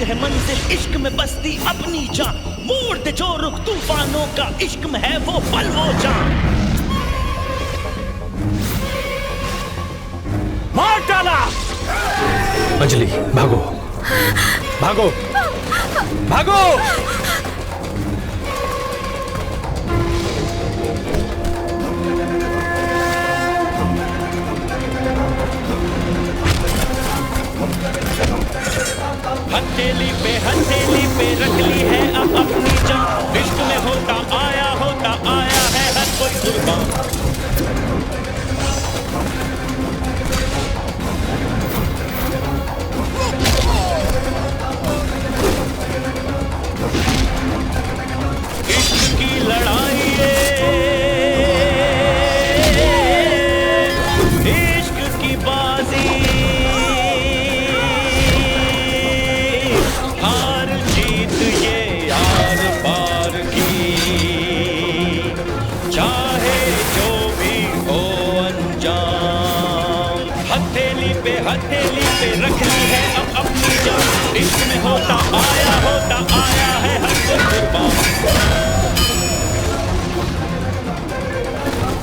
है मंजिल, इश्क में बसती अपनी जान। मोड़ दे जो रुख तूफानों का, इश्क में है वो पल वो जान। मार डाला। अंजलि भागो भागो भागो। हथेली पे रख ली है अब अपनी जान। इश्क में होता आया है हर कोई कुर्बान। इश्क की लड़ाई इश्क की बाजी, हार जीत ये यार पार की। चाहे जो भी हो अंजाम, हथेली पे रख ली है अब अपनी जान। इश्क में होता आया है हर कोई कुर्बान।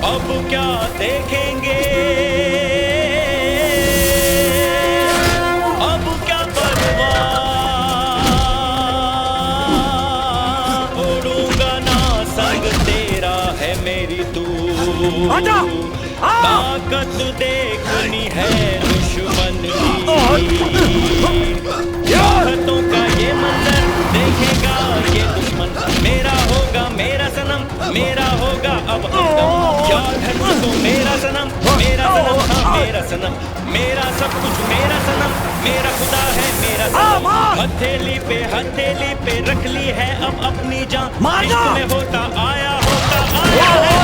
अब क्या देखेंगे, अब क्या परवाह, उड़ूंगा ना संग तेरा है मेरी तू। ताकत देखनी है दुश्मन की, चाहतों का ये मंजर देखेगा ये दुश्मन। मेरा होगा मेरा सनम, मेरा होगा अब हमदम। याद है तुझको मेरा सनम, मेरा सनम, हाँ मेरा सनम। मेरा सब कुछ मेरा सनम, मेरा खुदा है मेरा सनम। हथेली पे रख ली है अब अपनी जान। इश्क में होता आया है।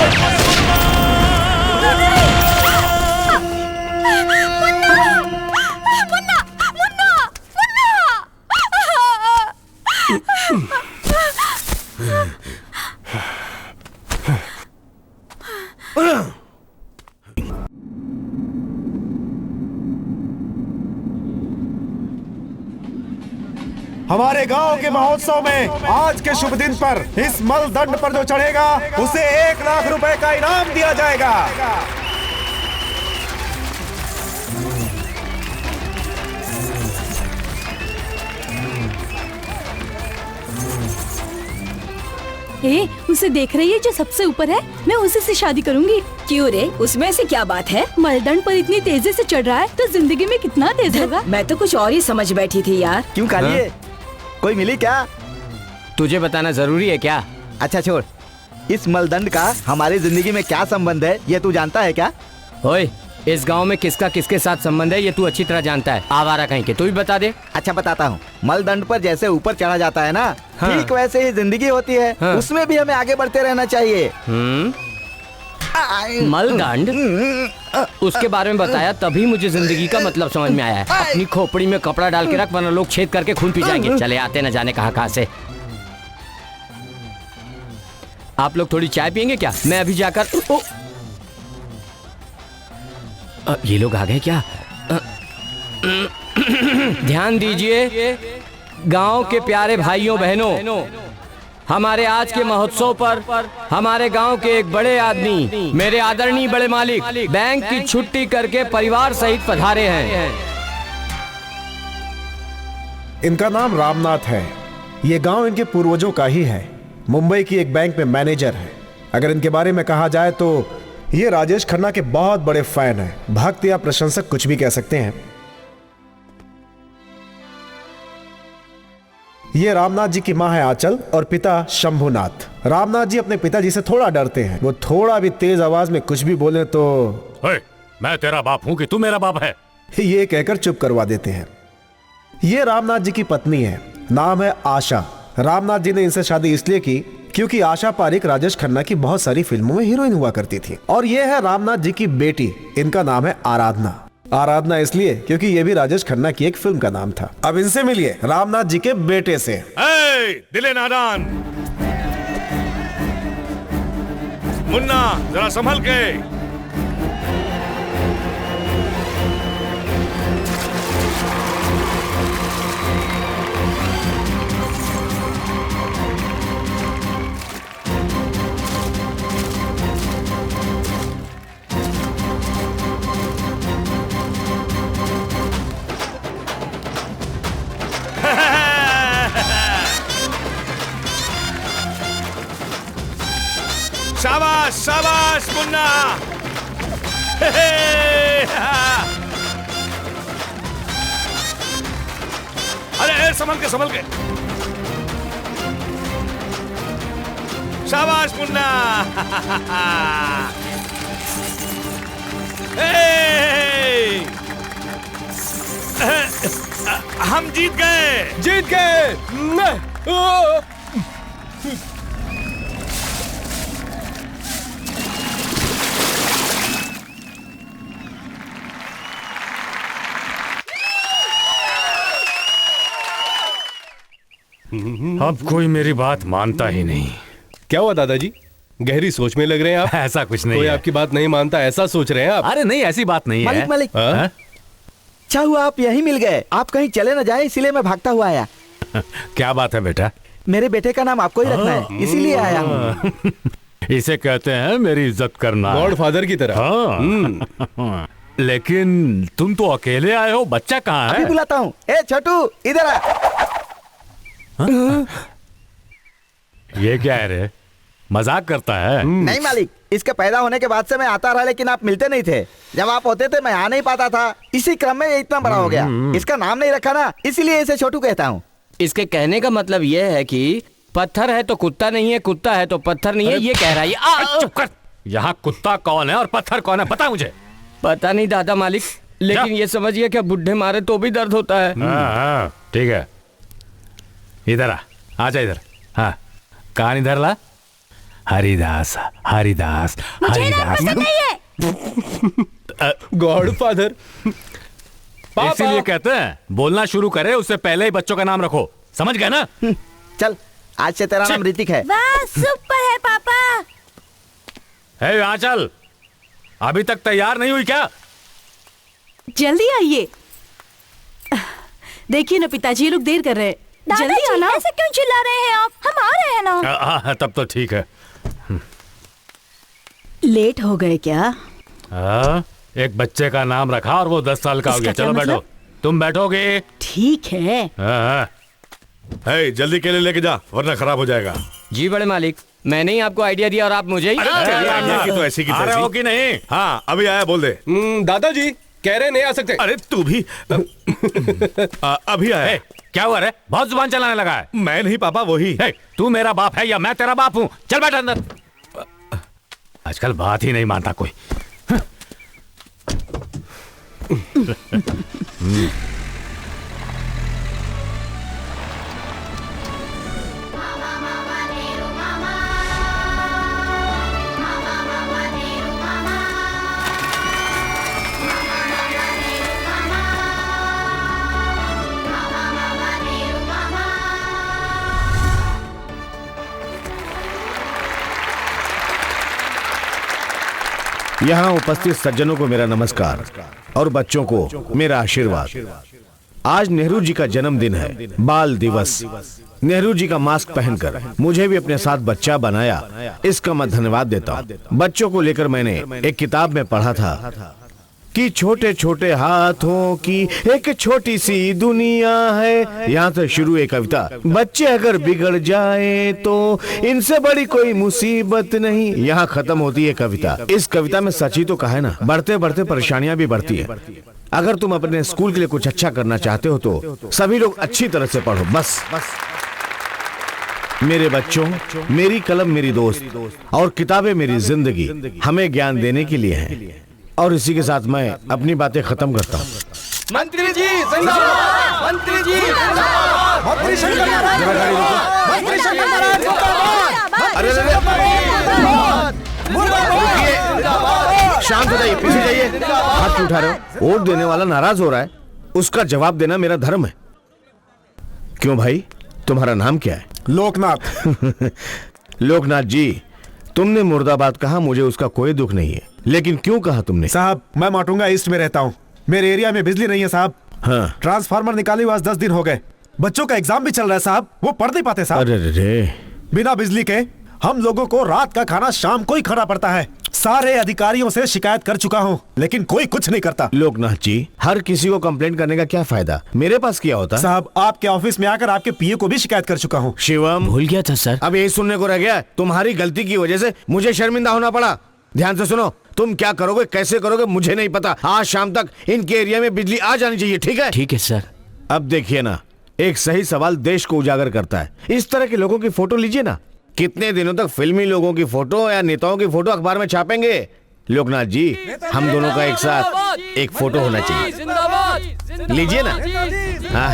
हमारे गांव के महोत्सव में आज के शुभ दिन पर इस मलदंड पर जो चढ़ेगा उसे 1 लाख रुपए का इनाम दिया जाएगा। उसे देख रही है जो सबसे ऊपर है? मैं उसी से शादी करूंगी। क्यों रे, उसमें से क्या बात है? मलदंड पर इतनी तेजी से चढ़ रहा है तो जिंदगी में कितना तेज होगा। मैं तो कुछ और ही समझ बैठी थी यार। क्यों कालिए, कोई मिली क्या? तुझे बताना जरूरी है क्या? अच्छा छोड़, इस मलदंड का हमारी जिंदगी में क्या संबंध है ये तू जानता है क्या? ओए, इस गांव में किसका किसके साथ संबंध है ये तू अच्छी तरह जानता है। आवारा कहीं के, तू भी बता दे। अच्छा बताता हूँ। मलदंड पर जैसे ऊपर चढ़ा जाता है ना, हाँ। ठीक वैसे ही जिंदगी होती है। हाँ। उसमें भी हमें आगे बढ़ते रहना चाहिए। मलदंड, उसके बारे में बताया तभी मुझे जिंदगी का मतलब समझ में आया है। अपनी खोपड़ी में कपड़ा डाल के रख, वरना लोग छेद करके खून पी जाएंगे। चले आते न जाने कहाँ से। आप लोग थोड़ी चाय पियेंगे क्या? मैं अभी जाकर ये लोग आ गए क्या? ध्यान दीजिए गांव के प्यारे भाइयों बहनों, हमारे आज के महोत्सव पर हमारे गांव के एक बड़े आदमी, मेरे आदरणीय बड़े मालिक, बैंक की छुट्टी करके परिवार सहित पधारे हैं। इनका नाम रामनाथ है। ये गांव इनके पूर्वजों का ही है। मुंबई की एक बैंक में मैनेजर है। अगर इनके बारे में कहा जाए तो ये राजेश खन्ना के बहुत बड़े फैन हैं। भक्त या प्रशंसक कुछ भी कह सकते हैं। ये रामनाथ जी की मां है आंचल और पिता शंभुनाथ। रामनाथ जी अपने पिताजी से थोड़ा डरते हैं। वो थोड़ा भी तेज आवाज में कुछ भी बोले तो मैं तेरा बाप हूं कि तू मेरा बाप है, ये कहकर चुप करवा देते हैं। ये रामनाथ जी की पत्नी है, नाम है आशा। रामनाथ जी ने इनसे शादी इसलिए की क्योंकि आशा पारिक राजेश खन्ना की बहुत सारी फिल्मों में हीरोइन हुआ करती थी। और ये है रामनाथ जी की बेटी, इनका नाम है आराधना। आराधना इसलिए क्योंकि ये भी राजेश खन्ना की एक फिल्म का नाम था। अब इनसे मिलिए रामनाथ जी के बेटे से। दिले नादान, मुन्ना जरा संभल के। शाबाश मुन्ना। अरे संभल के। शाबाश मुन्ना। हम जीत गए। अब कोई मेरी बात मानता ही नहीं। क्या हुआ दादाजी, गहरी सोच में लग रहे हैं आप? ऐसा कुछ नहीं कोई है। आपकी बात नहीं मानता ऐसा सोच रहे हैं आप? अरे नहीं, ऐसी बात नहीं है। मालिक हाँ? अच्छा हुआ आप यहीं मिल गए। आप कहीं चले न जाए इसीलिए मैं भागता हुआ आया। क्या बात है बेटा? मेरे बेटे का नाम आपको ही रखना है, इसीलिए आया हूँ। इसे कहते हैं मेरी इज्जत करना। गॉड फादर की तरह। हाँ। लेकिन तुम तो अकेले आए हो, बच्चा कहाँ अभी है? बुलाता हूँ। ए छोटू इधर आ। ये क्या है रे? मजाक करता है? नहीं मालिक, इसके पैदा होने के बाद से मैं आता रहा, लेकिन आप मिलते नहीं थे। जब आप होते थे मैं आ नहीं पाता था, इसी क्रम में ये इतना बड़ा हो गया। इसका नाम नहीं रखा ना, इसीलिए इसे छोटू कहता हूँ। इसके कहने का मतलब ये है कि पत्थर है तो कुत्ता नहीं है, कुत्ता है तो पत्थर नहीं है, ये कह रहा है। चुप कर। यहाँ कुत्ता कौन है और पत्थर कौन है, बता मुझे। पता नहीं दादा मालिक, लेकिन ये समझिए कि बुढ़े मारे तो भी दर्द होता है। हाँ, ठीक है। इधर आजा इधर। हाँ, कान इधर ला। हरिदास हरिदास हरिदास। God father. इसीलिए कहते हैं बोलना शुरू करे उससे पहले ही बच्चों का नाम रखो, समझ गए ना? चल आज से तेरा नाम ऋतिक है। वाह सुपर है पापा। हे यहाँ चल, अभी तक तैयार नहीं हुई क्या? जल्दी आइए। देखिए ना पिताजी, ये लोग देर कर रहे हैं। जल्दी आना। ऐसे क्यों चिल्ला रहे हैं आप? हम आ रहे हैं ना। हाँ, तब तो ठीक है। लेट हो गए क्या? एक बच्चे का नाम रखा और वो 10 साल का हो इसका गया। क्या चलो मतलब? बैठो, तुम बैठोगे। ठीक है। हे, जल्दी केले लेके जा वरना खराब हो जाएगा। जी बड़े मालिक, मैंने ही आपको आइडिया दिया और आप मुझे ही। आइडिया की तो ऐसी की तैसी। हो कि नहीं? हाँ, अभी आया, बोल दे। दादाजी कह रहे नहीं आ सकते। अरे तू भी। अभी आया। क्या हुआ रे? बहुत जुबान चलाने लगा है। मैं नहीं पापा, वही। तू मेरा बाप है या मैं तेरा बाप हूँ? चल बैठ अंदर। आजकल बात ही नहीं मानता कोई। यहाँ उपस्थित सज्जनों को मेरा नमस्कार और बच्चों को मेरा आशीर्वाद। आज नेहरू जी का जन्मदिन है, बाल दिवस। नेहरू जी का मास्क पहनकर मुझे भी अपने साथ बच्चा बनाया, इसका मैं धन्यवाद देता हूँ। बच्चों को लेकर मैंने एक किताब में पढ़ा था कि छोटे छोटे हाथों की एक छोटी सी दुनिया है। यहाँ से शुरू है कविता। बच्चे अगर बिगड़ जाए तो इनसे बड़ी कोई मुसीबत नहीं। यहाँ खत्म होती है कविता। इस कविता में सच ही तो कहा है ना, बढ़ते बढ़ते परेशानियां भी बढ़ती है। अगर तुम अपने स्कूल के लिए कुछ अच्छा करना चाहते हो तो सभी लोग अच्छी तरह से पढ़ो, बस। मेरे बच्चों, मेरी कलम मेरी दोस्त और किताबें मेरी जिंदगी हमें ज्ञान देने के लिए हैं। और इसी के साथ मैं अपनी बातें खत्म करता हूँ। मंत्री जी जिंदाबाद, मंत्री जी जिंदाबाद, मंत्री शंकर नारायण जिंदाबाद, मंत्री शंकर नारायण जिंदाबाद, अरे शांत हो जाइए, पीछे जाइए। हाथ क्यों उठा रहे हो? वोट देने वाला नाराज हो रहा है, उसका जवाब देना मेरा धर्म है। क्यों भाई, तुम्हारा नाम क्या है? लोकनाथ। लोकनाथ जी, तुमने मुर्दाबाद कहा, मुझे उसका कोई दुख नहीं है, लेकिन क्यों कहा तुमने? साहब मैं माटुंगा ईस्ट में रहता हूँ, मेरे एरिया में बिजली नहीं है साहब। हाँ। ट्रांसफार्मर निकाले हुए आज 10 दिन हो गए। बच्चों का एग्जाम भी चल रहा है साहब, वो पढ़ नहीं पाते साहब। अरे रे। बिना बिजली के हम लोगों को रात का खाना शाम को ही खाना पड़ता है। सारे अधिकारियों से शिकायत कर चुका हूँ, लेकिन कोई कुछ नहीं करता। लोकनाथ जी, हर किसी को कंप्लेंट करने का क्या फायदा? मेरे पास क्या होता? साहब, आपके ऑफिस में आकर आपके पीए को भी शिकायत कर चुका हूँ। शिवम, भूल गया था सर। अब यही सुनने को रह गया। तुम्हारी गलती की वजह से मुझे शर्मिंदा होना पड़ा। ध्यान से सुनो, तुम क्या करोगे, कैसे करोगे, मुझे नहीं पता। आज शाम तक इनके एरिया में बिजली आ जानी चाहिए, ठीक है? ठीक है सर। अब देखिए ना, एक सही सवाल देश को उजागर करता है। इस तरह के लोगों की फोटो लीजिए ना। कितने दिनों तक फिल्मी लोगों की फोटो या नेताओं की फोटो अखबार में छापेंगे? लोकनाथ जी, हम दोनों का एक साथ एक फोटो होना चाहिए। लीजिए ना। हाँ।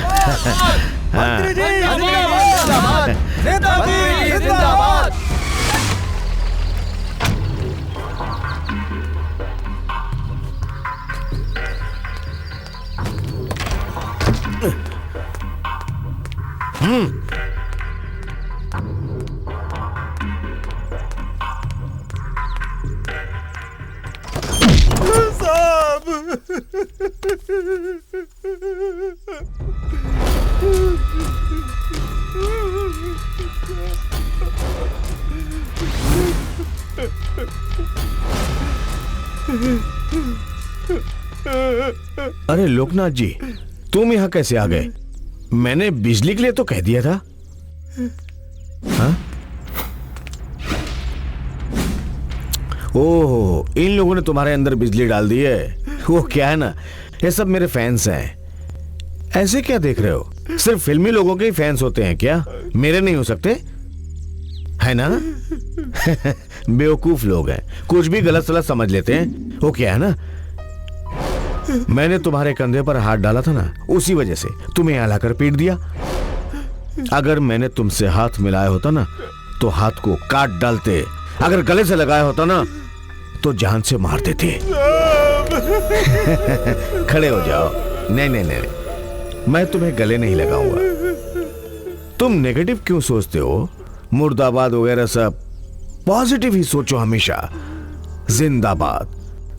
अरे लोकनाथ जी, तुम यहाँ कैसे आ गए? मैंने बिजली के लिए तो कह दिया था। हाँ? ओह, इन लोगों ने तुम्हारे अंदर बिजली डाल दी है। वो क्या है ना, ये सब मेरे फैंस हैं। ऐसे क्या देख रहे हो? सिर्फ फिल्मी लोगों के ही फैंस होते हैं क्या? मेरे नहीं हो सकते, है ना? बेवकूफ लोग हैं, कुछ भी गलत सलत समझ लेते हैं। वो क्या है ना, मैंने तुम्हारे कंधे पर हाथ डाला था ना, उसी वजह से तुम्हें यहाँ लाकर पीट दिया। अगर मैंने तुमसे हाथ मिलाया होता ना, तो हाथ को काट डालते। अगर गले से लगाया होता ना, तो जान से मार देते। खड़े हो जाओ। नहीं नहीं नहीं, मैं तुम्हें गले नहीं लगाऊंगा। तुम नेगेटिव क्यों सोचते हो? मुर्दाबाद वगैरह सब, पॉजिटिव ही सोचो हमेशा। जिंदाबाद,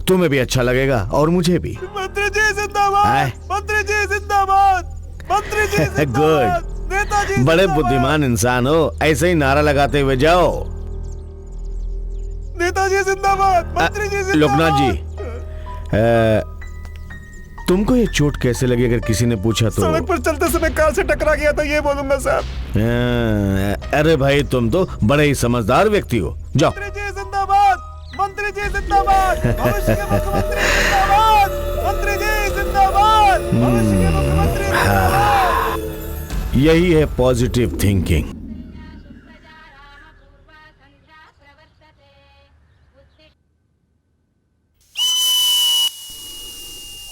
तुम्हें भी अच्छा लगेगा और मुझे भी। मंत्री जी जिंदाबाद, मंत्री जी जिंदाबाद, मंत्री जी जिंदाबाद, गुड, नेताजी बड़े बुद्धिमान इंसान हो। ऐसे ही नारा लगाते हुए जाओ। नेताजी जिंदाबाद, मंत्री जी जिंदाबाद। लोकनाथ जी, तुमको ये चोट कैसे लगी? अगर किसी ने पूछा तो? सड़क पर चलते समय कार से टकरा गया था, ये बोलूंगा साहब। अरे भाई, तुम तो बड़े ही समझदार व्यक्ति हो। जाओ। मंत्री जी जिंदाबाद, मंत्री जी जिंदाबाद, भविष्य के मुख्यमंत्री जिंदाबाद, मंत्री जी जिंदाबाद, भविष्य के मुख्यमंत्री जिंदाबाद। यही है पॉजिटिव थिंकिंग।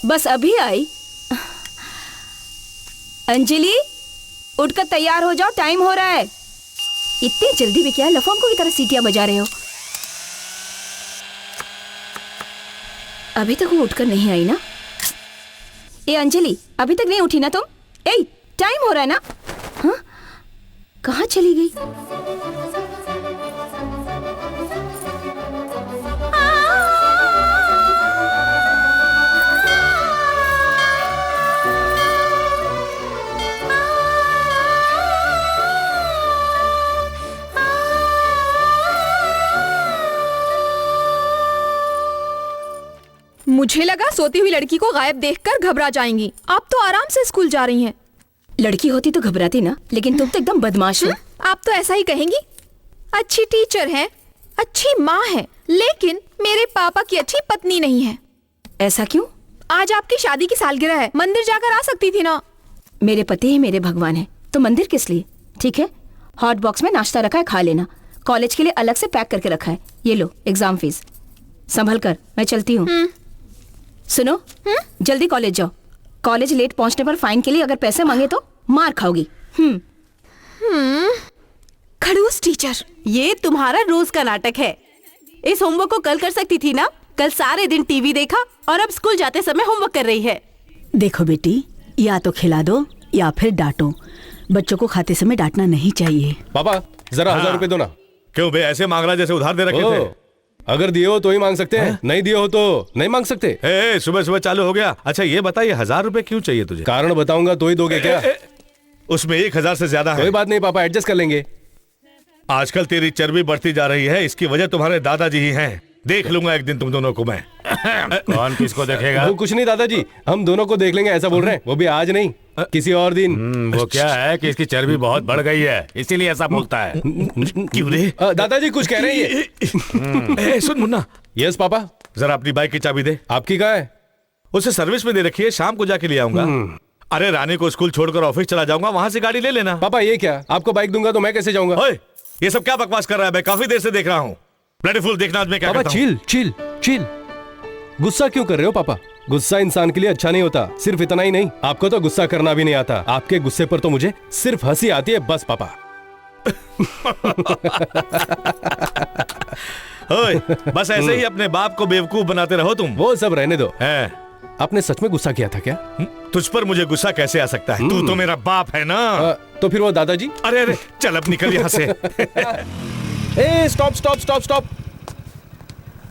बस अभी आई। अंजलि, उठकर तैयार हो जाओ, टाइम हो रहा है। इतनी जल्दी भी क्या है, लफंगों की तरह सीटियां बजा रहे हो। अभी तक वो उठकर नहीं आई ना? ए अंजलि, अभी तक नहीं उठी ना तुम? ए, टाइम हो रहा है ना? हाँ? कहाँ चली गई? मुझे लगा सोती हुई लड़की को गायब देखकर घबरा जाएंगी। आप तो आराम से स्कूल जा रही हैं। लड़की होती तो घबराती ना, लेकिन तुम तो एकदम बदमाश हो। आप तो ऐसा ही कहेंगी। अच्छी टीचर हैं, अच्छी माँ है, लेकिन मेरे पापा की अच्छी पत्नी नहीं है। ऐसा क्यों? आज आपकी शादी की सालगिरह है, मंदिर जाकर आ सकती थी ना। मेरे पति ही मेरे भगवान है, तो मंदिर किस लिए? ठीक है, हॉट बॉक्स में नाश्ता रखा है, खा लेना। कॉलेज के लिए अलग से पैक करके रखा है। ये लो एग्जाम फीस, संभल कर, मैं चलती हूँ। सुनो, जल्दी कॉलेज जाओ। कॉलेज लेट पहुंचने पर फाइन के लिए अगर पैसे मांगे तो मार खाओगी। खड़ूस टीचर, ये तुम्हारा रोज का नाटक है। इस होमवर्क को कल कर सकती थी ना? कल सारे दिन टीवी देखा और अब स्कूल जाते समय होमवर्क कर रही है। देखो बेटी, या तो खिला दो या फिर डांटो। बच्चों को खाते समय डांटना नहीं चाहिए। पापा, जरा 1000 रुपए दो ना। क्यों बे, ऐसे मांग रहा जैसे उधार दे रखे थे? अगर दिए हो तो ही मांग सकते हैं, नहीं दिए हो तो नहीं मांग सकते। सुबह सुबह चालू हो गया। अच्छा ये बताइए, 1000 रुपए क्यों चाहिए तुझे? कारण बताऊंगा तो ही दोगे क्या? उसमें 1000 से ज्यादा है। कोई बात नहीं पापा, एडजस्ट कर लेंगे। आजकल तेरी चर्बी बढ़ती जा रही है, इसकी वजह तुम्हारे दादाजी ही हैं। देख लूंगा एक दिन तुम दोनों को मैं। कौन किसको देखेगा? वो कुछ नहीं दादाजी, हम दोनों को देख लेंगे ऐसा बोल रहे हैं। वो भी आज नहीं, किसी और दिन। वो क्या है कि इसकी चर्बी बहुत बढ़ गई है, इसीलिए ऐसा बोलता है। क्यों रे? दादाजी कुछ कह रहे हैं ये। सुन मुन्ना। Yes papa. जरा अपनी बाइक की चाबी दे। आपकी कहाँ है? उसे सर्विस में दे रखी है, शाम को जाके ले आऊंगा। अरे रानी को स्कूल छोड़कर ऑफिस चला जाऊंगा, वहां से गाड़ी ले लेना। पापा ये क्या, आपको बाइक दूंगा तो मैं कैसे जाऊंगा? ओए, ये सब क्या बकवास कर रहा है? मैं काफी देर से देख रहा हूँ। ब्लडी फुल, देखना आज मैं क्या करता हूँ। Chill chill chill. गुस्सा क्यों कर रहे हो पापा? गुस्सा इंसान के लिए अच्छा नहीं होता। सिर्फ इतना ही नहीं, आपको तो गुस्सा करना भी नहीं आता। आपके गुस्से पर तो मुझे सिर्फ हंसी आती है बस पापा। ओए, बस ऐसे ही अपने बाप को बेवकूफ बनाते रहो तुम। वो सब रहने दो। है आपने सच में गुस्सा किया था क्या? तुझ पर मुझे गुस्सा कैसे आ सकता है? तू तो मेरा बाप है ना। तो फिर वो दादाजी? अरे अरे चल अब निकल यहाँ से। ए स्टॉप स्टॉप स्टॉप स्टॉप,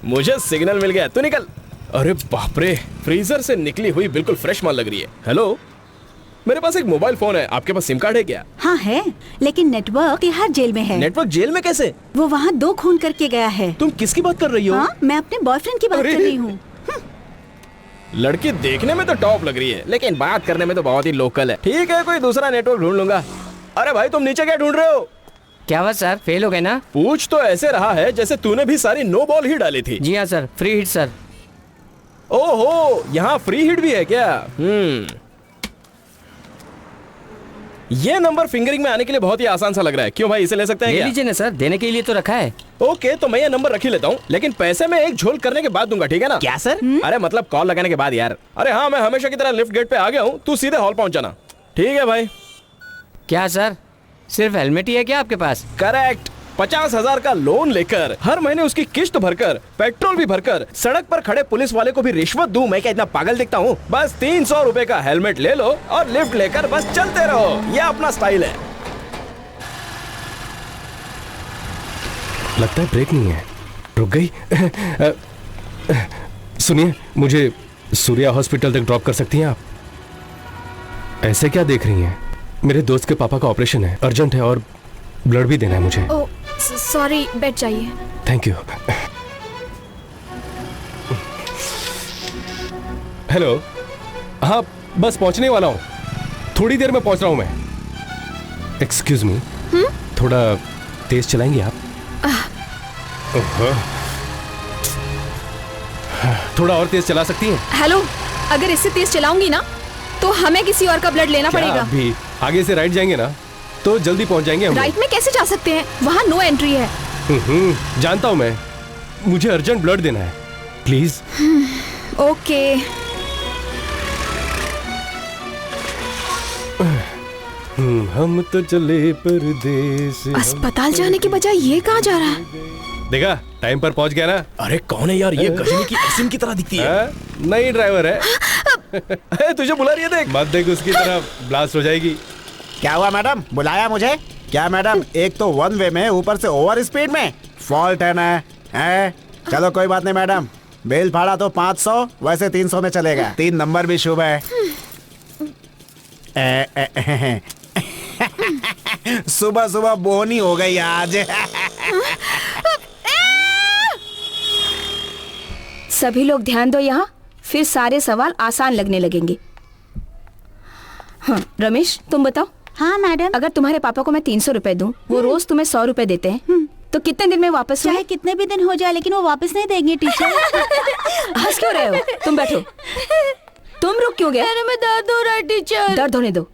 मुझे सिग्नल मिल गया, तू निकल। अरे बाप रे, फ्रीजर से निकली हुई बिल्कुल फ्रेश माल लग रही है। हेलो, मेरे पास एक मोबाइल फोन है, आपके पास सिम कार्ड है क्या? हाँ है, लेकिन नेटवर्क तिहाड़ जेल में है। नेटवर्क जेल में कैसे? वो वहाँ 2 खून करके गया है। तुम किसकी बात कर रही हो? हाँ, मैं अपने बॉयफ्रेंड की बात कर रही हूँ। लड़की देखने में तो टॉप लग रही है, लेकिन बात करने में तो बहुत ही लोकल है। ठीक है, कोई दूसरा नेटवर्क ढूंढ लूंगा। अरे भाई तुम नीचे क्या ढूंढ रहे हो? क्या हुआ सर, फेल हो गए ना? पूछ तो ऐसे रहा है जैसे तूने भी सारी नो बॉल ही डाली थी। जी हाँ सर, फ्री हिट सर। ओहो, यहाँ फ्री हिट भी है क्या? ये नंबर फिंगरिंग में आने के लिए बहुत ही आसान सा लग रहा है। क्यों भाई, इसे ले सकते हैं ले क्या? लीजिए ना सर, देने के लिए तो रखा है। ओके, तो मैं ये नंबर रख ही लेता हूँ, लेकिन पैसे मैं एक झोल करने के बाद दूंगा, ठीक है ना? क्या सर? अरे मतलब कॉल लगाने के बाद यार। अरे हाँ, मैं हमेशा की तरह लिफ्ट गेट पे आ गया हूँ, तू सीधे हॉल पहुंच जाना। ठीक है भाई। क्या सर, सिर्फ हेलमेट ही है क्या आपके पास? करेक्ट। 50,000 का लोन लेकर हर महीने उसकी किस्त भरकर, पेट्रोल भी भरकर, सड़क पर खड़े पुलिस वाले को भी रिश्वत दूं, मैं क्या इतना पागल दिखता हूँ? बस 300 रुपए का हेलमेट ले लो और लिफ्ट लेकर बस चलते रहो। यह अपना स्टाइल है। लगता है ब्रेक नहीं है, रुक गई। सुनिए, मुझे सूर्या हॉस्पिटल तक ड्रॉप कर सकती हैं आप? ऐसे क्या देख रही हैं? मेरे दोस्त के पापा का ऑपरेशन है, अर्जेंट है और ब्लड भी देना है मुझे। ओह सॉरी, बैठ जाइए। Thank you. हेलो, हाँ बस पहुंचने वाला हूँ, थोड़ी देर में पहुंच रहा हूँ मैं। एक्सक्यूज मी, थोड़ा तेज चलाएंगे आप? थोड़ा और तेज चला सकती हैं? हेलो, अगर इससे तेज चलाऊंगी ना तो हमें किसी और का ब्लड लेना पड़ेगा। अभी आगे से राइट जाएंगे ना तो जल्दी पहुंच जाएंगे हम। राइट में कैसे जा सकते हैं? वहाँ नो एंट्री है। जानता हूँ मैं, मुझे अर्जेंट ब्लड देना है, प्लीज। ओके। हम तो चले परदेस। अस्पताल जाने के बजाय ये कहाँ जा रहा है? देखा, टाइम पर पहुंच गया ना। अरे कौन है यार, ये गजनी की एसिम की तरह दिखती है। नई ड्राइवर है। तुझे बुला रही है, देख मत देख उसकी तरफ, ब्लास्ट हो जाएगी। क्या हुआ मैडम, बुलाया मुझे? क्या मैडम, एक तो 1 वे में, ऊपर से ओवर स्पीड में, फॉल्ट है ना? है? चलो कोई बात नहीं मैडम, बेल फाड़ा तो 500, वैसे 300 में चलेगा। 3 नंबर भी शुभ है। सुबह सुबह बोनी हो गई आज। सभी लोग ध्यान दो यहाँ, फिर सारे सवाल आसान लगने लगेंगे। हाँ रमेश, तुम बताओ। हाँ मैडम। अगर तुम्हारे पापा को मैं 300 रुपए दूं, वो रोज तुम्हें 100 रुपए देते हैं, तो कितने दिन में वापस चाहे कितने भी दिन हो जाए, लेकिन वो वापस नहीं देंगे टीचर। हंस क्यों रहे हो? तुम बैठो। तुम रुक क्यों गए? में दर्द हो रहा है टीचर। दर्द होने दो।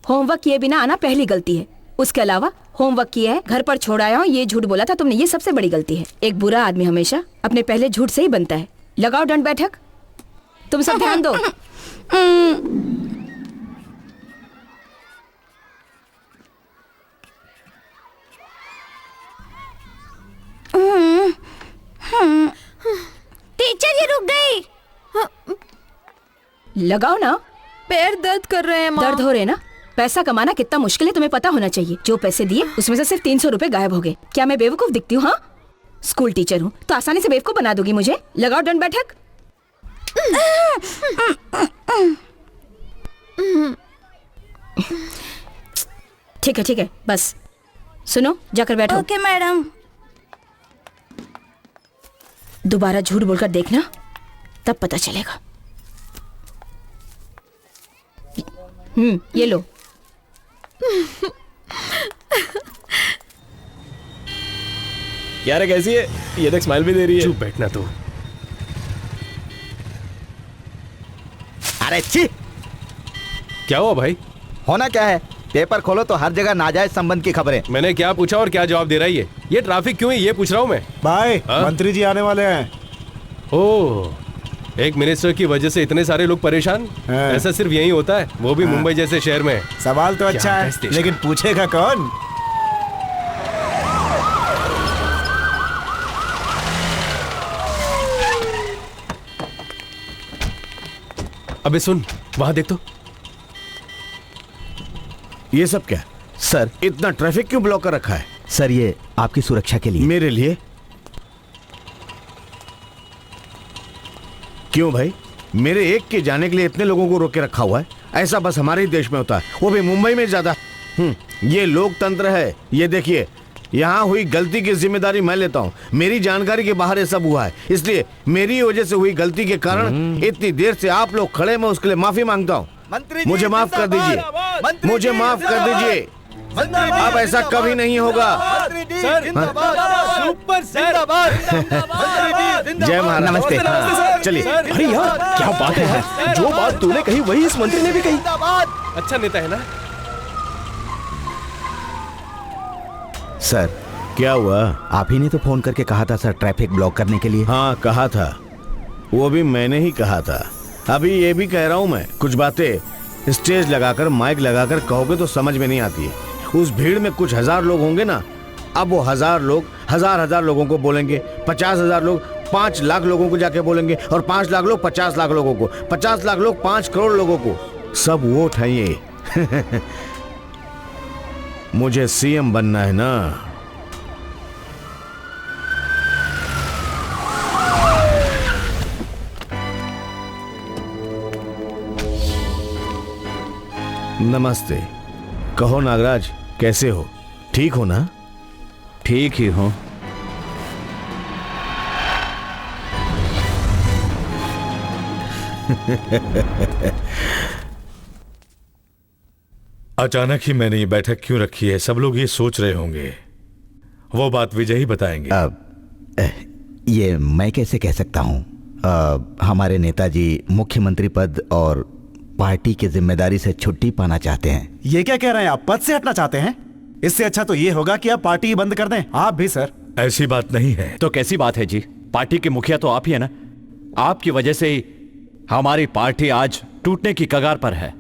होमवर्क किए बिना आना पहली गलती है। उसके अलावा होमवर्क किया है, घर पर छोड़ आया हूँ, ये झूठ बोला था तुमने, ये सबसे बड़ी गलती है। एक बुरा आदमी हमेशा अपने पहले झूठ से ही बनता है। लगाओ दंड बैठक। तुम सब ध्यान दो। टीचर ये रुक गई। लगाओ ना। पैर दर्द कर रहे हैं माँ। दर्द हो रहे ना? पैसा कमाना कितना मुश्किल है तुम्हें पता होना चाहिए। जो पैसे दिए उसमें से सिर्फ 300 रुपए गायब हो गए। क्या मैं बेवकूफ दिखती हूँ? हाँ, स्कूल टीचर हूँ तो आसानी से बेवकूफ बना दोगी मुझे। लगाओ दंड बैठक। ठीक है ठीक है, बस सुनो, जाकर बैठो। Okay madam. दोबारा झूठ बोलकर देखना, तब पता चलेगा। ये लो। क्या रे, कैसी है? ये देख स्माइल भी दे रही है। चुप बैठना तू। अरे छी! क्या हुआ भाई? होना क्या है, पेपर खोलो तो हर जगह नाजायज संबंध की खबरें। मैंने क्या पूछा और क्या जवाब दे रहा है ये ट्रैफिक क्यों है ये पूछ रहा हूँ मैं। भाई मंत्री जी आने वाले हैं। ओह, एक मिनिस्टर की वजह से इतने सारे लोग परेशान? ऐसा सिर्फ यही होता है, वो भी मुंबई जैसे शहर में। सवाल तो अच्छा है, लेकिन पूछेगा कौन? अबे सुन, वहां देख तो। ये सब क्या सर? इतना ट्रैफिक क्यों ब्लॉक कर रखा है? सर ये आपकी सुरक्षा के लिए। मेरे लिए? क्यों भाई? मेरे एक के जाने के लिए इतने लोगों को रोक के रखा हुआ है? ऐसा बस हमारे ही देश में होता है, वो भी मुंबई में ज्यादा। ये लोकतंत्र है। ये देखिए, यहाँ हुई गलती की जिम्मेदारी मैं लेता हूँ। मेरी जानकारी के बाहर ये सब हुआ है, इसलिए मेरी वजह से हुई गलती के कारण इतनी देर से आप लोग खड़े, मैं उसके लिए माफी मांगता हूँ। मुझे माफ कर दीजिए, मुझे माफ कर दीजिए। अब ऐसा कभी नहीं होगा। जय महाराज। नमस्ते। चलिए। अरे यार क्या बात है, जो बात तूने कही वही इस मंत्री ने भी कही। अच्छा नेता है ना? सर क्या हुआ? आप ही ने तो फोन करके कहा था सर, ट्रैफिक ब्लॉक करने के लिए। हाँ कहा था, वो भी मैंने ही कहा था। अभी ये भी कह रहा हूँ मैं, कुछ बातें स्टेज लगाकर माइक लगाकर कहोगे तो समझ में नहीं आती है। उस भीड़ में कुछ हजार लोग होंगे ना, अब वो हजार लोग हजार लोगों को बोलेंगे, 50,000 लोग 5 लाख लोगों को जाके बोलेंगे, और 5 लाख लोग 50 लाख लोगों को, 50 लाख लोग 5 करोड़ लोगों को। सब वोट है ये। मुझे सीएम बनना है ना। नमस्ते। कहो नागराज, कैसे हो? ठीक हो ना? ठीक ही हो। अचानक ही मैंने ये बैठक क्यों रखी है, सब लोग ये सोच रहे होंगे। वो बात विजय ही बताएंगे। ये मैं कैसे कह सकता हूँ? हमारे नेताजी मुख्यमंत्री पद और पार्टी की जिम्मेदारी से छुट्टी पाना चाहते हैं। ये क्या कह रहे हैं आप? पद से हटना चाहते हैं? इससे अच्छा तो ये होगा कि आप पार्टी ही बंद कर दें। आप भी सर। ऐसी बात नहीं है। तो कैसी बात है जी? पार्टी के मुखिया तो आप ही है ना। आपकी वजह से ही हमारी पार्टी आज टूटने की कगार पर है।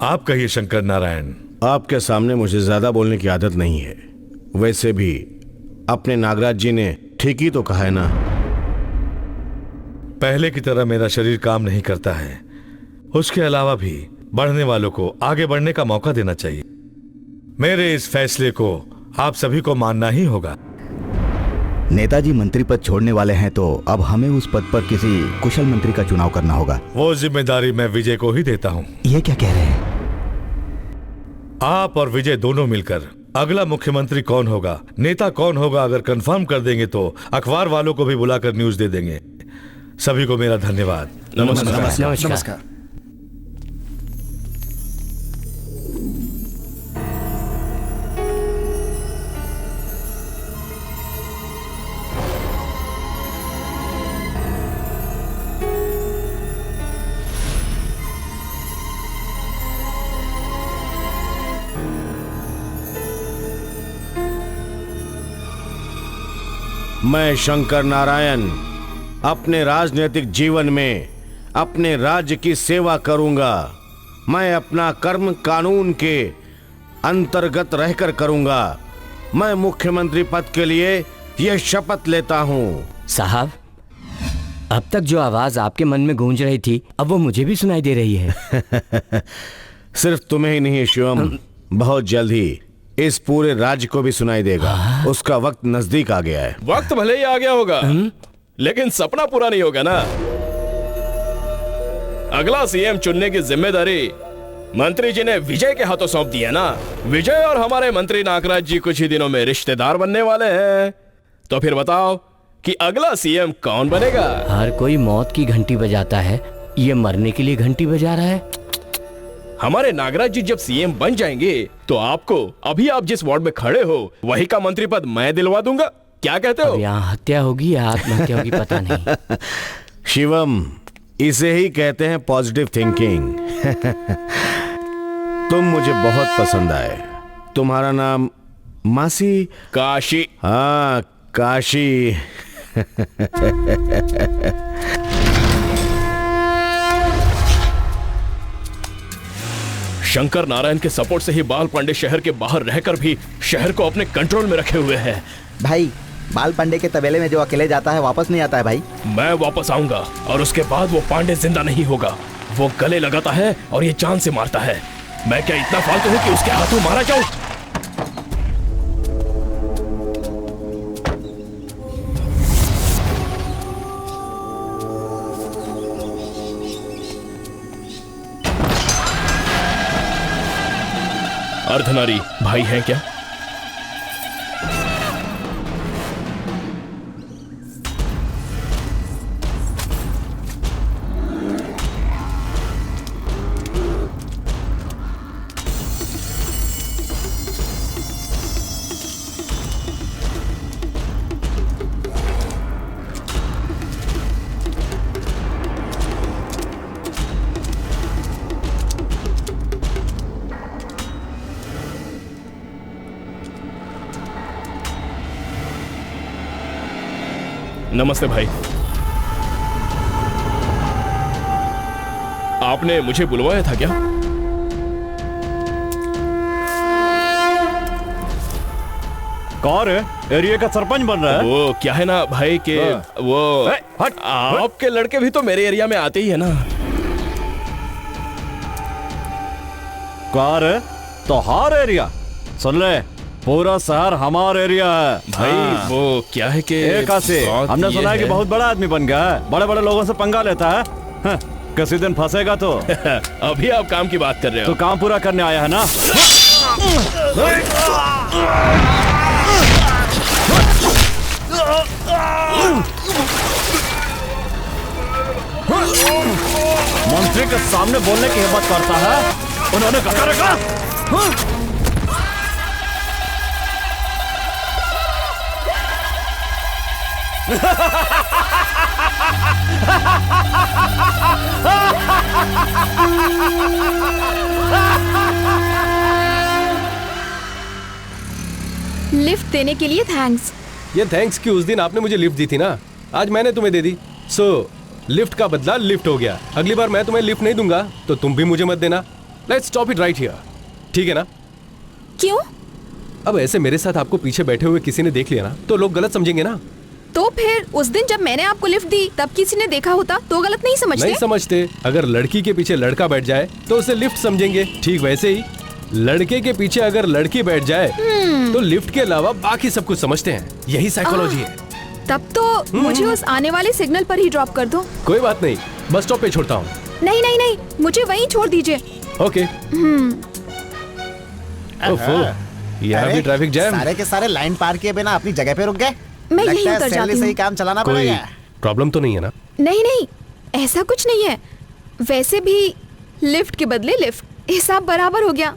आप कहिए शंकर नारायण। आपके सामने मुझे ज्यादा बोलने की आदत नहीं है। वैसे भी अपने नागराज जी ने ठीक ही तो कहा है ना। पहले की तरह मेरा शरीर काम नहीं करता है। उसके अलावा भी बढ़ने वालों को आगे बढ़ने का मौका देना चाहिए। मेरे इस फैसले को आप सभी को मानना ही होगा। नेताजी मंत्री पद छोड़ने वाले हैं तो अब हमें उस पद पर किसी कुशल मंत्री का चुनाव करना होगा। वो जिम्मेदारी मैं विजय को ही देता हूँ। ये क्या कह रहे हैं? आप और विजय दोनों मिलकर अगला मुख्यमंत्री कौन होगा, नेता कौन होगा, अगर कंफर्म कर देंगे तो अखबार वालों को भी बुलाकर न्यूज दे देंगे। सभी को मेरा धन्यवाद। नमस्कार। नमस्कार। मैं शंकर नारायण अपने राजनीतिक जीवन में अपने राज्य की सेवा करूंगा। मैं अपना कर्म कानून के अंतर्गत रहकर करूंगा। मैं मुख्यमंत्री पद के लिए यह शपथ लेता हूं। साहब, अब तक जो आवाज आपके मन में गूंज रही थी अब वो मुझे भी सुनाई दे रही है। सिर्फ तुम्हें ही नहीं शिवम, बहुत जल्द ही इस पूरे राज्य को भी सुनाई देगा। उसका वक्त नजदीक आ गया है। वक्त भले ही आ गया होगा, लेकिन सपना पूरा नहीं होगा ना। अगला सीएम चुनने की जिम्मेदारी मंत्री जी ने विजय के हाथों सौंप दी है ना। विजय और हमारे मंत्री नागराज जी कुछ ही दिनों में रिश्तेदार बनने वाले हैं। तो फिर बताओ कि अगला सीएम कौन बनेगा। हर कोई मौत की घंटी बजाता है, ये मरने के लिए घंटी बजा रहा है। हमारे नागराज जी जब सीएम बन जाएंगे तो आपको अभी आप जिस वार्ड में खड़े हो वही का मंत्री पद मैं दिलवा दूंगा। क्या कहते हो? यहाँ हत्या होगी या आत्महत्या होगी पता नहीं। शिवम, इसे ही कहते हैं पॉजिटिव थिंकिंग। तुम मुझे बहुत पसंद आए। तुम्हारा नाम मासी? काशी। हाँ, काशी। शंकर नारायण के सपोर्ट से ही बाल पांडे शहर के बाहर रहकर भी शहर को अपने कंट्रोल में रखे हुए हैं। भाई, बाल पांडे के तबेले में जो अकेले जाता है वापस नहीं आता है भाई। मैं वापस आऊंगा और उसके बाद वो पांडे जिंदा नहीं होगा। वो गले लगाता है और ये जान से मारता है। मैं क्या इतना फालतू हूँ कि उसके हाथों मारा जाऊं? अर्धनारी भाई हैं क्या? नमस्ते भाई। आपने मुझे बुलवाया था क्या? कौन है? एरिया का सरपंच बन रहा है? वो क्या है ना भाई के वो आपके लड़के भी तो मेरे एरिया में आते ही है ना। कौन है? तो हर एरिया सुन ले, पूरा शहर हमारा एरिया है भाई। वो क्या है कि हमने सुना है कि बहुत बड़ा आदमी बन गया है, बड़े बड़े लोगों से पंगा लेता है। किसी दिन फंसेगा तो। अभी आप काम की बात कर रहे हो? तो काम पूरा करने आया है ना। मंत्री के सामने बोलने की हिम्मत करता है, उन्होंने कहा रखा। लिफ्ट देने के लिए थैंक्स। ये थैंक्स की उस दिन आपने मुझे लिफ्ट दी थी ना, आज मैंने तुम्हें दे दी। सो लिफ्ट का बदला लिफ्ट हो गया। अगली बार मैं तुम्हें लिफ्ट नहीं दूंगा तो तुम भी मुझे मत देना। Let's stop it right here, ठीक है ना? क्यों? अब ऐसे मेरे साथ आपको पीछे बैठे हुए किसी ने देख लिया ना तो लोग गलत समझेंगे ना। तो फिर उस दिन जब मैंने आपको लिफ्ट दी तब किसी ने देखा होता तो गलत नहीं समझते? नहीं समझते। अगर लड़की के पीछे लड़का बैठ जाए तो उसे लिफ्ट समझेंगे। ठीक वैसे ही लड़के के पीछे अगर लड़की बैठ जाए तो लिफ्ट के अलावा बाकी सब कुछ समझते हैं। यही साइकोलॉजी है। तब तो मुझे उस आने वाले सिग्नल पर ही ड्रॉप कर दो। कोई बात नहीं, बस स्टॉप पे छोड़ता हूँ। नहीं नहीं नहीं, मुझे वहीं छोड़ दीजिए। ओके। यहाँ भी ट्रैफिक जैम। सारे के सारे लाइन पार किए बिना अपनी जगह पे रुक गए। मैं यहीं उतर जाती हूँ। सही काम चलाना कोई पड़ेगा। प्रॉब्लम तो नहीं है ना? नहीं नहीं, ऐसा कुछ नहीं है। वैसे भी लिफ्ट के बदले लिफ्ट, हिसाब बराबर हो गया।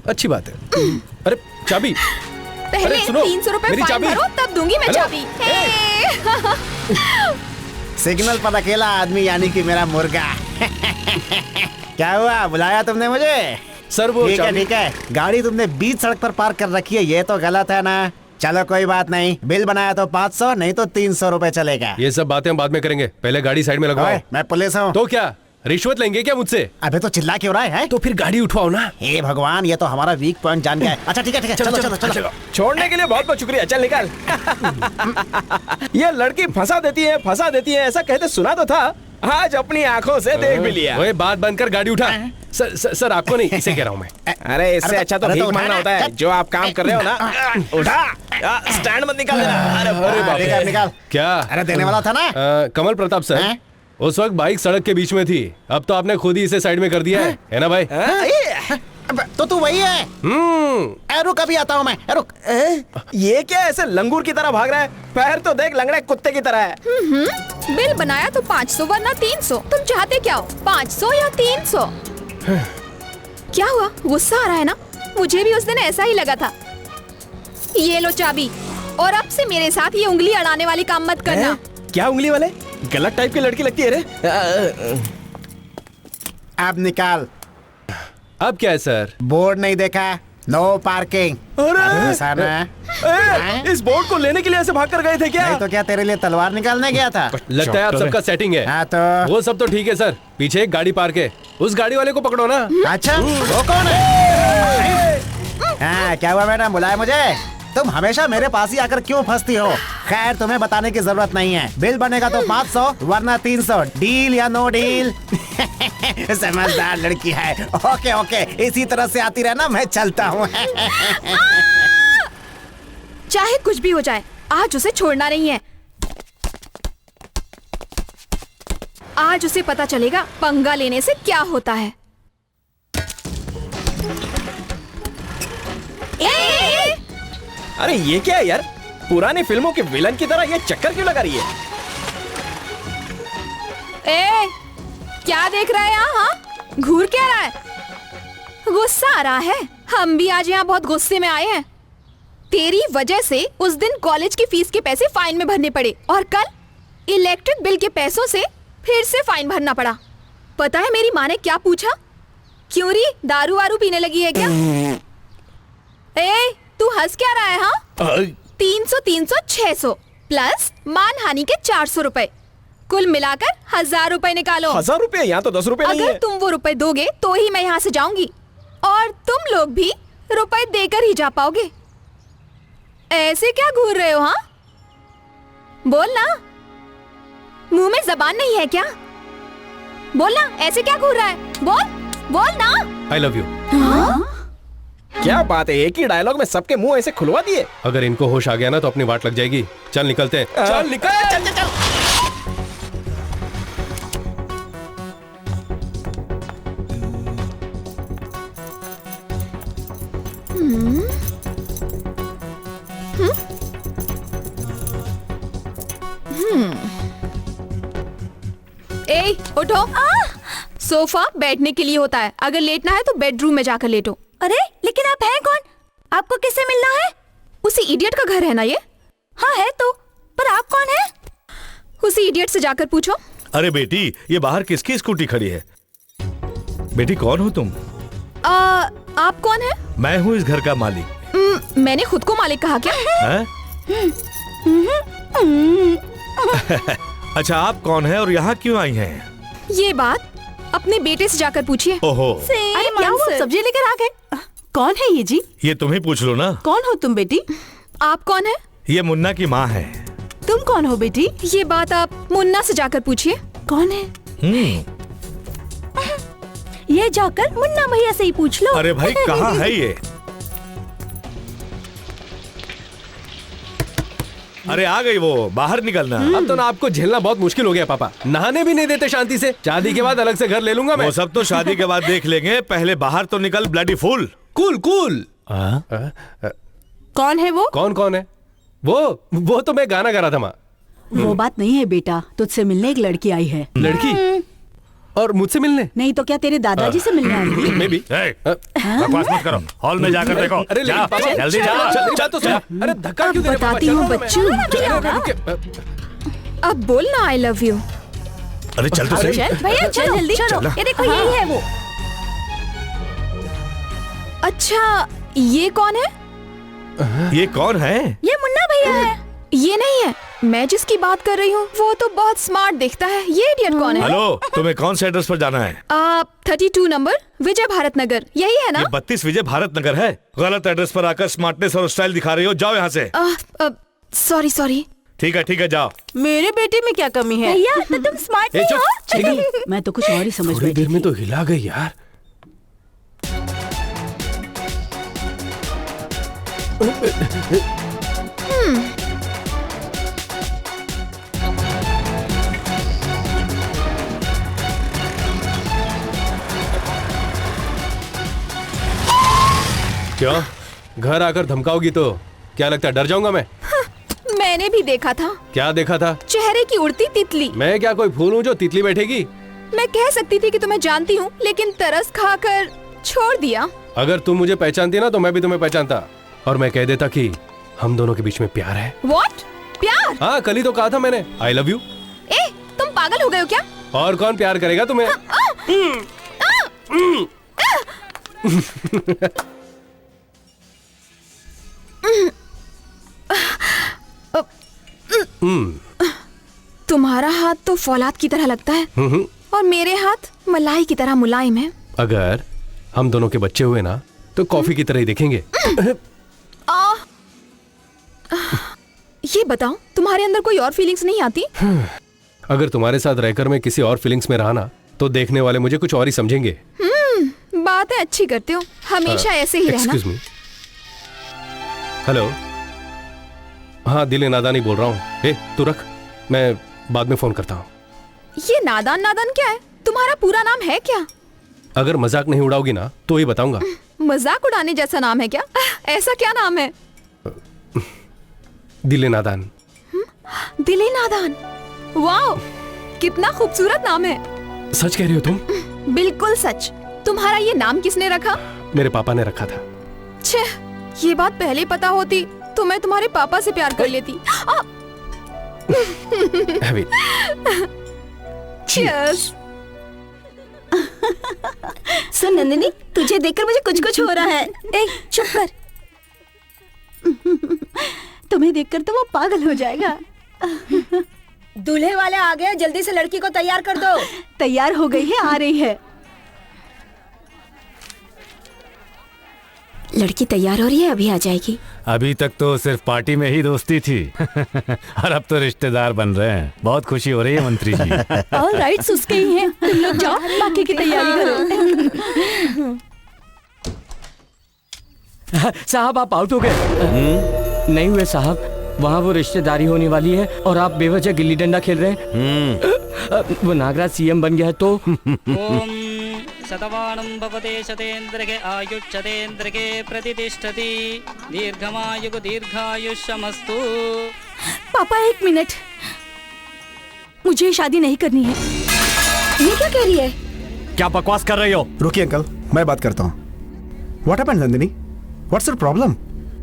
अच्छी बात है। अरे चाबी पहले 300 रुपए फाइन भरो तब दूंगी मैं चाबी। सिग्नल पर अकेला आदमी यानी कि मेरा मुर्गा। क्या हुआ, बुलाया तुमने मुझे? सर वो ठीक है, गाड़ी तुमने बीच सड़क पर पार्क कर रखी है, ये तो गलत है ना। चलो कोई बात नहीं, बिल बनाया तो 500 नहीं तो 300 रुपए चलेगा। ये सब बातें हम बाद में करेंगे, पहले गाड़ी साइड में लगवाओ। मैं पुलिस हूँ। तो क्या रिश्वत लेंगे क्या मुझसे? अबे तो चिल्ला क्यों रहा है? तो फिर गाड़ी उठवाओ ना। हे भगवान, ये तो हमारा वीक पॉइंट जान गया है। अच्छा ठीक है, चलो चलो चलो। छोड़ने के लिए बहुत बहुत शुक्रिया। चल निकाल। ये लड़की फंसा देती है ऐसा कहते सुना तो था, आज अपनी आंखों से देख भी लिया। ओए बात बंद कर, गाड़ी उठा। सर आपको नहीं, इसे कह रहा हूँ मैं। अरे इससे अच्छा तो भीख मांगना होता है। जो आप काम कर रहे हो ना, उठा। स्टैंड मत निकाल देना। अरे निकाल। क्या? अरे देने वाला था ना। कमल प्रताप सर, उस वक्त बाइक सड़क के बीच में थी, अब तो आपने खुद ही इसे साइड में कर दिया है ना भाई? तो तू वही है। रुक अभी आता हूँ मैं, रुक। ये क्या ऐसे लंगूर की तरह भाग रहा है? पैर तो देख लंगड़े कुत्ते की तरह है। बिल बनाया तो 500 वरना 300। तुम चाहते क्या हो, 500 या 300? क्या हुआ, गुस्सा आ रहा है ना? मुझे भी उस दिन ऐसा ही लगा था। ये लो चाबी, और अब से मेरे साथ ये उंगली अड़ाने वाली काम मत करना। क्या उंगली वाले? गलत टाइप की लड़की लगती है रे। अब निकाल। अब क्या है सर? बोर्ड नहीं देखा? No parking. अरे इस बोर्ड को लेने के लिए ऐसे भाग कर गए थे क्या? नहीं तो क्या तेरे लिए तलवार निकालने गया था? लगता है आप सबका सेटिंग है। हाँ तो वो सब तो ठीक है सर, पीछे एक गाड़ी पार्क है, उस गाड़ी वाले को पकड़ो ना। अच्छा वो कौन है? हाँ क्या हुआ मैडम, बुलाया मुझे? तुम हमेशा मेरे पास ही आकर क्यों फंसती हो? खैर तुम्हें बताने की जरूरत नहीं है। बिल बनेगा तो 500 वरना 300। डील या नो डील? समझदार लड़की है। ओके ओके, इसी तरह से आती रहना, मैं चलता हूँ। चाहे कुछ भी हो जाए, आज उसे छोड़ना नहीं है। आज उसे पता चलेगा पंगा लेने से क्या होता है। अरे ये क्या है यार, पुरानी फिल्मों के विलन की तरह ये चक्कर क्यों लगा रही है? क्या देख रहा है यहाँ? घूर क्या रहा है? गुस्सा आ रहा है? हम भी आज यहाँ बहुत गुस्से में आए हैं। तेरी वजह से उस दिन कॉलेज की फीस के पैसे फाइन में भरने पड़े, और कल इलेक्ट्रिक बिल के पैसों से फिर से फाइन भरना पड़ा। पता है मेरी माँ ने क्या पूछा? क्यों री, दारू वारू पीने लगी है क्या? तू हंस क्या रहा है? हाँ 300 300 600 प्लस मानहानि के 400 रुपए, कुल मिलाकर 1000 रुपए निकालो। 1000 रुपए? यहाँ तो 10 रुपए नहीं है। अगर तुम वो रुपए दोगे तो ही मैं यहाँ से जाऊंगी, और तुम लोग भी रुपए देकर ही जा पाओगे। ऐसे क्या घूर रहे हो? हाँ बोल ना, मुंह में जबान नहीं है क्या? बोल ना, ऐसे क्या घूर रहा है? बोल बोल ना। I love you. क्या बात है, एक ही डायलॉग में सबके मुंह ऐसे खुलवा दिए। अगर इनको होश आ गया ना तो अपनी वाट लग जाएगी। चल निकलते हैं। चल निकल, चल चल चल। उठो। सोफा बैठने के लिए होता है, अगर लेटना है तो बेडरूम में जाकर लेटो। अरे लेकिन आप हैं कौन? आपको किससे मिलना है? उसी इडियट का घर है ना ये? हाँ है तो, पर आप कौन है? उसी इडियट से जाकर पूछो। अरे बेटी, ये बाहर किसकी स्कूटी खड़ी है? बेटी कौन हो तुम? आप कौन है? मैं हूँ इस घर का मालिक। मैंने खुद को मालिक कहा क्या? अच्छा आप कौन है और यहाँ क्यों आई हैं? ये बात अपने बेटे से जाकर पूछिए। ओहो। अरे क्या हुआ, सब्जी लेकर आ गए? कौन है ये जी? ये तुम ही पूछ लो ना। कौन हो तुम बेटी? आप कौन है? ये मुन्ना की माँ है। तुम कौन हो बेटी? ये बात आप मुन्ना से जाकर पूछिए। कौन है? ये जाकर मुन्ना भैया से ही पूछ लो। अरे भाई कहाँ है ये? अरे आ गई वो, बाहर निकलना। अब तो ना आपको झेलना बहुत मुश्किल हो गया पापा, नहाने भी नहीं देते शांति से। शादी के बाद अलग से घर ले लूंगा मैं। वो सब तो शादी के बाद देख लेंगे, पहले बाहर तो निकल ब्लडी फूल। Cool cool. कौन है वो? कौन है वो तो मैं गाना गा रहा था माँ। वो बात नहीं है बेटा, तुझसे मिलने एक लड़की आई है। लड़की? और मुझसे मिलने? नहीं तो क्या तेरे दादाजी से मिलने आई है? मैं भी। बकवास मत करो, हॉल में जाकर देखो। अरे जा, जल्दी जा। तो अरे धक्का क्यों दे रहे? बताती हूँ बच्चू। अब बोल ना आई लव यू। अरे चल तो सही। भैया चलो जल्दी चलो, ये देखो यही है वो। अच्छा ये कौन है? ये कौन है? ये मुन्ना भैया है। ये नहीं है, मैं जिसकी बात कर रही हूँ वो तो बहुत स्मार्ट दिखता है। ये इडियट कौन है? हेलो, तुम्हें कौन से एड्रेस पर जाना है? 32 नंबर विजय भारत नगर, यही है ना? ये 32 विजय भारत नगर है। गलत एड्रेस पर आकर स्मार्टनेस और स्टाइल दिखा रही हो, जाओ यहाँ से। सॉरी। ठीक है जाओ। मेरे बेटे में क्या कमी है? भैया तो तुम स्मार्ट नहीं हो। चलिए, मैं तो कुछ और ही समझ थोड़ी देर में तो हिला गई यार। क्यों? घर आकर धमकाओगी तो क्या लगता है डर जाऊंगा मैं? मैंने भी देखा था। क्या देखा था? चेहरे की उड़ती तितली। मैं क्या कोई फूल हूँ जो तितली बैठेगी? मैं कह सकती थी कि तुम्हें जानती हूँ, लेकिन तरस खाकर छोड़ दिया। अगर तुम मुझे पहचानती ना तो मैं भी तुम्हें पहचानता और मैं कह देता कि हम दोनों के बीच में प्यार है। What? प्यार? हाँ, कल ही तो कहा था मैंने आई लव यू। ए, तुम पागल हो गए हो क्या? और कौन प्यार करेगा तुम्हें? तुम्हारा हाथ तो फौलाद की तरह लगता है और मेरे हाथ मलाई की तरह मुलायम है। अगर हम दोनों के बच्चे हुए ना तो कॉफी की तरह ही देखेंगे। ये बताओ, तुम्हारे अंदर कोई और फीलिंग्स नहीं आती? अगर तुम्हारे साथ रहकर मैं किसी और फीलिंग्स में रहा ना तो देखने वाले मुझे कुछ और ही समझेंगे। बातें अच्छी करते हो, हमेशा ऐसे ही रहना। Excuse me. हेलो। हाँ, दिल नादानी बोल रहा हूँ। ए, तू रख, मैं बाद में फोन करता हूँ। ये नादान नादान क्या है? तुम्हारा पूरा नाम है क्या? अगर मजाक नहीं उड़ाओगी ना तो ही बताऊंगा। मजाक उड़ाने जैसा नाम है क्या? ऐसा क्या नाम है? दिल नादान। दिल नादान। वाओ, कितना खूबसूरत नाम है। सच कह रही हो तुम? बिल्कुल सच। तुम्हारा ये नाम किसने रखा? मेरे पापा ने रखा था। छे, ये बात पहले पता होती तो मैं तुम्हारे पापा से प्यार कर लेती। Cheers। सुन नंदिनी, तुझे देखकर मुझे कुछ कुछ हो रहा है। ए, चुप कर। तुम्हें देखकर तो वो पागल हो जाएगा। दूल्हे वाले आ गए, जल्दी से लड़की को तैयार कर दो। तैयार हो गई है, आ रही है। लड़की तैयार हो रही है, अभी आ जाएगी। अभी तक तो सिर्फ पार्टी में ही दोस्ती थी और अब तो रिश्तेदार बन रहे हैं। बहुत खुशी हो रही है मंत्री जी। ऑल राइट्स उसके ही हैं। तुम लोग जाओ, बाकी की तैयारी करो। साहब, आप आउट हो गए। नहीं हुए साहब, वहाँ वो रिश्तेदारी होने वाली है और आप बेवजह गिल्ली डंडा खेल रहे हैं। वो नागराज सीएम बन गया है तो। ओम शतवाणं भवते शतेन्द्रके आयुष्यतेन्द्रके प्रतिष्ठति दीर्घमायुः दीर्घायुष्यमस्तु। पापा, 1 मिनट, मुझे शादी नहीं करनी है। ये क्या कह रही है? क्या बकवास कर रही हो? रुकिए अंकल, मैं बात करता हूँ। What happened Nandini? What's your problem?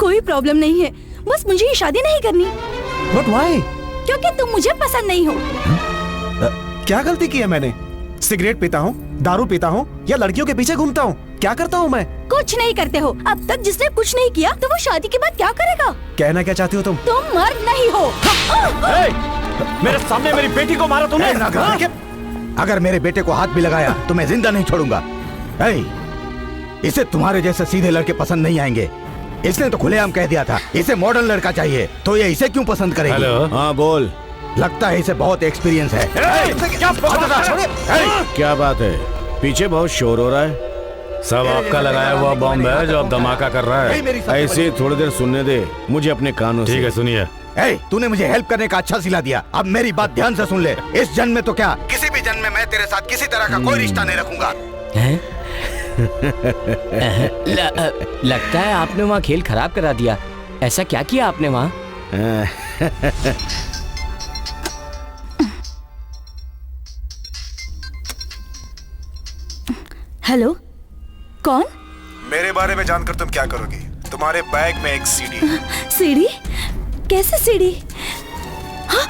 कोई प्रॉब्लम नहीं है, बस मुझे ये शादी नहीं करनी। But why? क्योंकि तुम मुझे पसंद नहीं हो। क्या गलती की है मैंने? सिगरेट पीता हूँ, दारू पीता हूँ या लड़कियों के पीछे घूमता हूँ? क्या करता हूँ मैं? कुछ नहीं करते हो। अब तक जिसने कुछ नहीं किया तो वो शादी के बाद क्या करेगा? कहना क्या चाहती हो तुम? तुम मर्द नहीं हो। मेरे सामने मेरी बेटी को मारा तूने। अगर मेरे बेटे को हाथ भी लगाया तो मैं जिंदा नहीं छोड़ूंगा। इसे तुम्हारे जैसे सीधे लड़के पसंद नहीं आएंगे। इसने तो खुलेआम कह दिया था इसे मॉडर्न लड़का चाहिए, तो ये इसे क्यों पसंद करेगी? हेलो। हाँ बोल। लगता है इसे बहुत एक्सपीरियंस है। क्या बात है? पीछे बहुत शोर हो रहा है। सब आपका लगाया हुआ बॉम्ब है जो अब धमाका कर रहा है। ऐसे थोड़ी देर सुनने दे मुझे अपने कानों से। ठीक है, सुनिए। तूने मुझे हेल्प करने का अच्छा सिला दिया। अब मेरी बात ध्यान से सुन ले। इस जन्म में तो क्या, किसी भी जन्म में मैं तेरे साथ किसी तरह का कोई रिश्ता नहीं रखूंगा। लगता है आपने वहाँ खेल खराब करा दिया। ऐसा क्या किया आपने वहाँ? हेलो, कौन? मेरे बारे में जानकर तुम क्या करोगी? तुम्हारे बैग में एक सीडी है। सीडी? कैसे सीडी? हाँ,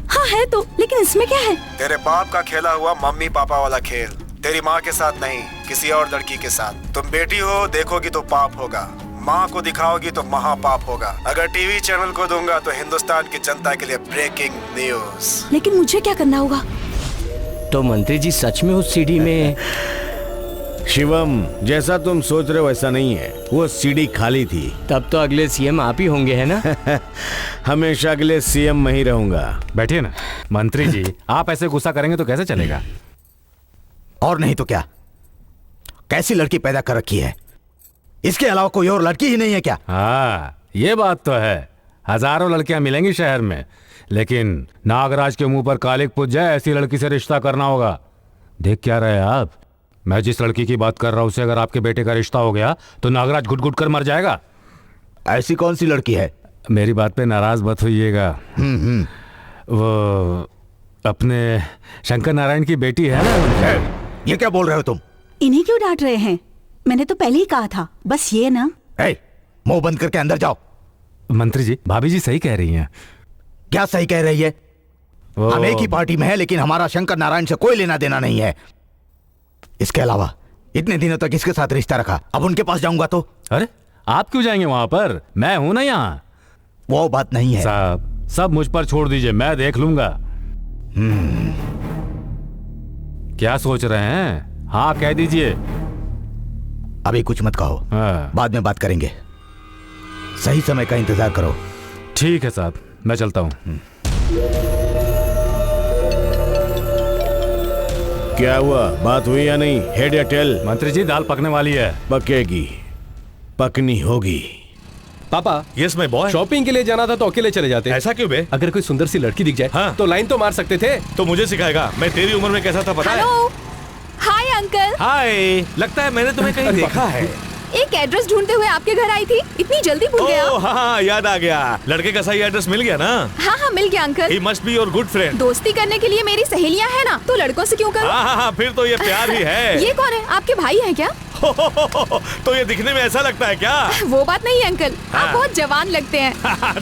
हाँ है तो, लेकिन इसमें क्या है? तेरे बाप का खेला हुआ मम्मी पापा वाला खेल। तेरी माँ के साथ नहीं, किसी और लड़की के साथ। तुम बेटी हो, देखोगी तो पाप होगा। माँ को दिखाओगी तो महापाप होगा। अगर टीवी चैनल को दूंगा तो हिंदुस्तान की जनता के लिए ब्रेकिंग न्यूज। लेकिन मुझे क्या करना होगा? तो मंत्री जी सच में उस सीडी में? शिवम, जैसा तुम सोच रहे हो वैसा नहीं है। वो सीडी खाली थी। तब तो अगले सीएम आप ही होंगे, है ना? हमेशा अगले सीएम मैं ही रहूंगा। बैठिए ना। मंत्री जी, आप ऐसे गुस्सा करेंगे तो कैसे चलेगा? और नहीं तो क्या, कैसी लड़की पैदा कर रखी है। इसके अलावा कोई और लड़की ही नहीं है क्या? हाँ, ये बात तो है। हजारों लड़कियां मिलेंगी शहर में, लेकिन नागराज के मुंह पर कालिक पुज जाए ऐसी लड़की से रिश्ता करना होगा। देख क्या रहे आप? मैं जिस लड़की की बात कर रहा हूँ उससे अगर आपके बेटे का रिश्ता हो गया तो नागराज घुट घुट कर मर जाएगा। ऐसी कौन सी लड़की है? मेरी बात पे नाराज मत होइएगा। वो अपने शंकर नारायण की बेटी है ना। ये क्या बोल रहे हो तुम? इन्हें क्यों डांट रहे हैं? मैंने तो पहले ही कहा था, बस ये ना। मुंह बंद करके अंदर जाओ। मंत्री जी, भाभी जी सही कह रही हैं। क्या सही कह रही है? हम एक ही पार्टी में है, लेकिन हमारा शंकर नारायण से कोई लेना देना नहीं है। इसके अलावा इतने दिनों तक इसके साथ रिश्ता रखा, अब उनके पास जाऊंगा तो? अरे आप क्यों जाएंगे वहां पर? मैं हूं ना यहाँ। वो बात नहीं है साहब, सब मुझ पर छोड़ दीजिए, मैं देख लूंगा। क्या सोच रहे हैं? हाँ कह दीजिए। अभी कुछ मत कहो, बाद में बात करेंगे। सही समय का इंतजार करो। ठीक है साहब, मैं चलता हूँ। क्या हुआ, बात हुई या नहीं? हेड या टेल? मंत्री जी, दाल पकने वाली है। पकेगी, पकनी होगी। पापा, यस माय बॉय। शॉपिंग के लिए जाना था तो अकेले चले जाते। ऐसा क्यों बे? अगर कोई सुंदर सी लड़की दिख जाए तो लाइन तो मार सकते थे। तो मुझे सिखाएगा? मैं तेरी उम्र में कैसा था पता है? Hi uncle. हाय, लगता है मैंने तुम्हें कहीं देखा है। एक एड्रेस ढूंढते हुए आपके घर आई थी, इतनी जल्दी भूल गया? हाँ, याद आ गया। लड़के का सही एड्रेस मिल गया ना? हाँ मिल गया uncle. He must be your good friend। दोस्ती करने के लिए मेरी सहेलियां हैं ना, तो लड़कों से क्यों करूं? हाँ, फिर तो ये प्यार ही है। ये कौन है? आपके भाई हैं क्या? तो ये दिखने में ऐसा लगता है क्या? वो बात नहीं है अंकल, आप बहुत जवान लगते हैं।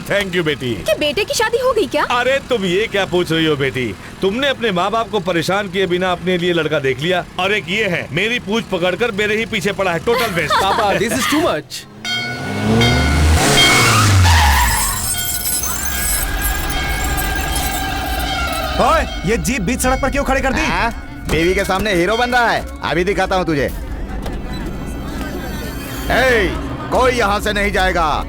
थैंक यू बेटी। कि बेटे की शादी हो गई क्या? अरे तुम ये क्या पूछ रही हो बेटी? तुमने अपने माँ बाप को परेशान किए बिना अपने लिए लड़का देख लिया, और एक ये है मेरी पूछ पकड़कर मेरे ही पीछे पड़ा है। Total waste. पापा, दिस इज टू मच। ओए, ये जीप बीच सड़क पर क्यों खड़ी कर दी? बीवी के सामने हीरो बन रहा है, अभी दिखाता हूँ तुझे। कोई यहाँ से नहीं जाएगा।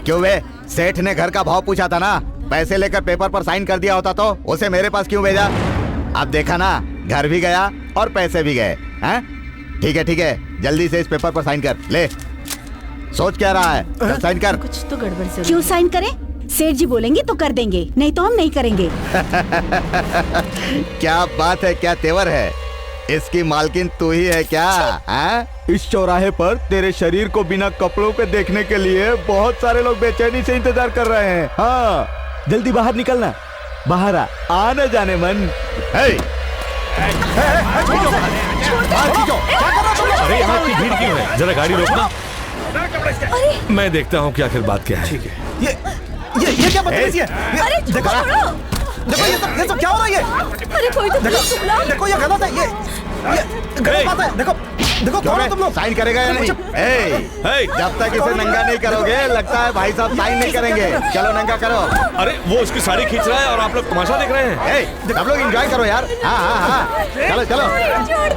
क्यों वे? सेठ ने घर का भाव पूछा था ना, पैसे लेकर पेपर पर साइन कर दिया होता तो उसे मेरे पास क्यों भेजा? अब देखा ना, घर भी गया और पैसे भी गए। ठीक है, जल्दी से इस पेपर पर साइन कर ले। सोच क्या रहा है? साइन कर। कुछ तो गड़बड़ से। क्यों साइन करें? सेठ जी बोलेंगे तो कर देंगे, नहीं तो हम नहीं करेंगे। क्या बात है, क्या तेवर है। इसकी मालकिन तू ही है क्या? इस चौराहे पर तेरे शरीर को बिना कपड़ों के देखने के लिए बहुत सारे लोग बेचैनी से इंतजार कर रहे हैं। हाँ, जल्दी बाहर निकलना, बाहर आ न जाने मन। अरे यहाँ की भीड़ क्यों है? जरा गाड़ी रोकना। मैं देखता हूँ कि आखिर बात क्या है। ठीक है। ये क्या बदतमीजी है? अरे देखो ये सब क्या हो रहा है? ये अरे कोई तो देखो ये गलत है। ये गलत बात है। देखो कौन हो तुम लोग? साइन करेगा या नहीं? जब तक इसे नंगा नहीं करोगे, लगता है भाई साहब साइन नहीं करेंगे। चलो नंगा करो। अरे वो उसकी साड़ी खींच रहा है और आप लोग तमाशा देख रहे हैं। आप लोग एंजॉय करो यार। हाँ, चलो। छोड़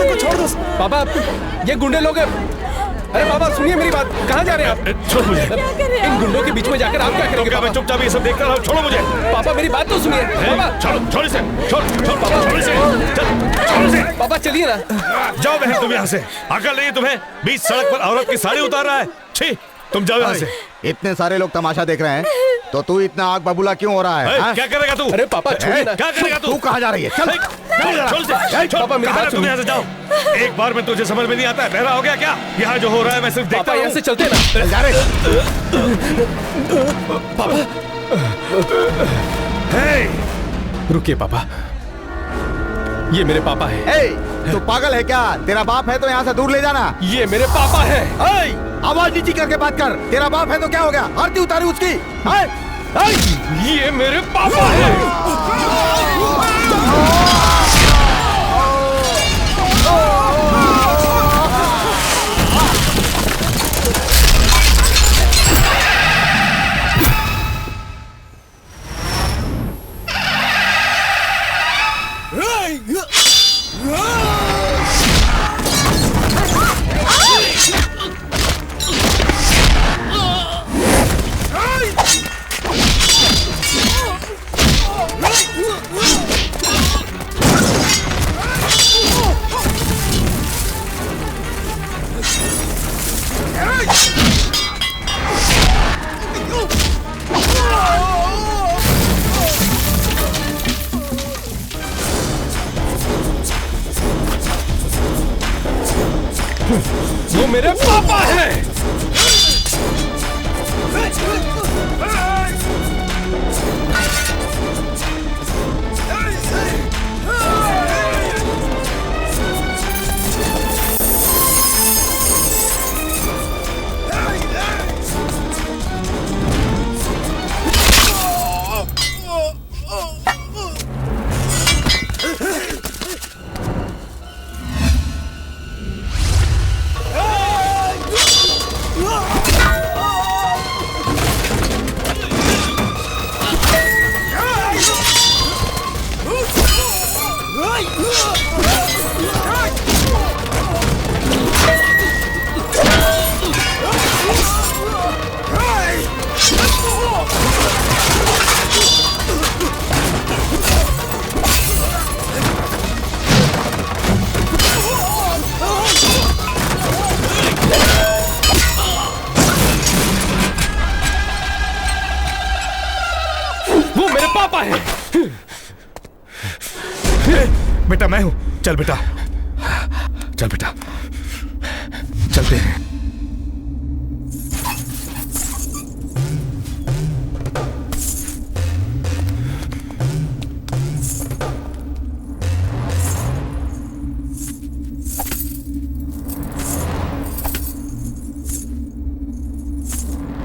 दो। छोड़ दो। पापा, ये गुंडे लोग हैं। अरे बाबा सुनिए मेरी बात, कहाँ जा रहे हैं आप? छोड़ मुझे। इन गुंडों के बीच में जाकर आप क्या करेंगे? मैं चुपचाप ये सब देखता रहा हूँ। छोड़ो मुझे। पापा मेरी बात तो सुनिए। पापा छोड़ इसे। छोड़ पापा, छोड़ इसे। पापा चलिए ना। जाओ बहन, तुम यहाँ से। अकल नहीं तुम्हें? बीच सड़क पर औरत की साड़ी उतार रहा है। छी, तुम जाओ यहाँ से। इतने सारे लोग तमाशा देख रहे हैं, तो तू इतना आग बबूला क्यों हो रहा है? क्या करेगा तू? अरे पापा छोड़िए ना। क्या करेगा तू? तू कहाँ जा रही है? चल पापा, मेरी बात सुनो। यहाँ से जाओ। एक बार में तुझे समझ में नहीं आता है? बहरा हो गया क्या? यहाँ जो हो रहा है मैं सिर्फ देखता हूँ। यहाँ से चलते ना। जा रहे। पापा रुकिए पापा, ये मेरे पापा है। तू पागल है क्या? तेरा बाप है तो यहाँ से दूर ले जाना। ये मेरे पापा है। आवाज नीची करके बात कर। तेरा बाप है तो क्या हो गया? आरती उतारी उसकी। ये मेरे पापा है। वो मेरे पापा हैं। बेटा मैं हूं। चल बेटा, चल बेटा, चलते हैं।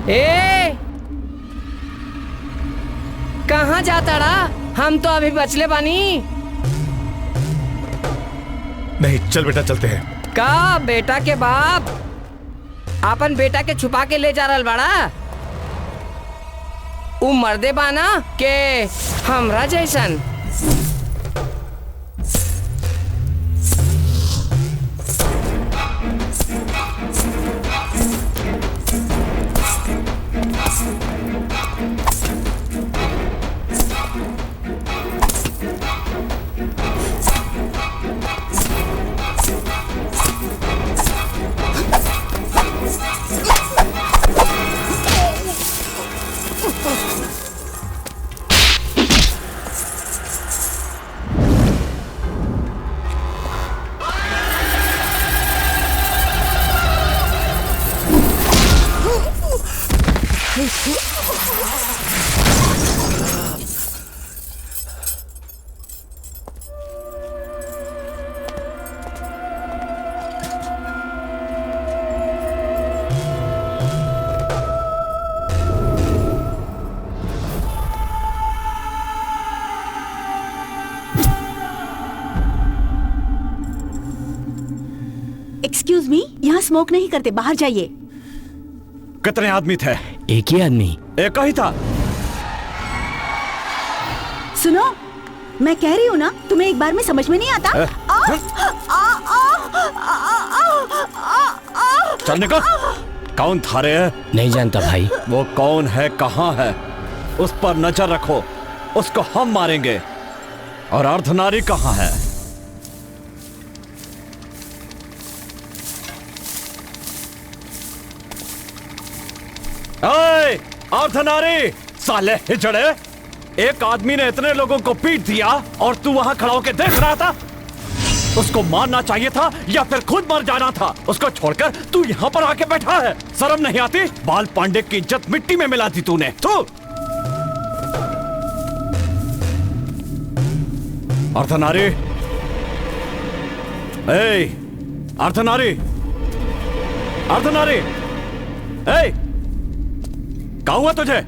ए कहाँ जाता रहा? हम तो अभी बचले बानी। नहीं चल बेटा, चलते हैं। का बेटा के बाप अपन बेटा के छुपा के ले जा रहल बाड़ा? उ मर्दे बाना के हमरा जैसन? एक्सक्यूज मी, यहाँ स्मोक नहीं करते, बाहर जाइए। कितने आदमी थे? एक ही आदमी। एक ही था। सुनो, मैं कह रही हूँ ना, तुम्हें एक बार में समझ में नहीं आता। चल निकल। कौन था रे? नहीं जानता भाई। वो कौन है, कहाँ है, उस पर नजर रखो। उसको हम मारेंगे। और अर्धनारी कहाँ है? अर्धनारी, साले हिजड़े, एक आदमी ने इतने लोगों को पीट दिया और तू वहां खड़ा होकर देख रहा था? उसको मारना चाहिए था या फिर खुद मर जाना था? उसको छोड़कर तू यहाँ पर आके बैठा है। शर्म नहीं आती? बाल पांडे की इज्जत मिट्टी में मिला दी तूने। तू अर्धनारी, अर्धनारी, अर्धनारी, क्या हुआ तुझे?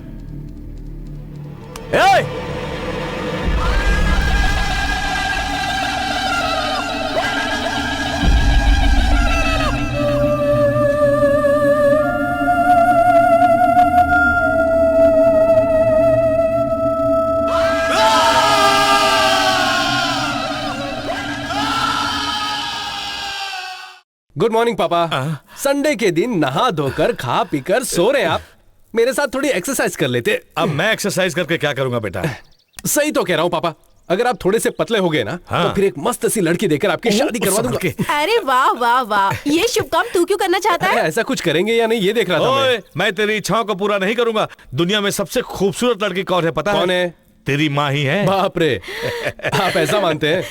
गुड मॉर्निंग पापा। संडे के दिन नहा धोकर खा पीकर सो रहे आप। मेरे साथ थोड़ी एक्सरसाइज कर लेते। अब मैं एक्सरसाइज करके क्या करूंगा बेटा? सही तो कह रहा हूँ पापा। अगर आप थोड़े से पतले हो गए ना, तो फिर एक मस्त सी लड़की देकर आपकी शादी करवा दूंगा। अरे वाह वाह वाह, ये शुभ काम तू क्यों करना चाहता है? ऐसा कुछ करेंगे या नहीं ये देख रहा था मैं तेरी इच्छाओं को पूरा नहीं करूंगा। दुनिया में सबसे खूबसूरत लड़की कौन है पता कौन है? तेरी माँ ही है। बाप रे, आप ऐसा मानते हैं?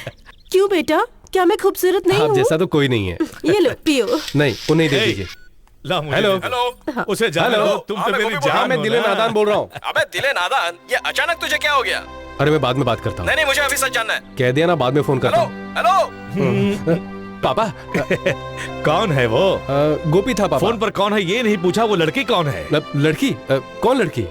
क्यों बेटा, क्या मैं खूबसूरत नहीं आप हूँ? जैसा तो कोई नहीं है। ये लो पियो। नहीं, उन्हें दे दीजिए। हेलो उसे जाने दो, तुम तो मेरी जान मैं हो दिले ना। नादान बोल रहा हूँ। अबे दिले नादान, ये अचानक तुझे क्या हो गया? अरे मैं बाद में बात करता हूँ। नहीं मुझे अभी सच जानना है। कह दिया ना, बाद में फोन करता हूँ। हेलो पापा कौन है वो? गोपी था पापा। फोन पर कौन है ये नहीं पूछा, वो लड़की कौन है? लड़की? कौन लड़की?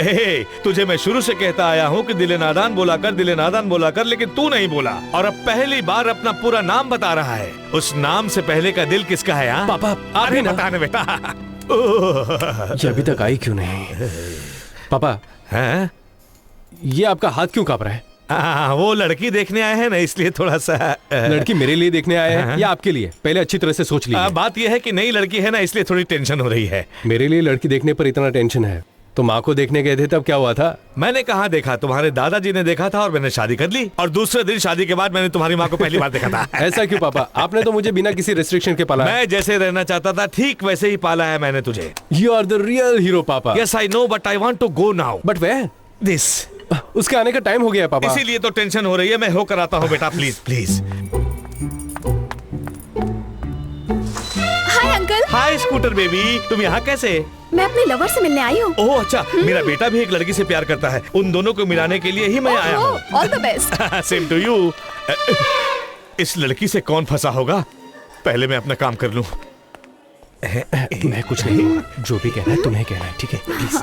तुझे मैं शुरू से कहता आया हूँ कि दिले नादान बोला कर, दिले नादान बोला कर, लेकिन तू नहीं बोला और अब पहली बार अपना पूरा नाम बता रहा है। उस नाम से पहले का दिल किसका है? हाँ पापा आप अरे ही ना बताने बेटा। ये अभी तक आई क्यों नहीं? पापा हैं? ये आपका हाथ क्यों कांप रहा है? वो लड़की देखने आए हैं ना, इसलिए थोड़ा सा। लड़की मेरे लिए देखने आए हैं या आपके लिए? पहले अच्छी तरह से सोच लीजिए। बात यह है कि नई लड़की है ना, इसलिए थोड़ी टेंशन हो रही है। मेरे लिए लड़की देखने पर इतना टेंशन है तो माँ को देखने गए थे तब क्या हुआ था? मैंने कहाँ देखा, तुम्हारे दादाजी ने देखा था और मैंने शादी कर ली और दूसरे दिन शादी के बाद मैंने तुम्हारी माँ को पहली बार देखा था। ऐसा क्यों पापा? आपने तो मुझे बिना किसी रेस्ट्रिक्शन के पाला है। मैं जैसे रहना चाहता था ठीक वैसे ही पाला है मैंने तुझे। You are the real hero पापा। Yes I know but I want to go now. But where? This उसके आने का टाइम हो गया पापा। इसीलिए तो टेंशन हो रही है। मैं होकर आता हूँ बेटा, please please. Hi uncle. Hi scooter baby, तुम यहाँ कैसे? मैं अपने लवर से मिलने आई हूँ। ओह अच्छा, मेरा बेटा भी एक लड़की से प्यार करता है। उन दोनों को मिलाने के लिए ही मैं आया हूँ। All the best. Same to you. इस लड़की से कौन फंसा होगा? पहले मैं अपना काम कर लूं। मैं कुछ नहीं, जो भी कहना है तुम्हें कहना है, ठीक है? प्लीज।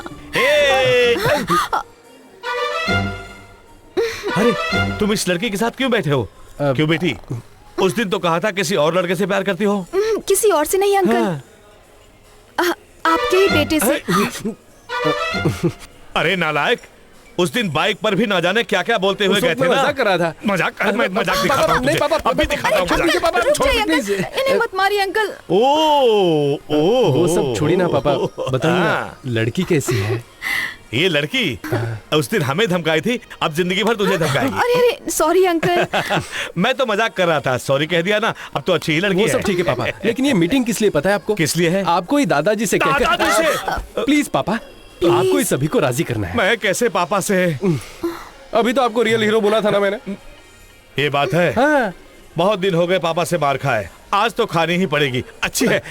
अरे तुम इस लड़की के साथ क्यों बैठे हो? क्यों बेटी? उस दिन तो कहा था किसी और लड़के से प्यार करती हो। किसी और से नहीं अंकल, आपके ही बेटे से। अरे नालायक, उस दिन बाइक पर भी ना जाने क्या क्या बोलते हुए गए थे ना। मजाक कर रहा था। मैं मजाक दिखाता हूँ तुझे। अभी दिखाता हूँ मजाक। इन्हें मत मारिए अंकल। वो सब छोड़ी ना पापा, बताइए ना लड़की कैसी है? ये लड़की उस दिन हमें धमकाई थी, अब जिंदगी भर तुझे धमकाएगी। अरे अरे सॉरी अंकल। मैं तो मजाक कर रहा था, सॉरी कह दिया ना। अब तो अच्छी ही लड़की है। वो सब ठीक है पापा, लेकिन ये मीटिंग किस लिए पता है आपको? किस लिए है? आपको ही दादाजी से कहकर। दादाजी से? प्लीज पापा, आपको ही सभी को राजी करना है। मैं कैसे पापा से? अभी तो आपको रियल हीरो बोला था ना मैंने। ये बात है। हाँ। बहुत दिन हो गए पापा से मार खाए, आज तो खानी ही पड़ेगी। अच्छी है।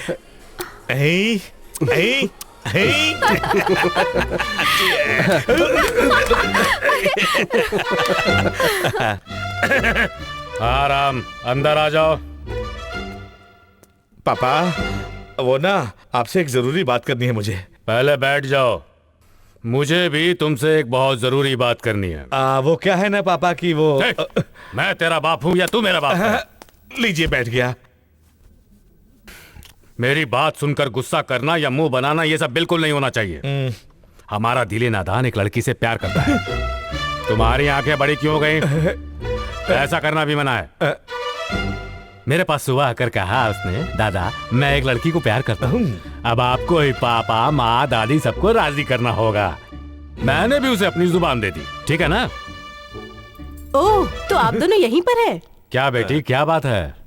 आराम, अंदर आ जाओ। पापा वो ना आपसे एक जरूरी बात करनी है मुझे। पहले बैठ जाओ, मुझे भी तुमसे एक बहुत जरूरी बात करनी है। वो क्या है ना पापा की वो। मैं तेरा बाप हूँ या तू मेरा बाप है? लीजिए बैठ गया। मेरी बात सुनकर गुस्सा करना या मुंह बनाना ये सब बिल्कुल नहीं होना चाहिए। हमारा दिले नादान एक लड़की से प्यार करता है। तुम्हारी आंखें बड़ी क्यों हो गई? ऐसा करना भी मना है। मेरे पास सुबह आकर कहा उसने, दादा मैं एक लड़की को प्यार करता हूँ। अब आपको ही पापा माँ दादी सबको राजी करना होगा। मैंने भी उसे अपनी जुबान दे दी, ठीक है ना? ओह, तो आप दोनों यहीं पर है? क्या बेटी, क्या बात है?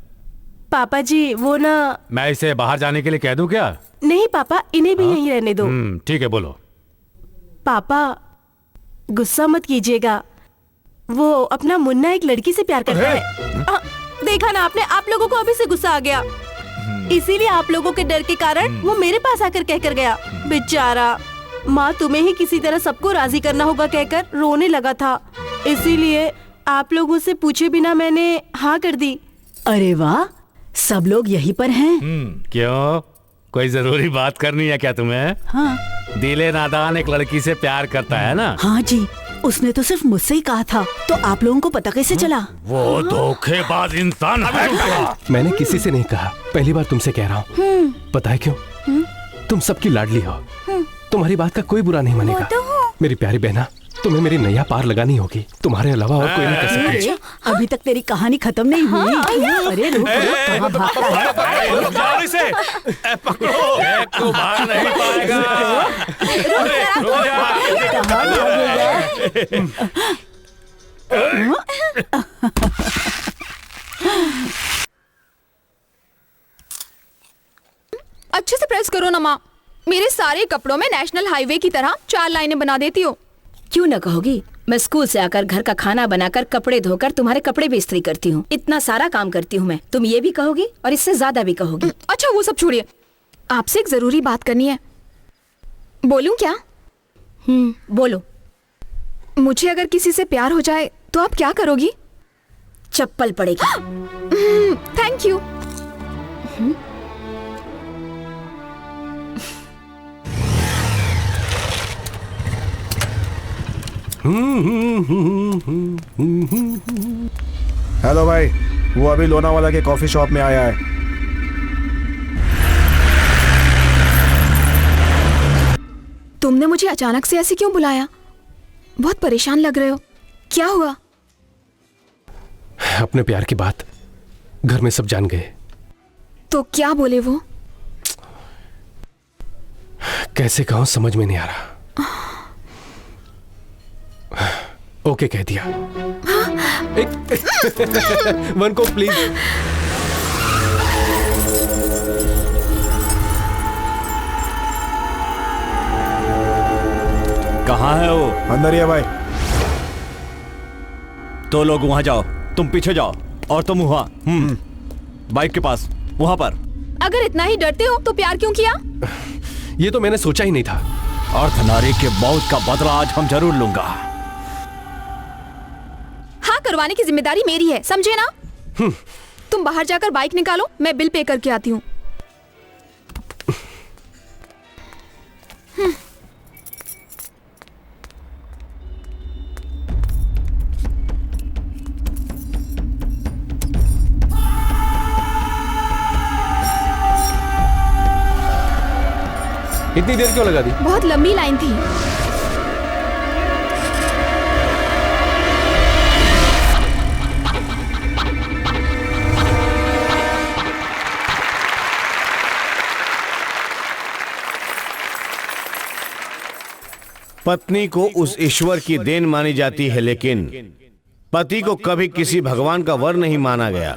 पापा जी वो ना। मैं इसे बाहर जाने के लिए कह दूं क्या? नहीं पापा, इन्हें भी यहीं रहने दो। ठीक है, बोलो। पापा गुस्सा मत कीजिएगा, वो अपना मुन्ना एक लड़की से प्यार करता है। देखा ना आपने, आप लोगों को अभी से गुस्सा आ गया। इसीलिए आप लोगों के डर के कारण वो मेरे पास आकर कहकर गया। बेचारा, माँ तुम्हें ही किसी तरह सबको राजी करना होगा कहकर रोने लगा था। इसीलिए आप लोगों से पूछे बिना मैंने हाँ कर दी। अरे वाह, सब लोग यहीं पर हैं। क्यों, कोई जरूरी बात करनी है क्या तुम्हें? हाँ। दिले नादान एक लड़की से प्यार करता है ना? हाँ जी, उसने तो सिर्फ मुझसे ही कहा था, तो आप लोगों को पता कैसे चला? वो धोखेबाज इंसान है। मैंने किसी से नहीं कहा, पहली बार तुमसे कह रहा हूँ। पता है क्यों? तुम सबकी लाडली हो, तुम्हारी बात का कोई बुरा नहीं मानेगा। मेरी प्यारी बहना, तुम्हें मेरी नैया पार लगानी होगी, तुम्हारे अलावा और कोई नहीं कर सकता। अभी तक तेरी कहानी खत्म नहीं हुई। अरे रुक, कहाँ भागता है? पकड़ो, तू भाग नहीं पाएगा। अच्छे से प्रेस करो ना माँ, मेरे सारे कपड़ों में नेशनल हाईवे की तरह 4 लाइनें बना देती हो। क्यों ना कहोगी, मैं स्कूल से आकर घर का खाना बनाकर कपड़े धोकर तुम्हारे कपड़े भी इस्त्री करती हूँ। इतना सारा काम करती हूँ मैं। तुम ये भी कहोगी और इससे ज्यादा भी कहोगी। अच्छा वो सब छोड़िए, आपसे एक जरूरी बात करनी है। बोलूं क्या? बोलो। मुझे अगर किसी से प्यार हो जाए तो आप क्या करोगी? चप्पल पड़ेगी। Thank you. हेलो भाई, वो अभी लोनावाला के कॉफी शॉप में आया है। तुमने मुझे अचानक से ऐसे क्यों बुलाया? बहुत परेशान लग रहे हो, क्या हुआ? अपने प्यार की बात घर में सब जान गए। तो क्या बोले वो? कैसे कहूं समझ में नहीं आ रहा। ओके कह दिया। वन को प्लीज। कहाँ है वो? अंदर ही है भाई। तो लोग वहां जाओ, तुम पीछे जाओ और तुम वहां बाइक के पास वहां पर। अगर इतना ही डरते हो तो प्यार क्यों किया? ये तो मैंने सोचा ही नहीं था। अर्धनारी के मौत का बदला आज हम जरूर लूंगा। हाँ, करवाने की जिम्मेदारी मेरी है, समझे ना? तुम बाहर जाकर बाइक निकालो, मैं बिल पे करके आती हूँ। इतनी देर क्यों लगा दी? बहुत लंबी लाइन थी। पत्नी को उस ईश्वर की देन मानी जाती है, लेकिन पति को कभी किसी भगवान का वर नहीं माना गया,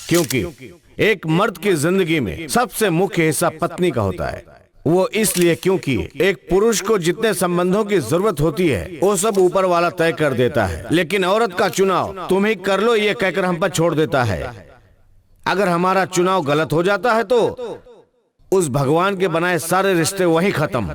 क्योंकि एक मर्द की जिंदगी में सबसे मुख्य हिस्सा पत्नी का होता है। वो इसलिए क्योंकि एक पुरुष को जितने संबंधों की जरूरत होती है वो सब ऊपर वाला तय कर देता है, लेकिन औरत का चुनाव तुम ही कर लो ये कहकर हम पर छोड़ देता है। अगर हमारा चुनाव गलत हो जाता है तो उस भगवान के बनाए सारे रिश्ते वहीं खत्म।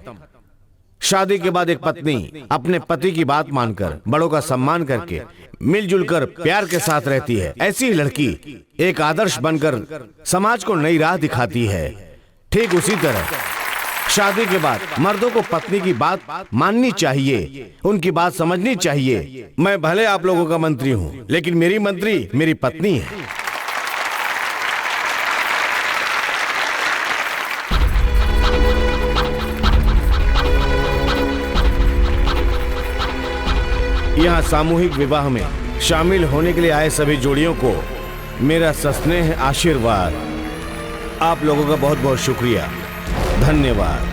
शादी के बाद एक पत्नी अपने पति की बात मानकर, बड़ों का सम्मान करके, मिलजुल कर प्यार के साथ रहती है। ऐसी लड़की एक आदर्श बनकर समाज को नई राह दिखाती है। ठीक उसी तरह शादी के बाद मर्दों को पत्नी की बात माननी चाहिए, उनकी बात समझनी चाहिए। मैं भले आप लोगों का मंत्री हूं, लेकिन मेरी मंत्री मेरी पत्नी है। यहाँ सामूहिक विवाह में शामिल होने के लिए आए सभी जोड़ियों को मेरा सस्नेह आशीर्वाद। आप लोगों का बहुत बहुत शुक्रिया, धन्यवाद।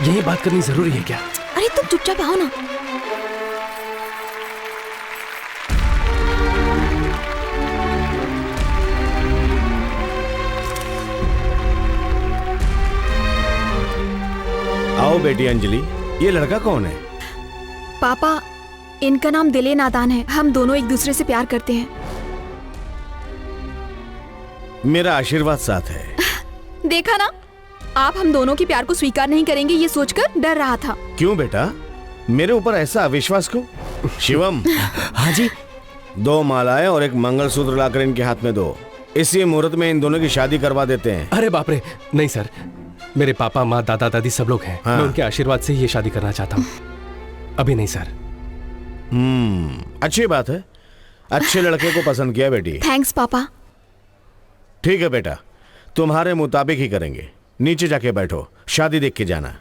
यही बात करनी जरूरी है क्या? अरे तुम चुपचाप आओ ना। आओ बेटी अंजलि, ये लड़का कौन है? पापा, इनका नाम दिले नादान है। हम दोनों एक दूसरे से प्यार करते हैं। मेरा आशीर्वाद साथ है। देखा ना, आप हम दोनों के प्यार को स्वीकार नहीं करेंगे ये सोचकर डर रहा था। क्यों बेटा, मेरे ऊपर ऐसा अविश्वास क्यों? शिवम। हाँ जी। 2 मालाएं और एक मंगलसूत्र लाकर इनके हाथ में दो। इसी मुहूर्त में इन दोनों की शादी करवा देते हैं। अरे बाप रे, नहीं सर, मेरे पापा माँ दादा दादी सब लोग हैं। हाँ। मैं उनके आशीर्वाद से ही ये शादी करना चाहता हूँ। अभी नहीं सर। अच्छी बात है, अच्छे लड़के को पसंद किया बेटी। थैंक्स पापा। ठीक है बेटा, तुम्हारे मुताबिक ही करेंगे। नीचे जाके बैठो, शादी देख के जाना।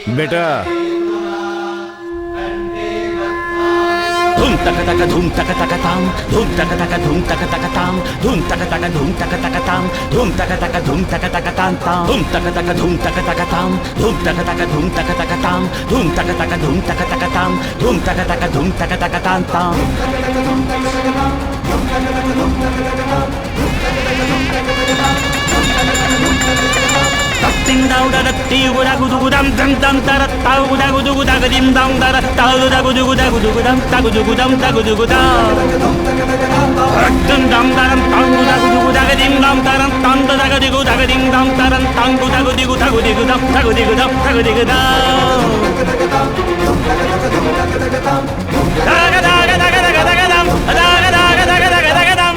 बेटा धूम तक तक धूम तक तक ताम धूम तक तक धूम तक तक ताम धूम तक तक धूम तक तक ताम धूम तक तक धूम तक तक ताम धूम तक तक धूम तक तक ताम धूम तक तक धूम तक तक ताम धूम तक तक धूम तक तक ताम धूम तक तक धूम तक तक ताम Ding dong da da di gu da gu du gu dam dam dam da da ta gu da gu du gu da ga dim dong da da ta gu da gu du gu da gu du gu dam ta gu du gu dam ta gu du gu da dum dam da dam ta gu da gu du gu da ga dim dong da dam tam da ga di gu da ga dim dong da dam tam gu da gu di gu da gu di gu dam ta gu di gu dam ta gu di gu da da ga da ga da ga da ga da ga dam da ga da ga da ga da ga da dam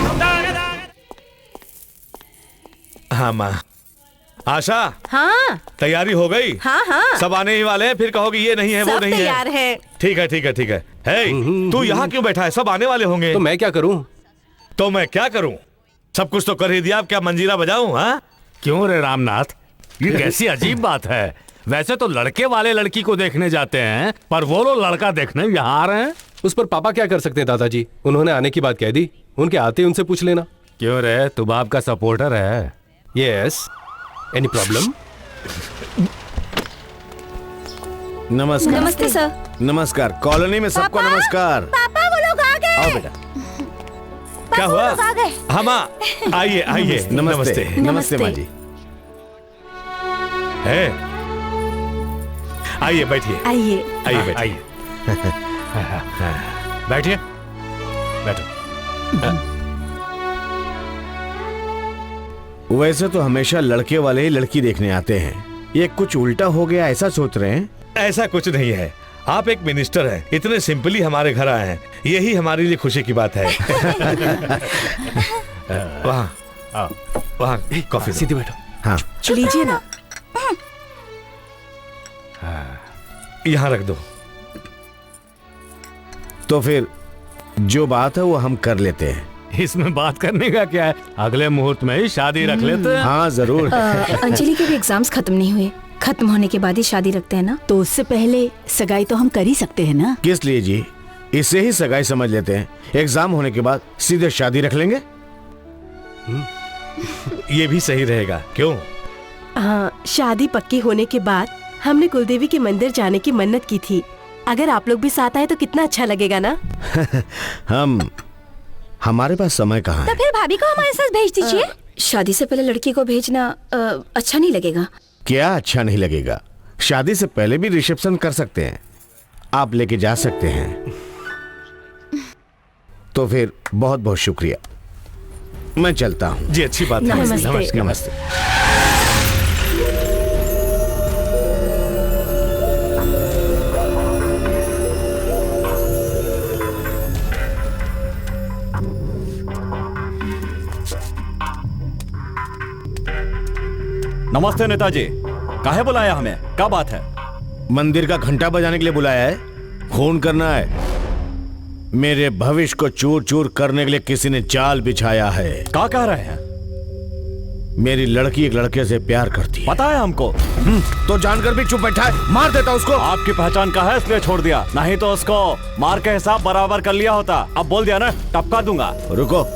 हाँ माँ। आशा, हाँ तैयारी हो गई? हाँ हाँ सब आने ही वाले हैं, फिर कहोगे ये नहीं है वो सब नहीं तैयार है। ठीक है ठीक है ठीक है। हे, तू यहाँ क्यों बैठा है? सब आने वाले होंगे। तो मैं क्या करूं? तो मैं क्या करूं? सब कुछ तो कर ही दिया, अब क्या मंजीरा बजाऊं? हाँ क्यों रे रामनाथ, ये कैसी अजीब बात है। वैसे तो लड़के वाले लड़की को देखने जाते हैं, पर वो लोग लड़का देखने यहाँ आ रहे हैं। उस पर पापा क्या कर सकते हैं दादाजी? उन्होंने आने की बात कह दी, उनके आते उनसे पूछ लेना। क्यों रे, तू बाप का सपोर्टर है? Yes, any problem? नमस्कार। नमस्ते सर। नमस्कार। कॉलोनी में सबको नमस्कार। पापा वो लोग आ गए। आओ बेटा। क्या हुआ? आ गए। हाँ माँ, आइए आइए। नमस्ते नमस्ते माँ जी। है, आइए बैठिए। आइए आइए बैठिए। आइए बैठिए, बैठो। वैसे तो हमेशा लड़के वाले ही लड़की देखने आते हैं, ये कुछ उल्टा हो गया ऐसा सोच रहे हैं? ऐसा कुछ नहीं है, आप एक मिनिस्टर हैं, इतने सिंपली हमारे घर आए हैं, यही हमारे लिए खुशी की बात है। वहाँ कॉफी सीधे बैठो। हाँ लीजिए ना। यहाँ रख दो। तो फिर जो बात है वो हम कर लेते हैं। इसमें बात करने का क्या है, अगले मुहूर्त में ही शादी रख लेते हैं। हाँ जरूर। अंजलि के भी एग्जाम्स खत्म नहीं हुए, खत्म होने के बाद ही शादी रखते हैं ना। तो उससे पहले सगाई तो हम कर ही सकते हैं ना। किस लिए जी? इसे ही सगाई समझ लेते हैं, एग्जाम होने के बाद सीधे शादी रख लेंगे। ये भी सही रहेगा। क्यों? हाँ, शादी पक्की होने के बाद हमने कुलदेवी के मंदिर जाने की मन्नत की थी, अगर आप लोग भी साथ आए तो कितना अच्छा लगेगा ना। हमारे पास समय कहाँ तो है? फिर भाभी को हमारे साथ भेज दीजिए। शादी से पहले लड़की को भेजना अच्छा नहीं लगेगा। क्या अच्छा नहीं लगेगा? शादी से पहले भी रिसेप्शन कर सकते हैं, आप लेके जा सकते हैं। तो फिर बहुत बहुत शुक्रिया, मैं चलता हूँ। जी अच्छी बात है। नमस्ते। नमस्ते। नमस्ते नेताजी, काहे बुलाया हमें? क्या बात है? मंदिर का घंटा बजाने के लिए बुलाया है? खून करना है। मेरे भविष्य को चूर चूर करने के लिए किसी ने जाल बिछाया है। क्या कह रहे हैं? मेरी लड़की एक लड़के से प्यार करती है। पता है हमको। तो जानकर भी चुप बैठा है, मार देता उसको। आपकी पहचान का है इसलिए छोड़ दिया, नहीं तो उसको मार के हिसाब बराबर कर लिया होता। अब बोल दिया ना, टपका दूंगा। रुको,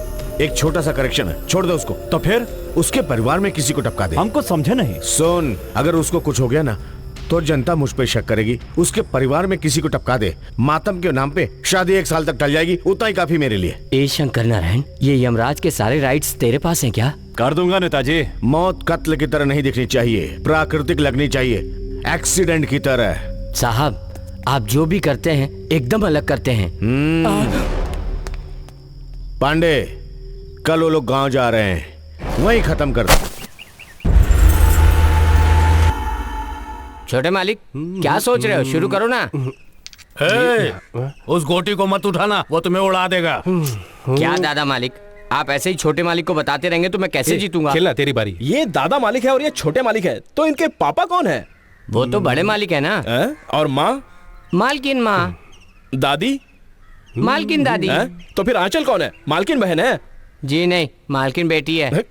एक छोटा सा करेक्शन है, छोड़ दो उसको। तो फिर उसके परिवार में किसी को टपका दे। हमको समझे नहीं। सुन, अगर उसको कुछ हो गया ना तो जनता मुझ पे शक करेगी। उसके परिवार में किसी को टपका दे, मातम के नाम पे शादी 1 साल तक टल जाएगी, उतना ही काफी मेरे लिए। ए शंकर नारायण, ये यमराज के सारे राइट्स तेरे पास हैं क्या? कर दूंगा नेताजी। मौत कत्ल की तरह नहीं दिखनी चाहिए, प्राकृतिक लगनी चाहिए, एक्सीडेंट की तरह। साहब, आप जो भी करते हैं एकदम अलग करते हैं। पांडे, कल वो लोग गांव जा रहे हैं, वहीं खत्म कर दो। छोटे मालिक, क्या सोच रहे हो? शुरू करो ना। उस गोटी को मत उठाना, वो तुम्हें उड़ा देगा। क्या दादा मालिक, आप ऐसे ही छोटे मालिक को बताते रहेंगे तो मैं कैसे जीतूंगा? खेलना तेरी बारी। ये दादा मालिक है और ये छोटे मालिक है, तो इनके पापा कौन है? वो तो बड़े मालिक है ना। और माँ? मालकिन माँ। दादी? मालकिन दादी। तो फिर आंचल कौन है? मालकिन बहन है? जी नहीं, मालकिन बेटी है।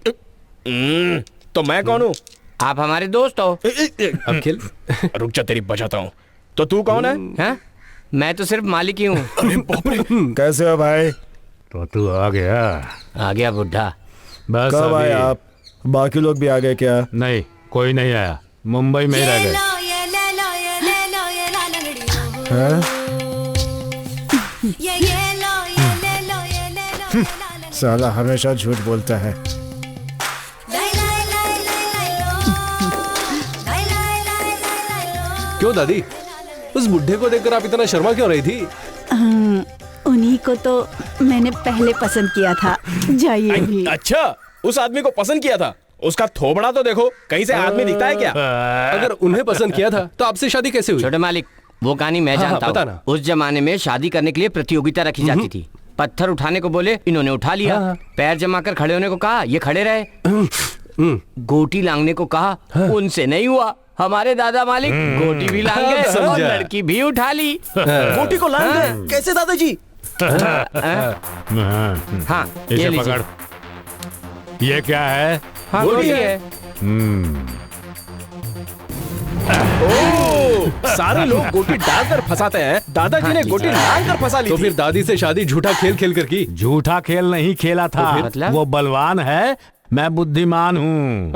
तो मैं कौन हूँ? आप हमारे दोस्त हो। अब खेल। रुक जा, तेरी बचाता हूँ। तो तू कौन है? मैं तो सिर्फ मालिक ही हूँ। कैसे हो भाई? तो तू आ गया। आ गया बुढ़ा। बस कब आए आप? बाकी लोग भी आ गए क्या? नहीं, कोई नहीं आया, मुंबई में ही रह गए। साला हमेशा झूठ बोलता है। क्यों दादी, उस बुढ़े को देखकर आप इतना शर्मा क्यों रही थी? उन्हीं को तो मैंने पहले पसंद किया था। जाइए भी। अच्छा, उस आदमी को पसंद किया था? उसका थोबड़ा तो देखो, कहीं से आदमी दिखता है क्या? अगर उन्हें पसंद किया था तो आपसे शादी कैसे हुई? छोटे मालिक, वो कहानी मैं जानता हूँ। उस जमाने में शादी करने के लिए प्रतियोगिता रखी जाती थी। पत्थर उठाने को बोले, इन्होंने उठा लिया। पैर जमा कर खड़े होने को कहा, ये खड़े रहे। गोटी लांगने को कहा, उनसे नहीं हुआ। हमारे दादा मालिक गोटी भी लांग गए और लड़की भी उठा ली। गोटी को लांग गए? कैसे दादाजी? हाँ, इसे पकड़। ये क्या है? हाँ, गोटी है। सारे लोग गोटी डालकर फंसाते हैं, दादाजी ने गोटी लांग कर फंसा ली। तो फिर दादी से शादी झूठा खेल खेल कर की? झूठा खेल नहीं खेला था। तो मतलब? वो बलवान है, मैं बुद्धिमान हूँ।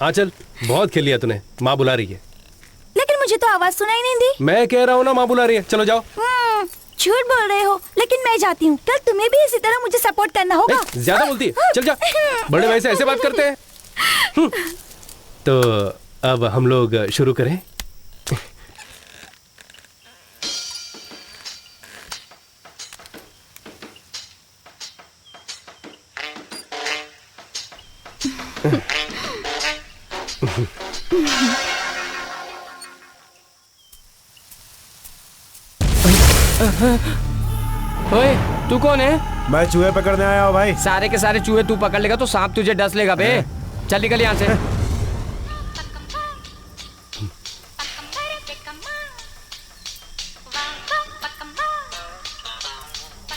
हाँ चल, बहुत खेल लिया तूने। माँ बुला रही है। लेकिन मुझे तो आवाज सुनाई नहीं दी। मैं कह रहा हूँ ना, माँ बुला रही है। चलो जाओ। झूठ बोल रहे हो, लेकिन मैं जाती हूँ। कल तुम्हें भी इसी तरह मुझे सपोर्ट करना होगा। ज्यादा बोलती है, चल जा। बड़े भाई से ऐसे बात करते हैं। तो अब हम लोग शुरू करें। ओए, तू कौन है? मैं चूहे पकड़ने आया हूँ भाई। सारे के सारे चूहे तू पकड़ लेगा तो सांप तुझे डस लेगा बे। चल निकल यहाँ से।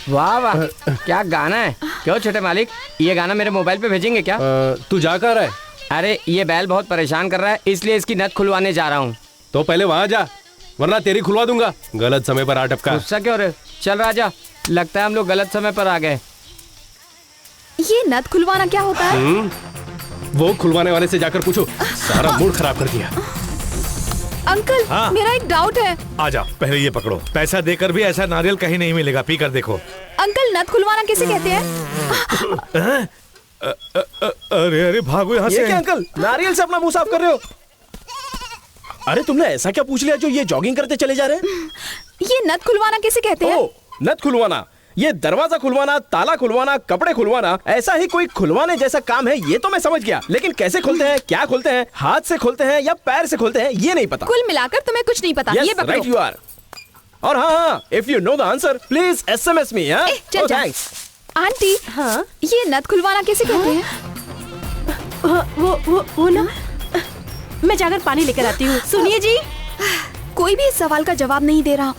वाह वाह, क्या गाना है। क्यों छोटे मालिक, ये गाना मेरे मोबाइल पे भेजेंगे क्या? तू जा कर रहा है? अरे ये बैल बहुत परेशान कर रहा है, इसलिए इसकी नथ खुलवाने जा रहा हूँ। तो पहले वहाँ जा, वरना तेरी खुलवा दूंगा। गलत समय पर आ टपका। गुस्सा क्यों रे? चल राजा, लगता है हम लोग गलत समय पर आ गए। ये नथ खुलवाना क्या होता है? वो खुलवाने वाले से जाकर पूछो। सारा मूड खराब कर दिया। अंकल, हाँ? मेरा एक डाउट है। आजा, पहले ये पकड़ो। पैसा देकर भी ऐसा नारियल कहीं नहीं मिलेगा, पी कर देखो। अंकल, नथ खुलवाना किसे कहते हैं? अरे अरे भागो यहाँ से। ये क्या अंकल, नारियल से अपना मुंह साफ कर रहे हो? अरे तुमने ऐसा क्या पूछ लिया जो ये जॉगिंग करते चले जा रहे हैं? ये नथ खुलवाना किसे कहते हैं? नथ खुलवाना, ये दरवाजा खुलवाना, ताला खुलवाना, कपड़े खुलवाना, ऐसा ही कोई खुलवाने जैसा काम है, ये तो मैं समझ गया। लेकिन कैसे खोलते हैं, क्या खोलते हैं, हाथ से खोलते हैं या पैर से खोलते हैं, ये नहीं पता। कुल मिलाकर तुम्हें कुछ नहीं पता। ये पकड़ो। Right you are. और हाँ, if you know the answer please SMS me. चल जा। आंटी, हाँ, ये नथ खुलवाना किसे कहते हैं? वो ना, मैं जाकर पानी लेकर आती हूँ। सुनिए जी, कोई भी इस सवाल का जवाब नहीं दे रहा।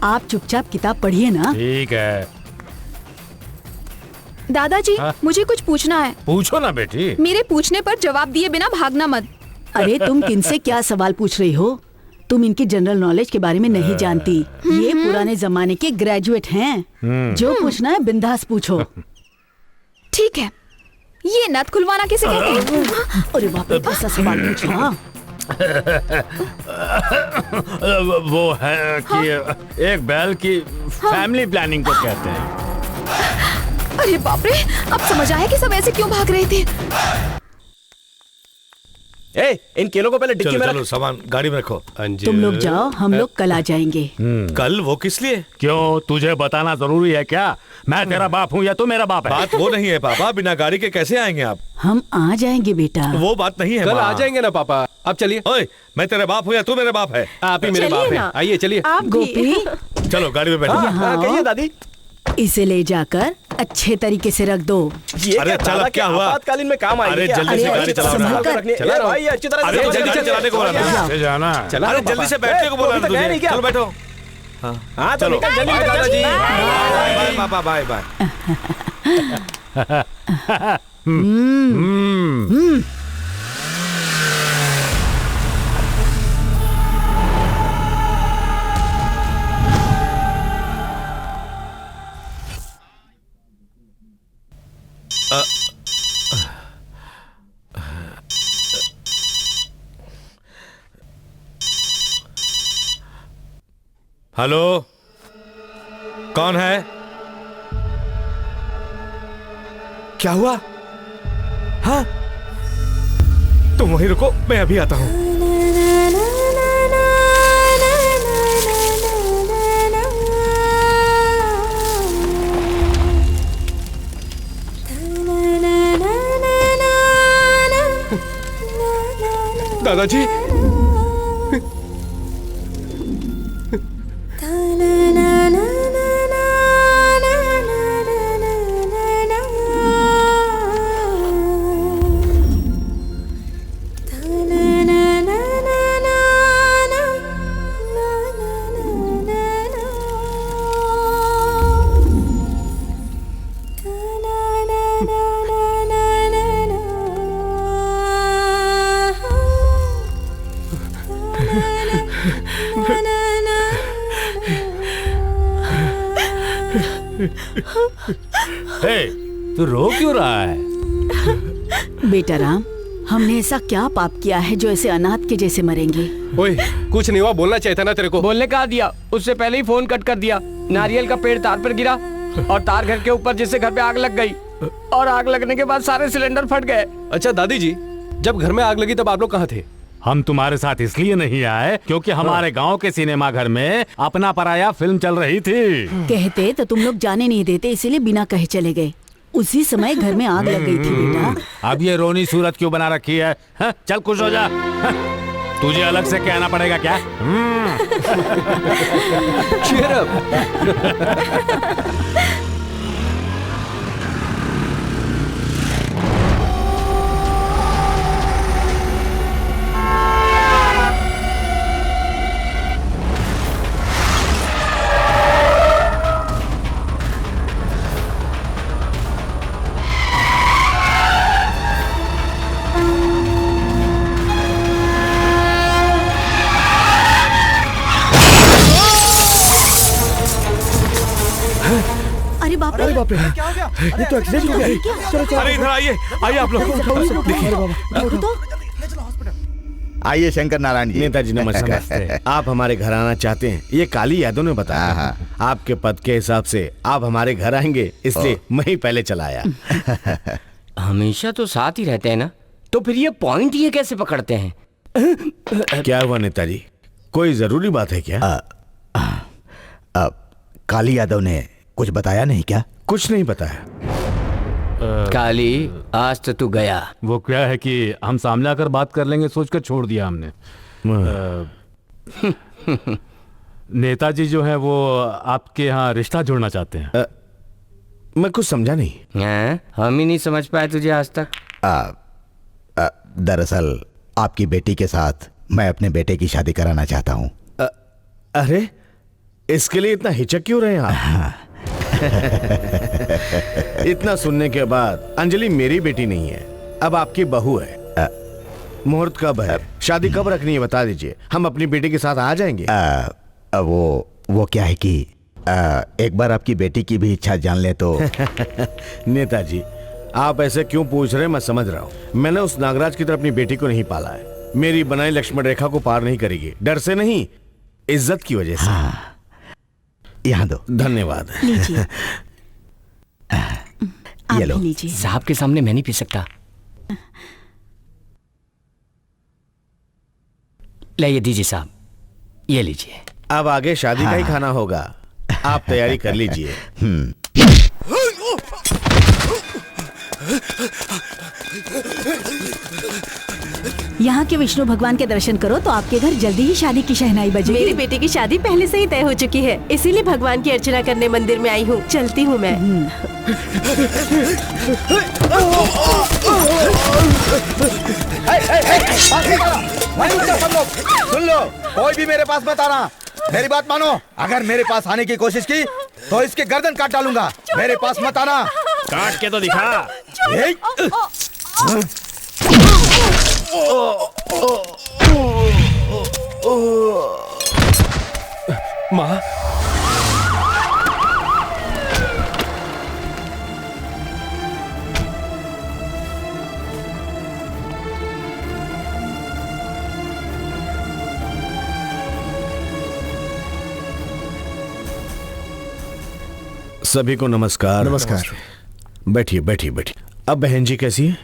आप चुपचाप किताब पढ़िए ना। ठीक है। दादाजी, हाँ? मुझे कुछ पूछना है। पूछो ना बेटी। मेरे पूछने पर जवाब दिए बिना भागना मत। अरे तुम किनसे क्या सवाल पूछ रही हो? तुम इनकी जनरल नॉलेज के बारे में नहीं जानती। ये पुराने जमाने के ग्रेजुएट हैं। जो पूछना है बिंदास पूछो। ठीक है, ये नथ खुलवाना किसे कहते हैं? अरे बाप रे, कैसा सवाल पूछा। वो है कि एक बैल की फैमिली प्लानिंग को कहते हैं। अरे बाप रे, अब समझ आया कि सब ऐसे क्यों भाग रहे थे। इन केलों को पहले डिक्की में रख। चलो सामान गाड़ी में रखो। तुम लोग जाओ, हम लोग कल आ जाएंगे। कल? वो किस लिए? क्यों, तुझे बताना जरूरी है क्या? मैं तेरा बाप हूँ या तू मेरा बाप है? बात वो नहीं है पापा, बिना गाड़ी के कैसे आएंगे आप? हम आ जाएंगे बेटा। वो बात नहीं है। कल आ जाएंगे ना पापा। अब चलिए। ओए, मैं तेरे बाप हूँ या तू मेरा बाप है? आप ही मेरे बाप हैं। आइए चलिए। गोपी, चलो गाड़ी में बैठो। कहिए दादी। इसे ले जाकर अच्छे तरीके से रख दो। अरे चल, क्या हुआ? आपातकालीन में काम आएगी। अरे जल्दी से गाड़ी चलाओ। भाई अच्छी तरह अरे जल्दी से चलाने को बोला से जाना। अरे जल्दी से बैठने को बोला तुझे। चलो बैठो। हाँ चलो दादाजी। बाय पापा, बाय बाय। हेलो, कौन है? क्या हुआ? हाँ, तुम वहीं रुको, मैं अभी आता हूं। दादाजी, तू रो क्यों रहा है? बेटा राम, हमने ऐसा क्या पाप किया है जो ऐसे अनाथ के जैसे मरेंगे? ओए, कुछ नहीं हुआ, बोलना चाहिए था ना तेरे को। बोलने कहा दिया, उससे पहले ही फोन कट कर दिया। नारियल का पेड़ तार पर गिरा और तार घर के ऊपर, जिससे घर पे आग लग गई और आग लगने के बाद सारे सिलेंडर फट गए। अच्छा दादी जी, जब घर में आग लगी तब आप लोग कहाँ थे? हम तुम्हारे साथ इसलिए नहीं आए क्योंकि हमारे गांव के सिनेमा घर में अपना पराया फिल्म चल रही थी। कहते तो तुम लोग जाने नहीं देते, इसीलिए बिना कहे चले गए। उसी समय घर में आग लग गई थी बेटा। अब ये रोनी सूरत क्यों बना रखी है? हा? चल खुश हो जा। हा? तुझे अलग से कहना पड़ेगा क्या? Cheer up. अरे बाप रे, क्या हो गया? ये तो एक्सीडेंट हो गया। चलो चलो, अरे इधर आइए, आइए आप लोग। आइए शंकर नारायण जी। नेताजी नमस्कार। आप हमारे घर आना चाहते हैं, ये काली यादव ने बताया। आपके पद के हिसाब से आप हमारे घर आएंगे, इसलिए मैं ही पहले चला आया। हमेशा तो साथ ही रहते हैं ना, तो फिर ये पॉइंट ये कैसे पकड़ते हैं? क्या हुआ नेताजी, कोई जरूरी बात है क्या? काली यादव ने कुछ बताया नहीं क्या? कुछ नहीं बताया। काली, आज तो तू गया। वो क्या है कि हम सामने आकर बात कर लेंगे सोचकर छोड़ दिया हमने। नेताजी जो है वो आपके यहाँ रिश्ता जोड़ना चाहते हैं। मैं कुछ समझा नहीं। हम ही नहीं समझ पाए तुझे आज तक। दरअसल आपकी बेटी के साथ मैं अपने बेटे की शादी कराना चाहता हूँ। अरे, इसके लिए इतना हिचक क्यों रहे हैं आप? इतना सुनने के बाद अंजलि मेरी बेटी नहीं है, अब आपकी बहू है। मुहूर्त कब है? शादी कब रखनी है बता दीजिए, हम अपनी बेटी के साथ आ जाएंगे। वो क्या है कि एक बार आपकी बेटी की भी इच्छा जान ले तो। नेताजी, आप ऐसे क्यों पूछ रहे हैं मैं समझ रहा हूँ। मैंने उस नागराज की तरह अपनी बेटी को नहीं पाला है। मेरी बनाई लक्ष्मण रेखा को पार नहीं करेगी, डर से नहीं, इज्जत की वजह से। यहाँ दो। धन्यवाद। लीजिए। ये लो। लीजिए। साहब के सामने मैं नहीं पी सकता। ले दीजिए साहब, ये लीजिए। अब आगे शादी का ही खाना होगा, आप तैयारी कर लीजिए। यहाँ के विष्णु भगवान के दर्शन करो तो आपके घर जल्दी ही शादी की शहनाई बजेगी। मेरी बेटी की शादी पहले से ही तय हो चुकी है, इसीलिए भगवान की अर्चना करने मंदिर में आई हूँ। चलती हूँ मैं। सुन लो, कोई भी मेरे पास मत आना। मेरी बात मानो, अगर मेरे पास आने की कोशिश की तो इसके गर्दन काट डालूंगा। मेरे पास मत आना। काट के तो दिखा। माँ, सभी को नमस्कार। नमस्कार। बैठिए बैठिए बैठिए। अब बहन जी कैसी है?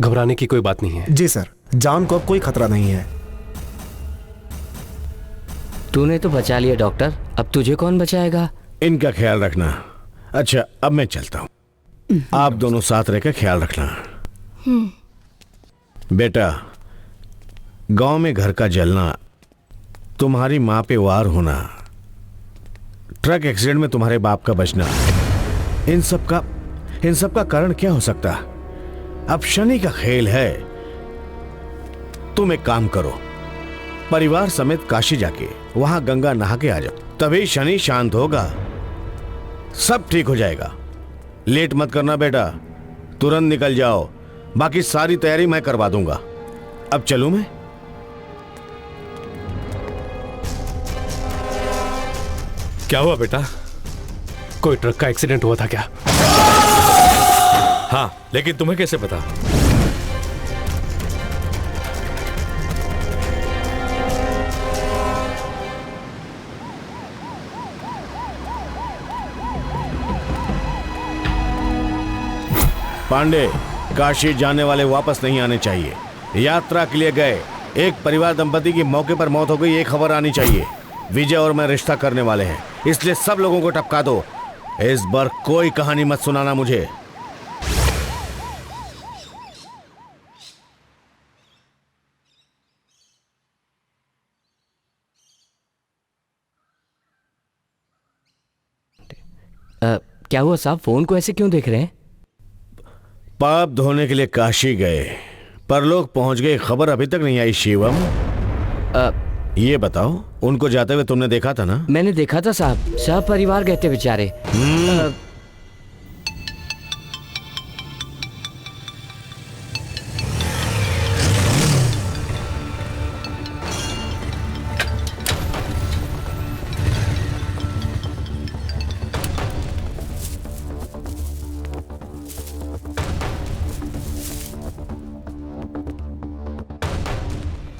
घबराने की कोई बात नहीं है। जी सर, जान को अब कोई खतरा नहीं है। तूने तो बचा लिया डॉक्टर, अब तुझे कौन बचाएगा? इनका ख्याल रखना। अच्छा अब मैं चलता हूँ, आप दोनों साथ रहकर ख्याल रखना। बेटा, गांव में घर का जलना, तुम्हारी माँ पे वार होना, ट्रक एक्सीडेंट में तुम्हारे बाप का बचना, इन सब का कारण क्या हो सकता? अब शनि का खेल है। तुम एक काम करो, परिवार समेत काशी जाके वहां गंगा नहा के आ जाओ, तभी शनि शांत होगा, सब ठीक हो जाएगा। लेट मत करना बेटा, तुरंत निकल जाओ, बाकी सारी तैयारी मैं करवा दूंगा। अब चलूं मैं? क्या हुआ बेटा? कोई ट्रक का एक्सीडेंट हुआ था क्या? हाँ, लेकिन तुम्हें कैसे पता? पांडे, काशी जाने वाले वापस नहीं आने चाहिए। यात्रा के लिए गए एक परिवार दंपति की मौके पर मौत हो गई, ये खबर आनी चाहिए। विजय और मैं रिश्ता करने वाले हैं, इसलिए सब लोगों को टपका दो। इस बार कोई कहानी मत सुनाना मुझे। क्या हुआ साहब, फोन को ऐसे क्यों देख रहे हैं? पाप धोने के लिए काशी गए, परलोक पहुंच गए, खबर अभी तक नहीं आई। शिवम, ये बताओ, उनको जाते हुए तुमने देखा था ना? मैंने देखा था साहब, सब परिवार गए थे बेचारे।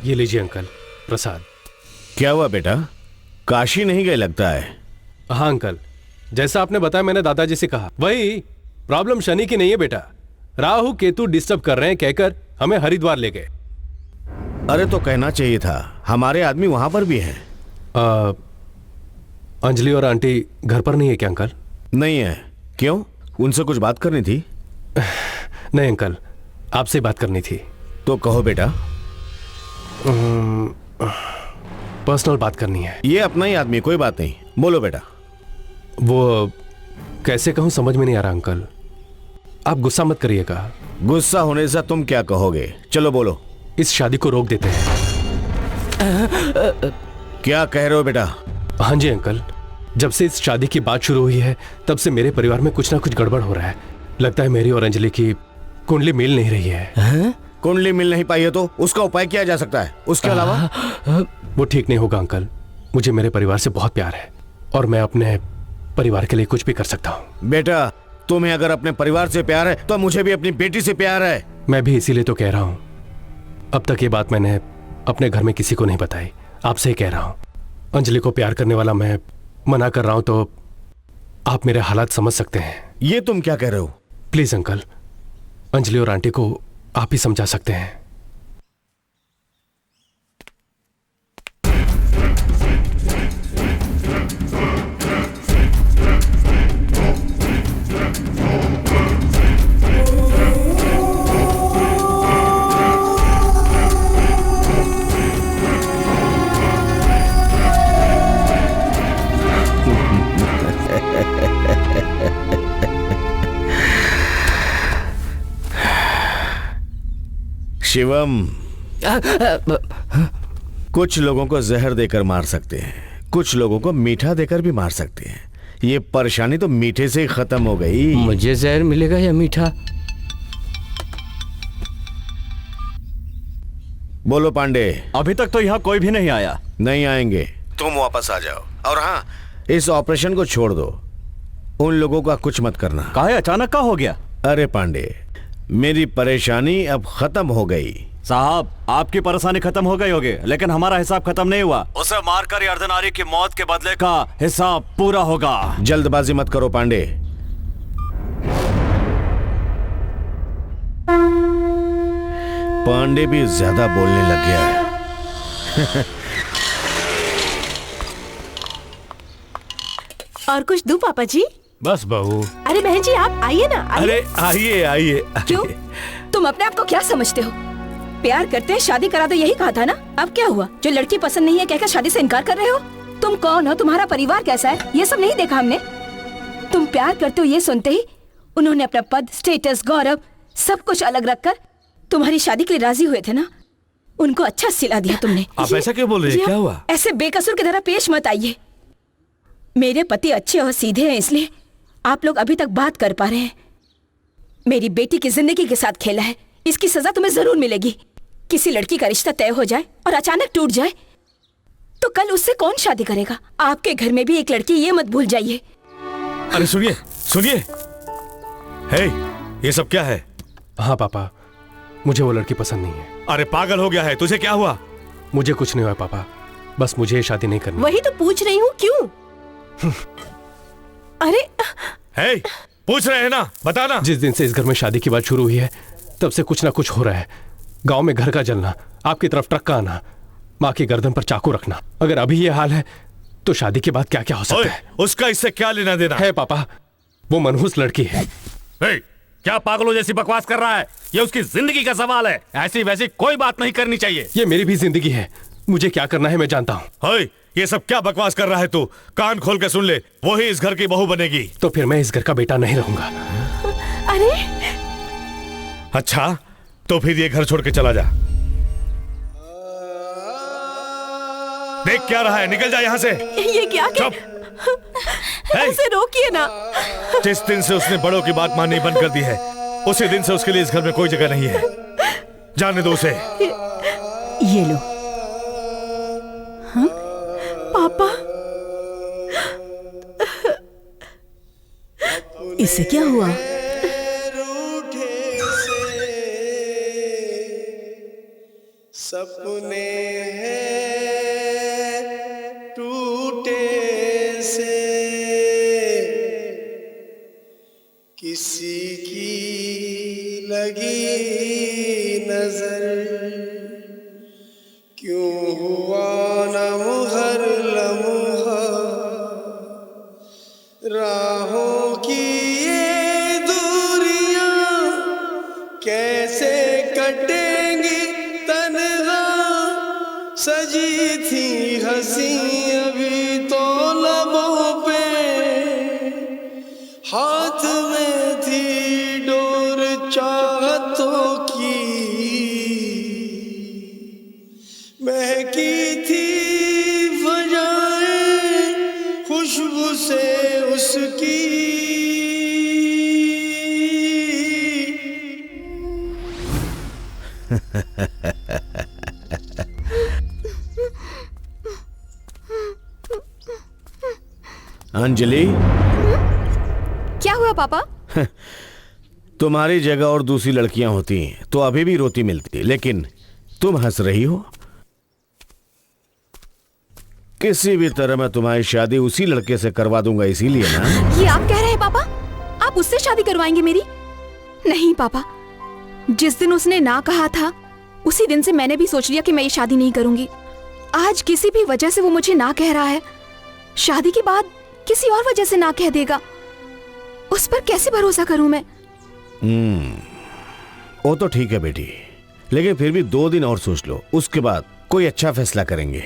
ये लीजिए अंकल, प्रसाद। क्या हुआ बेटा, काशी नहीं गए लगता है? हाँ अंकल, जैसा आपने बताया मैंने दादाजी से कहा, वही प्रॉब्लम शनि की नहीं है बेटा, राहु केतु डिस्टर्ब कर रहे हैं कहकर हमें हरिद्वार ले गए। अरे तो कहना चाहिए था, हमारे आदमी वहां पर भी हैं। अंजलि और आंटी घर पर नहीं है क्या अंकल? नहीं है। क्यों, उनसे कुछ बात करनी थी? नहीं अंकल, आपसे बात करनी थी। तो कहो बेटा। पर्सनल बात करनी है। ये अपना ही आदमी, कोई बात नहीं, बोलो बेटा। वो कैसे कहूं समझ में नहीं आ रहा अंकल, आप गुस्सा मत करिएगा। गुस्सा होने से तुम क्या कहोगे, चलो बोलो। इस शादी को रोक देते हैं। क्या कह रहे हो बेटा? हाँ जी अंकल, जब से इस शादी की बात शुरू हुई है तब से मेरे परिवार में कुछ ना कुछ गड़बड़ हो रहा है। लगता है मेरी और अंजलि की कुंडली मिल नहीं रही है। कुंडली मिल नहीं पाई है तो उसका उपाय किया जा सकता है, उसके अलावा? वो ठीक नहीं होगा अंकल, मुझे मेरे परिवार से बहुत प्यार है और मैं अपने परिवार के लिए कुछ भी कर सकता हूँ। बेटा, तुम्हें अगर अपने परिवार से प्यार है तो मुझे भी अपनी बेटी से प्यार है। मैं भी इसीलिए तो कह रहा हूँ, अब तक ये बात मैंने अपने घर में किसी को नहीं बताई, आपसे ही कह रहा हूँ। अंजलि को प्यार करने वाला मैं मना कर रहा हूँ तो आप मेरे हालात समझ सकते हैं। ये तुम क्या कह रहे हो? प्लीज अंकल, अंजलि और आंटी को आप ही समझा सकते हैं। शिवम, कुछ लोगों को जहर देकर मार सकते हैं, कुछ लोगों को मीठा देकर भी मार सकते हैं। ये परेशानी तो मीठे से ही खत्म हो गई। मुझे जहर मिलेगा या मीठा? बोलो पांडे। अभी तक तो यहाँ कोई भी नहीं आया। नहीं आएंगे, तुम वापस आ जाओ। और हाँ, इस ऑपरेशन को छोड़ दो, उन लोगों का कुछ मत करना। काहे अचानक का हो गया? अरे पांडे, मेरी परेशानी अब खत्म हो गई। साहब, आपकी परेशानी खत्म हो गई होगी, लेकिन हमारा हिसाब खत्म नहीं हुआ। उसे मारकर ये अर्धनारी की मौत के बदले का हिसाब पूरा होगा। जल्दबाजी मत करो पांडे। पांडे भी ज्यादा बोलने लग गया है। और कुछ दूं पापा जी? बस बहू। अरे बहन जी आप आइए ना, आइए। अरे आइए आइए। क्यों? तुम अपने आप को क्या समझते हो? प्यार करते हैं, शादी करा दो, यही कहा था ना। अब क्या हुआ? जो लड़की पसंद नहीं है कहकर शादी से इनकार कर रहे हो? तुम कौन हो, तुम्हारा परिवार कैसा है, ये सब नहीं देखा हमने। तुम प्यार करते हो ये सुनते ही उन्होंने अपना पद, स्टेटस, गौरव सब कुछ अलग रखकर तुम्हारी शादी के लिए राजी हुए थे ना। उनको अच्छा सिला दिया तुमने। आप ऐसा क्यों बोल रही हैं? क्या हुआ? ऐसे बेकसूर की तरह पेश मत आइए। मेरे पति अच्छे और सीधे हैं, इसलिए आप लोग अभी तक बात कर पा रहे हैं। मेरी बेटी की जिंदगी के साथ खेला है, इसकी सजा तुम्हें जरूर मिलेगी। किसी लड़की का रिश्ता तय हो जाए और अचानक टूट जाए तो कल उससे कौन शादी करेगा? आपके घर में भी एक लड़की, ये मत भूल जाइए। अरे सुनिए सुनिए, हे, ये सब क्या है? हाँ पापा, मुझे वो लड़की पसंद नहीं है। अरे पागल हो गया है, तुझे क्या हुआ? मुझे कुछ नहीं हुआ पापा, बस मुझे ये शादी नहीं करनी। वही तो पूछ रही हूँ, क्यों? अरे हे, पूछ रहे हैं ना, बताना। जिस दिन से इस घर में शादी की बात शुरू हुई है तब से कुछ ना कुछ हो रहा है। गांव में घर का जलना, आपकी तरफ ट्रक का आना, माँ की गर्दन पर चाकू रखना। अगर अभी ये हाल है तो शादी के बाद क्या क्या हो सकता है? उसका इससे क्या लेना देना है? पापा, वो मनहूस लड़की है। क्या पागलों जैसी बकवास कर रहा है? ये उसकी जिंदगी का सवाल है, ऐसी वैसी कोई बात नहीं करनी चाहिए। ये मेरी भी जिंदगी है, मुझे क्या करना है मैं जानता हूँ। ये सब क्या बकवास कर रहा है तू? कान खोल के सुन ले, वही इस घर की बहू बनेगी। तो फिर मैं इस घर का बेटा नहीं रहूंगा। अरे अच्छा, तो फिर ये घर छोड़ के चला जा। देख क्या रहा है, निकल जा यहाँ से। ये क्या? ऐसे रोकिए ना। जिस दिन से उसने बड़ों की बात माननी बंद कर दी है, उसी दिन से उसके लिए इस घर में कोई जगह नहीं है। जाने दो उसे। ये लो। हाँ? पापा, इससे क्या हुआ? सपने हैं टूटे से, किसी की लगी नजर, क्यों हुआ नम हर लम्हा, राहों की ये दूरियां कैसे कटेंगी? तन्हा सजी थी हंसी अभी तो लबों पे, हाथ में थी डोर चाहतों की, महकी थी फजाएं खुशबू से उसकी। अंजलि, क्या हुआ पापा? तुम्हारी जगह और दूसरी लड़कियां होती तो अभी भी रोती मिलती, लेकिन तुम हंस रही हो। किसी भी तरह मैं तुम्हारी शादी उसी लड़के से करवा दूंगा, इसीलिए ना। ये आप कह रहे हैं पापा? आप उससे शादी करवाएंगे मेरी? नहीं पापा, जिस दिन उसने ना कहा था उसी दिन से मैंने भी सोच लिया कि मैं ये शादी नहीं करूंगी। आज किसी भी वजह से वो मुझे ना कह रहा है, शादी के बाद किसी और वजह से ना कह देगा, उस पर कैसे भरोसा करूं मैं? वो तो ठीक है बेटी, लेकिन फिर भी 2 दिन और सोच लो, उसके बाद कोई अच्छा फैसला करेंगे।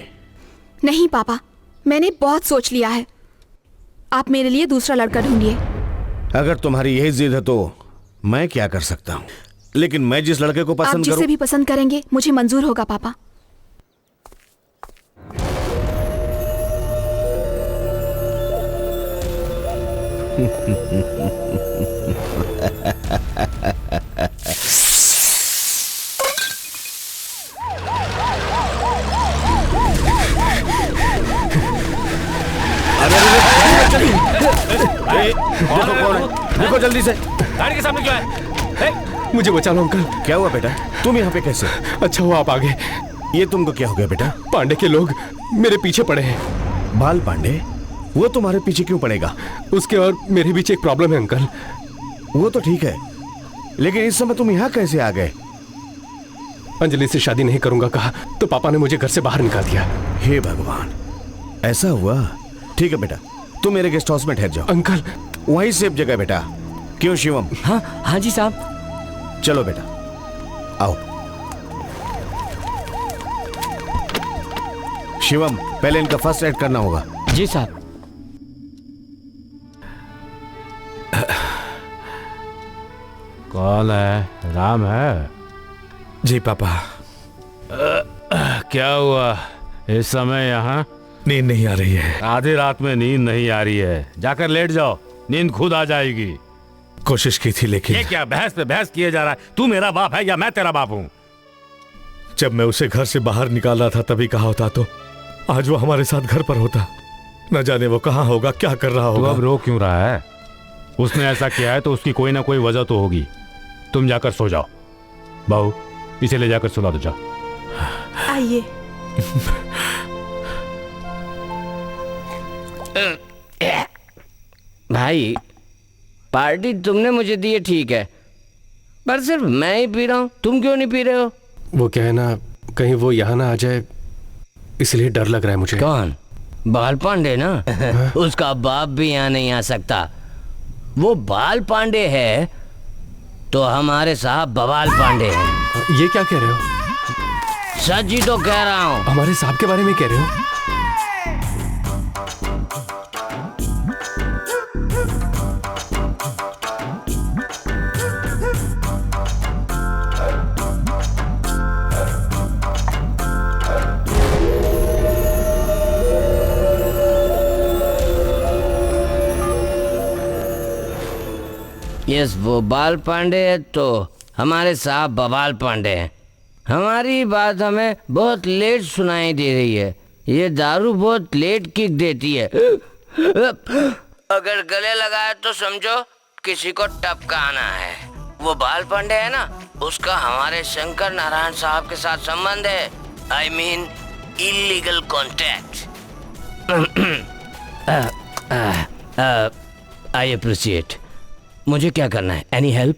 नहीं पापा, मैंने बहुत सोच लिया है। आप मेरे लिए दूसरा लड़का ढूंढिए। अगर तुम्हारी यही जिद है तो मैं क्या कर सकता हूँ, लेकिन मैं जिस लड़के को आप पसंद जिसे करूं, भी पसंद करेंगे मुझे मंजूर होगा पापा। देखो कौन है, देखो जल्दी से। गाड़ी के सामने क्यों है? मुझे बचा लो अंकल। क्या हुआ बेटा? तुम यहाँ पे कैसे? अच्छा हुआ आप आ गए। ये तुमको क्या हो गया बेटा? पांडे के लोग मेरे पीछे पड़े हैं। बाल पांडे? वो तुम्हारे पीछे क्यों पड़ेगा? उसके और मेरे बीच एक प्रॉब्लम है अंकल। वो तो ठीक है, लेकिन इस समय तुम यहाँ कैसे आ गए? अंजलि से शादी नहीं करूंगा कहा तो पापा ने मुझे घर से बाहर निकाल दिया। हे भगवान, ऐसा हुआ? ठीक है बेटा, तुम मेरे गेस्ट हाउस में ठहर जाओ। अंकल वही सेफ जगह बेटा। क्यों शिवम? हाँ जी साहब। चलो बेटा आओ। शिवम, पहले इनका फर्स्ट एड करना होगा। जी साहब। कौन है? राम है? जी पापा। क्या हुआ इस समय यहाँ? नींद नहीं आ रही है। आधी रात में नींद नहीं आ रही है? जाकर लेट जाओ, नींद खुद आ जाएगी। कोशिश की थी लेकिन। ये क्या बहस पे बहस किए जा रहा है? तू मेरा बाप है या मैं तेरा बाप हूँ? जब मैं उसे घर से बाहर निकाला था तभी कहा होता तो आज वो हमारे साथ घर पर होता। न जाने वो कहाँ होगा, क्या कर रहा होगा। तू अब रो क्यों रहा है? उसने ऐसा किया है तो उसकी कोई ना कोई वजह तो होगी। तुम जाकर सो जाओ। बहू, इसे ले जाकर सुला दो, जाओ। आइए। भाई, पार्टी तुमने मुझे दी है ठीक है, पर सिर्फ मैं ही पी रहा हूँ, तुम क्यों नहीं पी रहे हो? वो क्या है ना, कहीं वो यहाँ ना आ जाए इसलिए डर लग रहा है मुझे। कौन? बाल पांडे ना? उसका बाप भी यहाँ नहीं आ सकता। वो बाल पांडे है तो हमारे साहब बवाल पांडे हैं। ये क्या कह रहे हो? सच ही तो कह रहा हूँ। हमारे साहब के बारे में कह रहे हो? यस, वो बाल पांडे है तो हमारे साहब बवाल पांडे हैं। हमारी बात हमें बहुत लेट सुनाई दे रही है। ये दारू बहुत लेट किक देती है। अगर गले लगाए तो समझो किसी को टपकाना है। वो बाल पांडे है ना, उसका हमारे शंकर नारायण साहब के साथ संबंध है। I mean illegal contact. I appreciate. मुझे क्या करना है? Any help?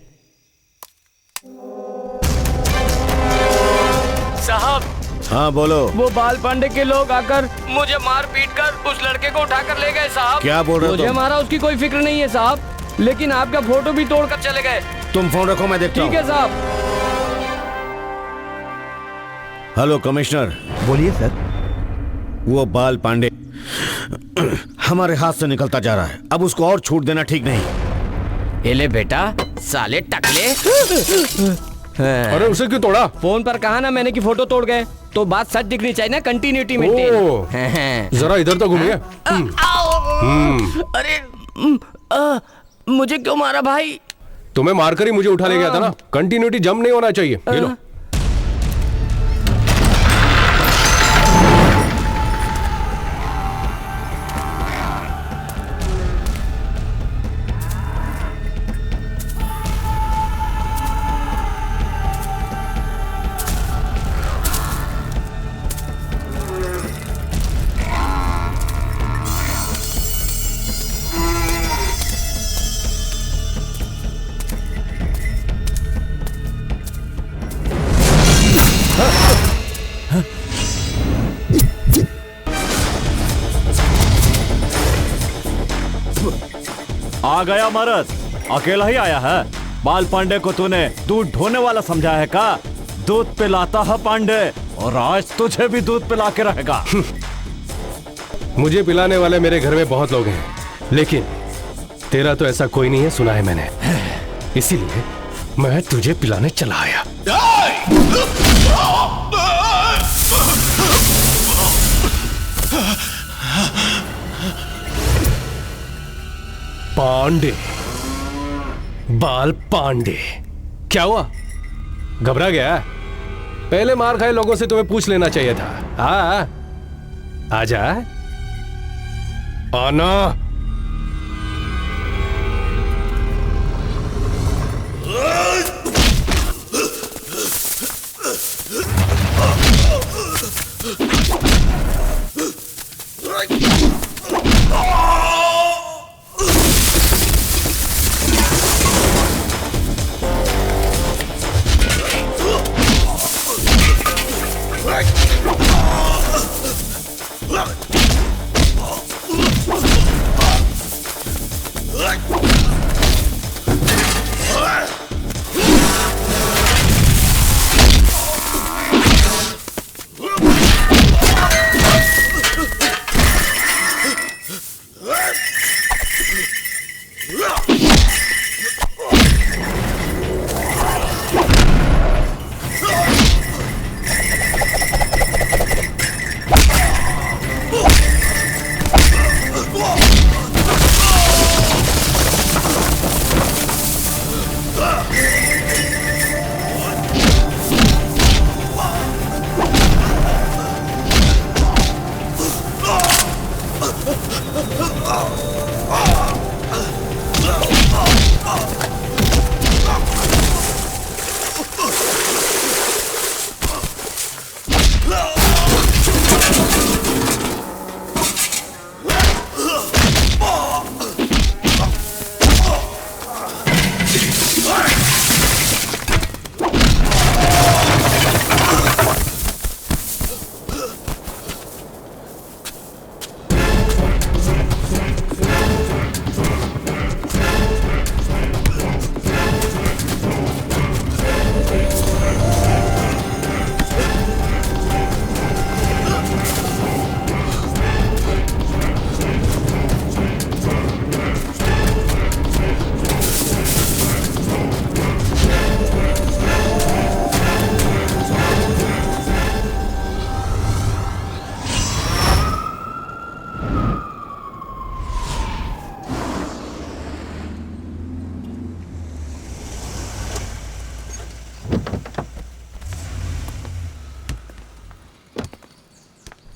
साहब। हाँ बोलो। वो बाल पांडे के लोग आकर मुझे मार पीट कर उस लड़के को उठाकर ले गए साहब। क्या बोल रहे हो? मुझे मारा उसकी कोई फिक्र नहीं है साहब, लेकिन आपका फोटो भी तोड़कर चले गए। तुम फोन रखो, मैं देखता हूँ। ठीक है साहब। Hello commissioner. बोलिए सर। वो बाल पांडे हमारे हाथ से निकलता जा रहा है, अब उसको और छूट देना ठीक नहीं। ले बेटा, साले टकले। अरे उसे क्यों तोड़ा? फोन पर कहा ना मैंने कि फोटो तोड़ गए, तो बात सच दिखनी चाहिए ना, कंटिन्यूटी मेंटेन। जरा इधर तो घूमिए। अरे मुझे क्यों मारा भाई? तुम्हें मारकर ही मुझे उठा ले गया था ना। कंटिन्यूटी जंप नहीं होना चाहिए। ये लो। आ गया मरद, अकेला ही आया है? बाल पांडे को तूने दूध ढोने वाला समझा है का? दूध पिलाता है पांडे, और आज तुझे भी दूध पिला के रहेगा। मुझे पिलाने वाले मेरे घर में बहुत लोग हैं, लेकिन तेरा तो ऐसा कोई नहीं है, सुना है मैंने। इसीलिए मैं तुझे पिलाने चला आया। पांडे, बाल पांडे, क्या हुआ? घबरा गया? पहले मार खाए लोगों से तुम्हें पूछ लेना चाहिए था। हाँ, आजा, आना।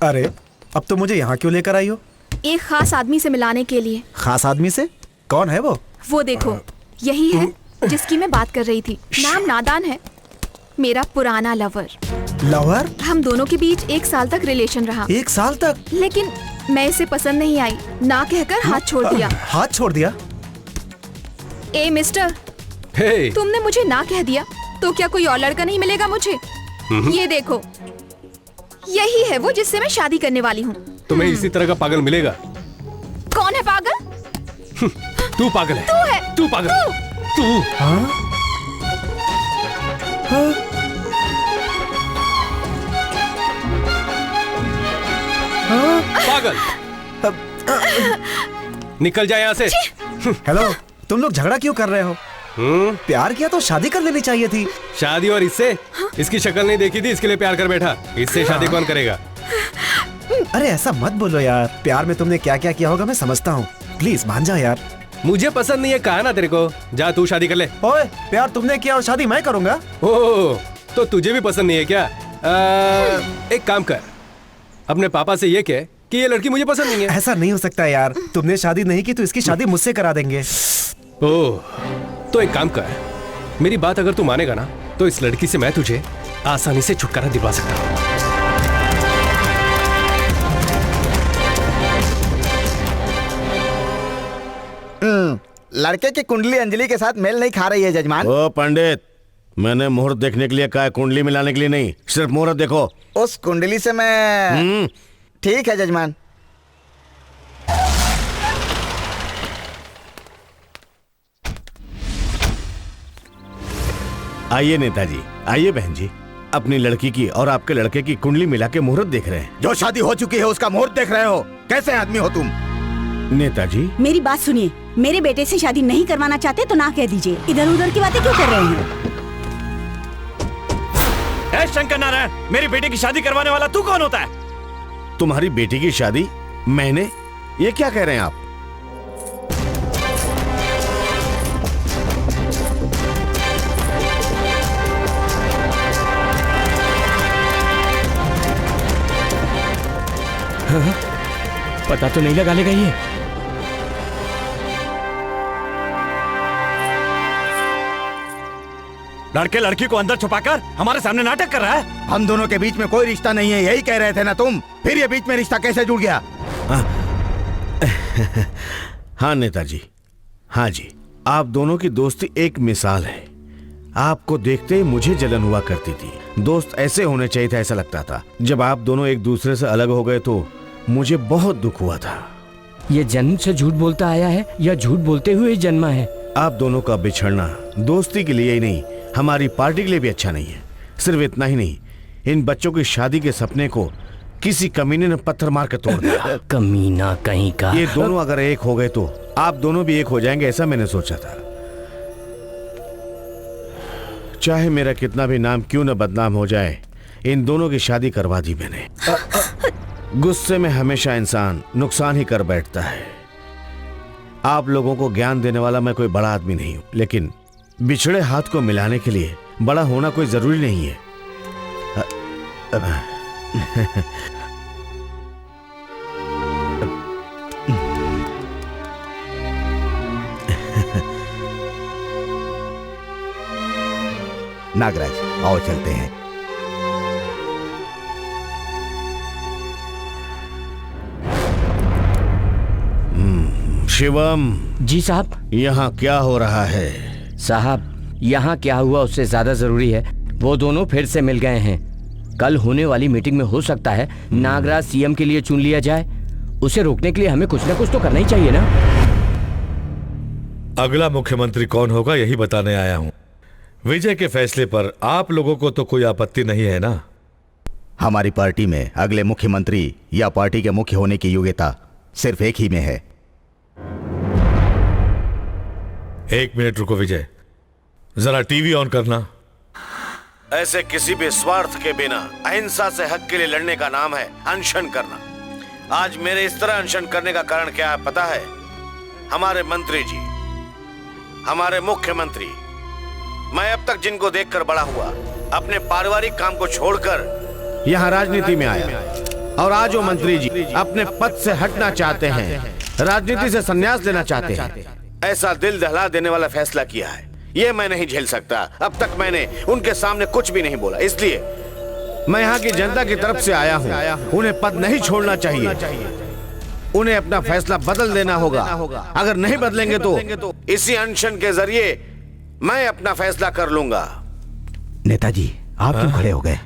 अरे अब तो मुझे यहाँ क्यों लेकर आई हो? एक खास आदमी से मिलाने के लिए। खास आदमी से? कौन है वो? वो देखो, यही है जिसकी मैं बात कर रही थी। नाम नादान है, मेरा पुराना लवर। लवर? हम दोनों के बीच 1 साल तक रिलेशन रहा। 1 साल तक? लेकिन मैं इसे पसंद नहीं आई, ना कहकर हाथ छोड़ दिया। हाथ छोड़ दिया? ए मिस्टर, तुमने मुझे ना कह दिया तो क्या कोई और लड़का नहीं मिलेगा मुझे? ये देखो, यही है वो जिससे मैं शादी करने वाली हूँ। तुम्हें इसी तरह का पागल मिलेगा? कौन है पागल? तू पागल है। तू है। तू पागल। तू। पागल। निकल जाए यहाँ से। हेलो, तुम लोग झगड़ा क्यों कर रहे हो? प्यार किया तो शादी कर लेनी चाहिए थी। शादी? और इससे? इसकी शक्ल नहीं देखी थी, इसके लिए प्यार कर बैठा। इससे शादी कौन करेगा? अरे ऐसा मत बोलो यार, प्यार में तुमने क्या क्या किया होगा मैं समझता हूँ। प्लीज मान जा यार। मुझे पसंद नहीं है, कहा ना तेरे को। जा तू शादी कर ले। ओए, प्यार तुमने किया और शादी मैं करूंगा। ओह, तो तुझे भी पसंद नहीं है क्या? एक काम कर, अपने पापा से ये कह कि ये लड़की मुझे पसंद नहीं है। ऐसा नहीं हो सकता यार, तुमने शादी नहीं की तो इसकी शादी मुझसे करा देंगे। ओह, तो एक काम कर, मेरी बात अगर तू मानेगा ना तो इस लड़की से मैं तुझे आसानी से छुटकारा दिलवा सकता हूँ। लड़के की कुंडली अंजलि के साथ मेल नहीं खा रही है जजमान। ओ पंडित, मैंने मुहूर्त देखने के लिए कहा है, कुंडली मिलाने के लिए नहीं। सिर्फ मुहूर्त देखो। उस कुंडली से मैं ठीक है जजमान। आइए नेताजी, आइए बहन जी। अपनी लड़की की और आपके लड़के की कुंडली मिला के मुहूर्त देख रहे हैं। जो शादी हो चुकी है उसका मुहूर्त देख रहे हो? कैसे आदमी हो तुम? नेताजी, मेरी बात सुनिए, मेरे बेटे से शादी नहीं करवाना चाहते तो ना कह दीजिए। इधर उधर की बातें क्यों कर रहे हैं? शंकर नारायण, मेरी बेटे की शादी करवाने वाला तू कौन होता है? तुम्हारी बेटी की शादी मैंने? ये क्या कह रहे हैं आप? पता तो नहीं लगा लेगा ये। लड़के लड़की को अंदर छुपाकर हमारे सामने नाटक कर रहा है। हम दोनों के बीच में कोई रिश्ता नहीं है, यही कह रहे थे ना तुम। फिर ये बीच में रिश्ता कैसे जुड़ गया? हाँ नेताजी, हाँ जी, आप दोनों की दोस्ती एक मिसाल है। आपको देखते ही मुझे जलन हुआ करती थी। दोस्त ऐसे होने चाहिए था, ऐसा लगता था। जब आप दोनों एक दूसरे से अलग हो गए तो मुझे बहुत दुख हुआ था। ये जन्म से झूठ बोलता आया है या झूठ बोलते हुए जन्मा है? आप दोनों का बिछड़ना दोस्ती के लिए ही नहीं, हमारी पार्टी के लिए भी अच्छा नहीं है। सिर्फ इतना ही नहीं, इन बच्चों की शादी के सपने को किसी कमीने ने पत्थर मार के तोड़ दिया। कमीना कहीं का। ये दोनों अगर एक हो गए तो आप दोनों भी एक हो जाएंगे, ऐसा मैंने सोचा था। चाहे मेरा कितना भी नाम क्यों न बदनाम हो जाए, इन दोनों की शादी करवा दी मैंने। गुस्से में हमेशा इंसान नुकसान ही कर बैठता है। आप लोगों को ज्ञान देने वाला मैं कोई बड़ा आदमी नहीं हूं, लेकिन बिछड़े हाथ को मिलाने के लिए बड़ा होना कोई जरूरी नहीं है। नागराज, आओ चलते हैं। शिवम। जी साहब। यहाँ क्या हो रहा है? साहब, यहाँ क्या हुआ उससे ज्यादा जरूरी है, वो दोनों फिर से मिल गए हैं। कल होने वाली मीटिंग में हो सकता है नागराज सीएम के लिए चुन लिया जाए। उसे रोकने के लिए हमें कुछ ना कुछ तो करना ही चाहिए ना। अगला मुख्यमंत्री कौन होगा यही बताने आया हूँ। विजय के फैसले पर आप लोगों को तो कोई आपत्ति नहीं है ना? हमारी पार्टी में अगले मुख्यमंत्री या पार्टी के मुख्य होने की योग्यता सिर्फ एक ही में है। एक मिनट रुको विजय, जरा टीवी ऑन करना। ऐसे किसी भी स्वार्थ के बिना अहिंसा से हक के लिए लड़ने का नाम है अनशन करना। आज मेरे इस तरह अनशन करने का कारण क्या है पता है? हमारे मंत्री जी, हमारे मुख्यमंत्री, मैं अब तक जिनको देखकर बड़ा हुआ, अपने पारिवारिक काम को छोड़कर यहाँ राजनीति में आया। और आज वो मंत्री जी अपने पद से हटना चाहते हैं, राजनीति से संन्यास लेना चाहते हैं। ऐसा दिल दहला देने वाला फैसला किया है, ये मैं नहीं झेल सकता। अब तक मैंने उनके सामने कुछ भी नहीं बोला, इसलिए मैं यहाँ की जनता की तरफ से आया हूँ। उन्हें पद नहीं छोड़ना चाहिए, उन्हें अपना फैसला बदल देना होगा। अगर नहीं बदलेंगे तो इसी अनशन के जरिए मैं अपना फैसला कर लूंगा। नेताजी आप क्यों खड़े हो गए?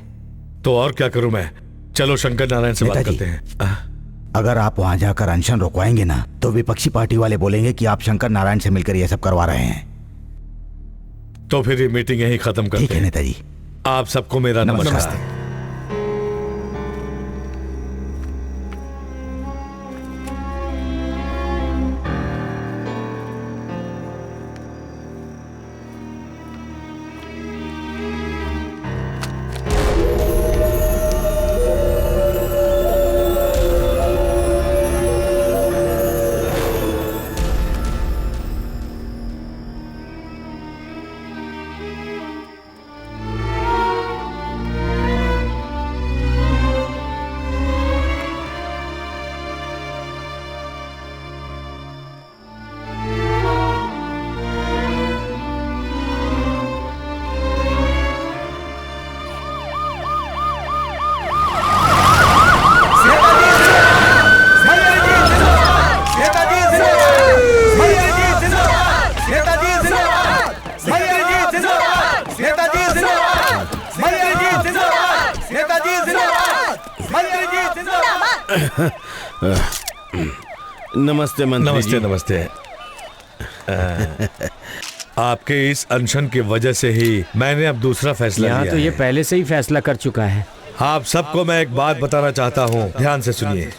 तो और क्या करूं मैं? चलो शंकर नारायण से बात करते हैं। अगर आप वहां जाकर अनशन रुकवाएंगे ना तो विपक्षी पार्टी वाले बोलेंगे कि आप शंकर नारायण से मिलकर ये सब करवा रहे हैं। तो फिर ये मीटिंग यहीं खत्म करते हैं। ठीक है नेताजी। आप सबको मेरा नमस्कार। नमस्ते मंत्री जी। नमस्ते। आपके इस अनशन की वजह से ही मैंने अब दूसरा फैसला लिया। यहाँ तो ये पहले से ही फैसला कर चुका है। आप सबको मैं एक बात बताना चाहता हूँ, ध्यान से सुनिए।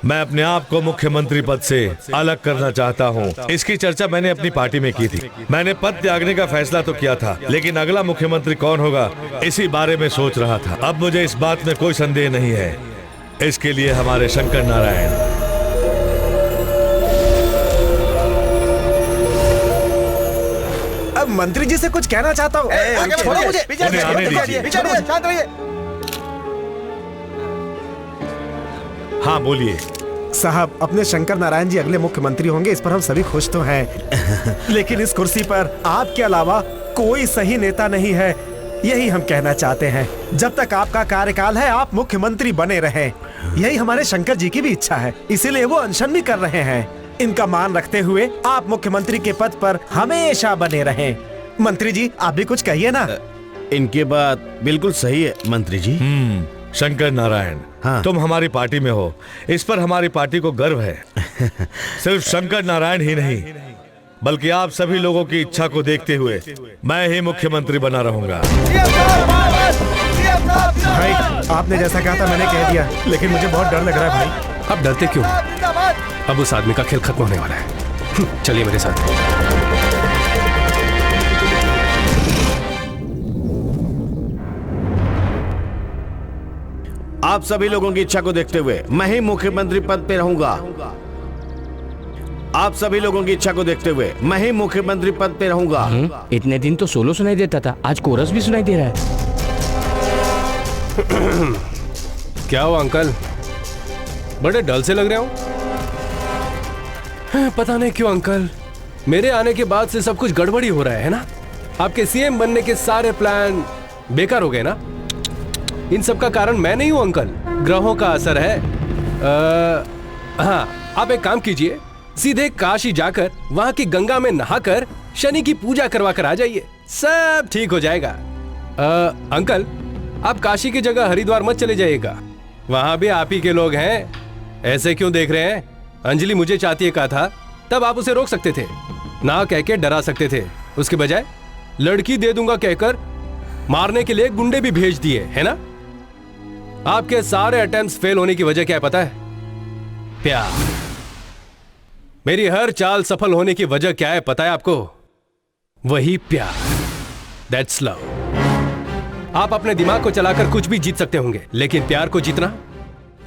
मैं अपने आप को मुख्यमंत्री पद से अलग करना चाहता हूँ। इसकी चर्चा मैंने अपनी पार्टी में की थी। मैंने पद त्यागने का फैसला तो किया था, लेकिन अगला मुख्यमंत्री कौन होगा इसी बारे में सोच रहा था। अब मुझे इस बात में कोई संदेह नहीं है, इसके लिए हमारे शंकर नारायण। अब मंत्री जी से कुछ कहना चाहता हूँ। छोड़ो मुझे। उन्हें आने दीजिए। शांत रहिए। हाँ बोलिए। साहब, अपने शंकर नारायण जी अगले मुख्यमंत्री होंगे, इस पर हम सभी खुश तो हैं। लेकिन इस कुर्सी पर आपके अलावा कोई सही नेता नहीं है, यही हम कहना चाहते हैं। जब तक आपका कार्यकाल है आप मुख्यमंत्री बने रहें, यही हमारे शंकर जी की भी इच्छा है। इसीलिए वो अनशन भी कर रहे हैं। इनका मान रखते हुए आप मुख्यमंत्री के पद पर हमेशा बने रहें। मंत्री जी आप भी कुछ कहिए ना। इनकी बात बिल्कुल सही है मंत्री जी। शंकर नारायण, हाँ। तुम हमारी पार्टी में हो, इस पर हमारी पार्टी को गर्व है। सिर्फ शंकर नारायण ही नहीं, बल्कि आप सभी लोगों की इच्छा को देखते हुए मैं ही मुख्यमंत्री बना रहूंगा। भाई आपने जैसा कहा था मैंने कह दिया, लेकिन मुझे बहुत डर लग रहा है भाई। अब डरते क्यों? अब उस आदमी का खेल खत्म होने वाला है। चलिए मेरे साथ। आप सभी लोगों की इच्छा को देखते हुए मैं ही मुख्यमंत्री पद पे रहूंगा। आप सभी लोगों की इच्छा को देखते हुए मैं ही मुख्यमंत्री पद पे रहूंगा। इतने दिन तो सोलो सुनाई देता था, आज कोरस भी सुनाई दे रहा है। क्या हुआ अंकल, बड़े डल से लग रहे हो? पता नहीं क्यों अंकल, मेरे आने के बाद से सब कुछ गड़बड़ी हो रहा है ना? आपके सीएम बनने के सारे प्लान बेकार हो गए ना? इन सब का कारण मैं नहीं हूं अंकल, ग्रहों का असर है। हाँ, आप एक काम कीजिए, सीधे काशी जाकर वहां की गंगा में नहाकर शनि की पूजा करवा कर आ जाइए, सब ठीक हो जाएगा। अंकल, आप काशी की जगह हरिद्वार मत चले जाइएगा, वहां भी आप ही के लोग हैं। ऐसे क्यों देख रहे हैं? अंजलि मुझे चाहती है कहा था, तब आप उसे रोक सकते थे, ना कह के डरा सकते थे। उसके बजाय लड़की दे दूंगा कहकर मारने के लिए गुंडे भी भेज दिए, है ना? आपके सारे अटेम्प्ट्स फेल होने की वजह क्या है पता है? प्यार। मेरी हर चाल सफल होने की वजह क्या है पता है आपको? वही प्यार। That's love. आप अपने दिमाग को चलाकर कुछ भी जीत सकते होंगे, लेकिन प्यार को जीतना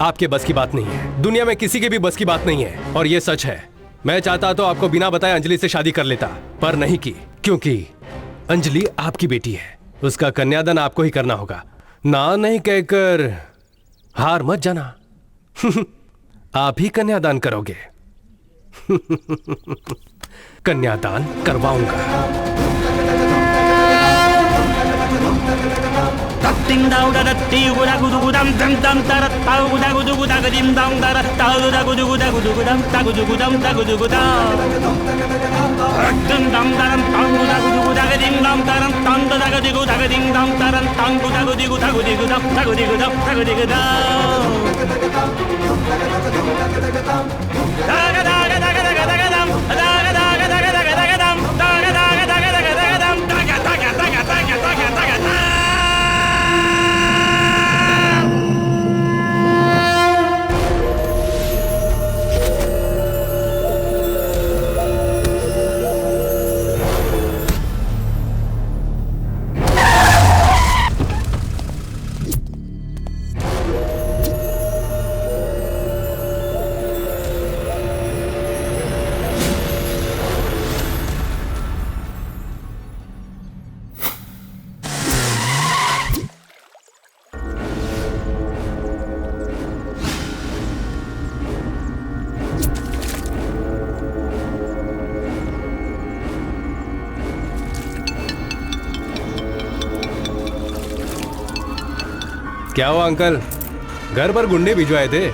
आपके बस की बात नहीं है। दुनिया में किसी के भी बस की बात नहीं है, और यह सच है। मैं चाहता तो आपको बिना बताए अंजलि से शादी कर लेता, पर नहीं की, क्योंकि अंजलि आपकी बेटी है। उसका कन्यादान आपको ही करना होगा। ना नहीं कहकर हार मत जाना, आप ही कन्यादान करोगे? कन्यादान करवाऊंगा। क्या हुआ अंकल, घर पर गुंडे भिजवाए थे?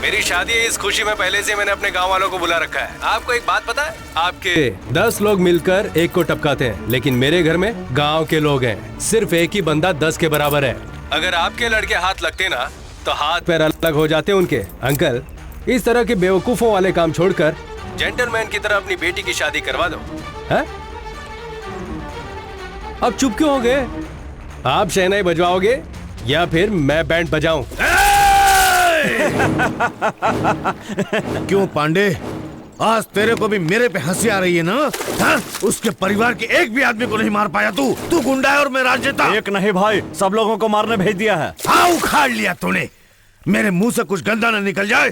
मेरी शादी है, इस खुशी में पहले से मैंने अपने गांव वालों को बुला रखा है। आपको एक बात पता है? आपके 10 लोग मिलकर एक को टपकाते हैं, लेकिन मेरे घर में गांव के लोग हैं। सिर्फ एक ही बंदा 10 के बराबर है। अगर आपके लड़के हाथ लगते ना तो हाथ पैर अलग हो जाते उनके। अंकल, इस तरह के बेवकूफों वाले काम छोड़कर जेंटलमैन की तरह अपनी बेटी की शादी करवा दो। है? अब चुप क्यों हो गए? आप शहनाई बजवाओगे या फिर मैं बैंड बजाऊं? क्यों पांडे, आज तेरे को भी मेरे पे हंसी आ रही है ना? हा? उसके परिवार के एक भी आदमी को नहीं मार पाया तू गुंडा है और मैं राजनेता। एक नहीं भाई, सब लोगों को मारने भेज दिया है। हाँ, उखाड़ लिया तूने। मेरे मुंह से कुछ गंदा न निकल जाए।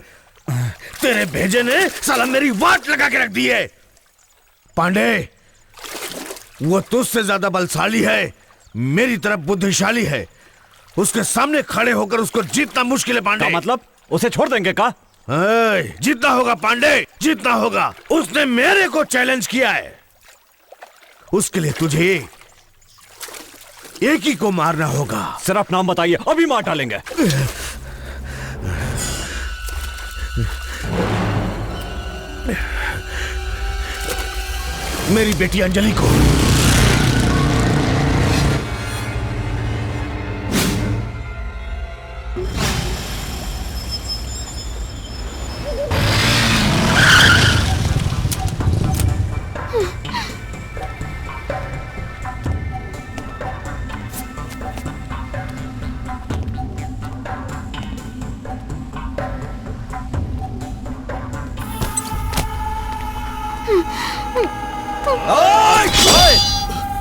तेरे भेजे ने साला मेरी वाट लगा के रख दी है। पांडे, वो तुझसे ज्यादा बलशाली है, मेरी तरफ बुद्धिशाली है। उसके सामने खड़े होकर उसको जीतना मुश्किल है पांडे। मतलब उसे छोड़ देंगे का? जीतना होगा पांडे, जीतना होगा। उसने मेरे को चैलेंज किया है, उसके लिए तुझे एक ही को मारना होगा। सिर्फ नाम बताइए, अभी मार डालेंगे। मेरी बेटी अंजलि को।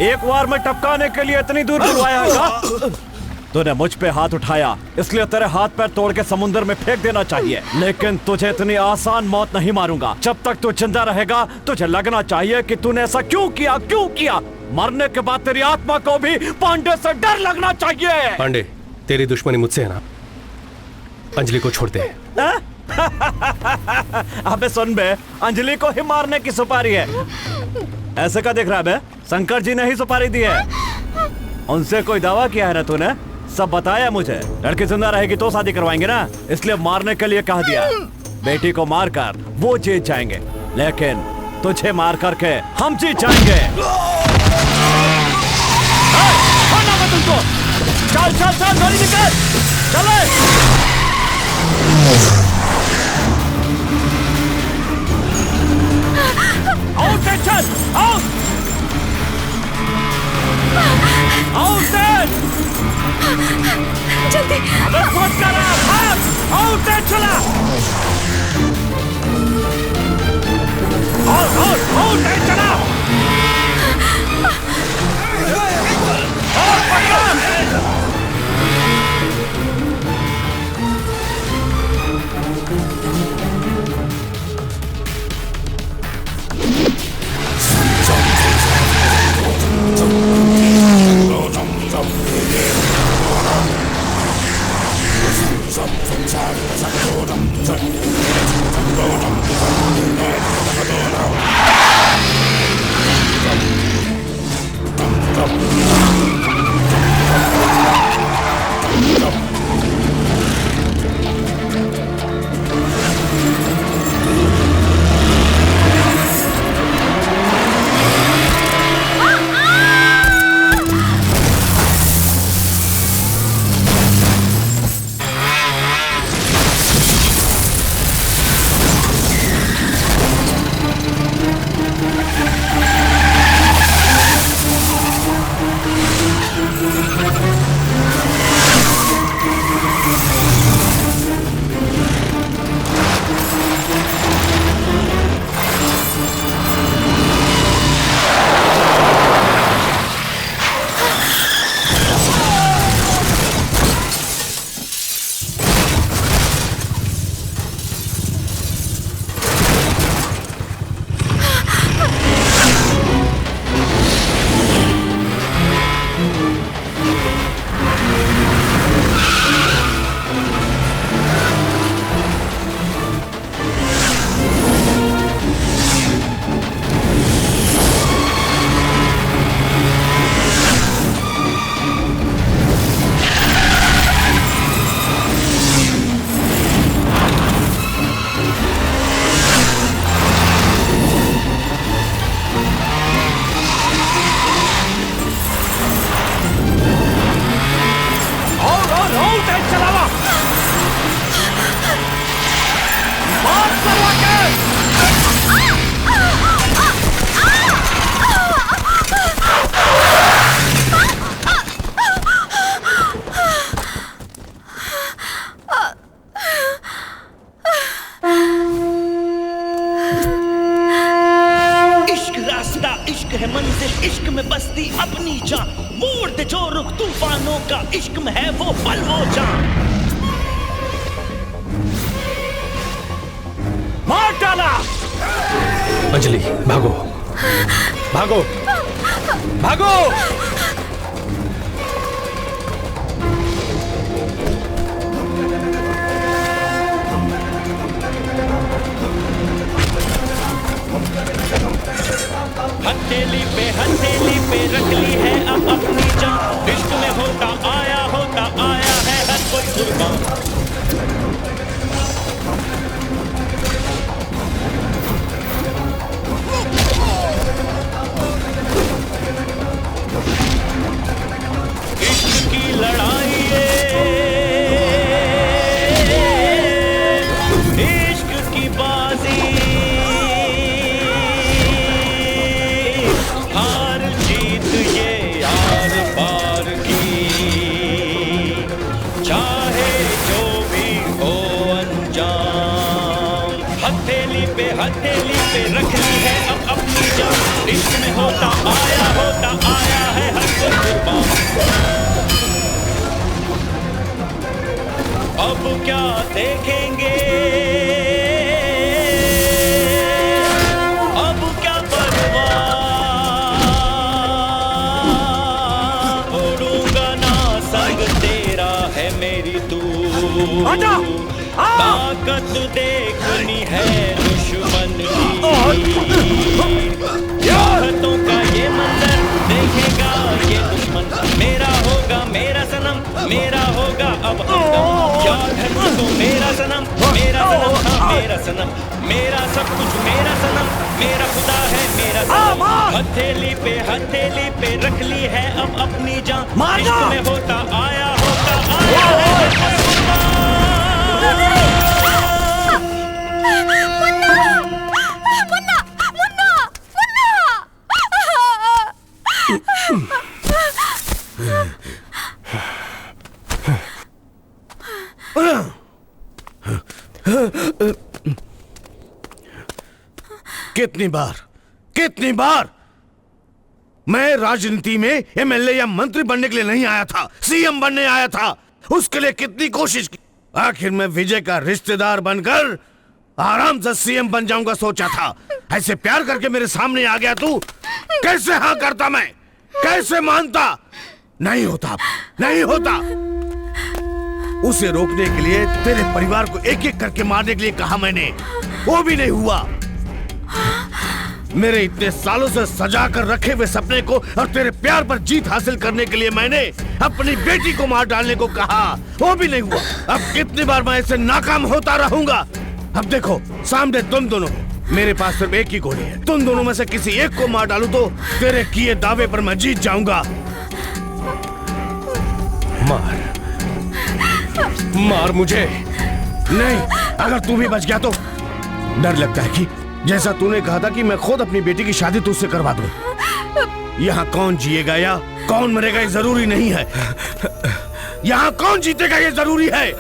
एक बार में टपकाने के लिए इतनी दूर बुलवाया है? तूने मुझ पे हाथ उठाया, इसलिए तेरे हाथ पैर तोड़ के समुद्र में फेंक देना चाहिए। लेकिन तुझे इतनी आसान मौत नहीं मारूंगा। जब तक तू जिंदा रहेगा तुझे लगना चाहिए कि तूने ऐसा क्यों किया। मरने के बाद तेरी आत्मा को भी पांडे से डर लगना चाहिए। पांडे, तेरी दुश्मनी मुझसे है ना? अंजलि को छोड़ दे। अबे सुन बे, अंजलि को ही मारने की सुपारी है। ऐसे का देख रहा है बे? शंकर जी ने ही सुपारी दी है। उनसे कोई दावा किया है ना तूने? सब बताया मुझे। लड़की जिंदा रहेगी तो शादी करवाएंगे ना, इसलिए मारने के लिए कह दिया। बेटी को मारकर वो जीत जाएंगे, लेकिन तुझे मार करके हम जीत जाएंगे। तुमको चल चल चल, गोली निकल, चले। Out there, Chad! Out! Out there! जल्दी! अबे सोच कर भाग! Out there चला! Out there चला! और पकड़! है मंजिल, इश्क में बसती अपनी जान, मोड़ दे जो रुख तूफानों का, इश्क में है वो पल वो जान। मार डाला। अंजलि भागो भागो भागो। हथेली पे रख ली है अब अपनी जान, इश्क में होता आया है हर कोई कुर्बान। इश्क की लड़ाई इश्क की बाजी, हार जीत ये यार पार की, चाहे जो भी हो अंजाम। हथेली पे रख ली है अब अपनी जान, इश्क में होता आया है हर कोई कुर्बान। अब क्या देखेंगे, अब क्या परवाह, उड़ूंगा ना संग तेरा है मेरी तू, ताकत देखनी है दुश्मन की, चाहतों का ये मंजर देखेगा ये दुश्मन, मेरा होगा मेरा सनम, मेरा होगा अब हमदम, याद है तुझको मेरा सनम, मेरा सनम, हाँ मेरा सनम, मेरा सब कुछ मेरा सनम, मेरा खुदा है मेरा सनम। हथेली पे रख ली है अब अपनी जान, इश्क में होता आया है। कितनी बार मैं राजनीति में एमएलए या मंत्री बनने के लिए नहीं आया था, सीएम बनने आया था। उसके लिए कितनी कोशिश की, आखिर मैं विजय का रिश्तेदार बनकर आराम से सीएम बन जाऊंगा सोचा था। ऐसे प्यार करके मेरे सामने आ गया तू, कैसे हाँ करता मैं, कैसे मानता? नहीं होता। उसे रोकने के लिए तेरे परिवार को एक एक करके मारने के लिए कहा मैंने, वो भी नहीं हुआ। मेरे इतने सालों से सजा कर रखे हुए सपने को और तेरे प्यार पर जीत हासिल करने के लिए मैंने अपनी बेटी को मार डालने को कहा, वो भी नहीं हुआ। अब कितनी बार मैं ऐसे नाकाम होता रहूंगा? अब देखो सामने तुम दोनों, मेरे पास सिर्फ एक ही गोली है, तुम दोनों में से किसी एक को मार डालूं तो तेरे किए दावे पर मैं जीत जाऊंगा। मार मुझे। नहीं, अगर तू भी बच गया तो डर लगता है कि जैसा तूने कहा था कि मैं खुद अपनी बेटी की शादी तुझसे करवा दूं। यहाँ कौन जिएगा या कौन मरेगा ये जरूरी नहीं है, यहाँ कौन जीतेगा ये जरूरी है।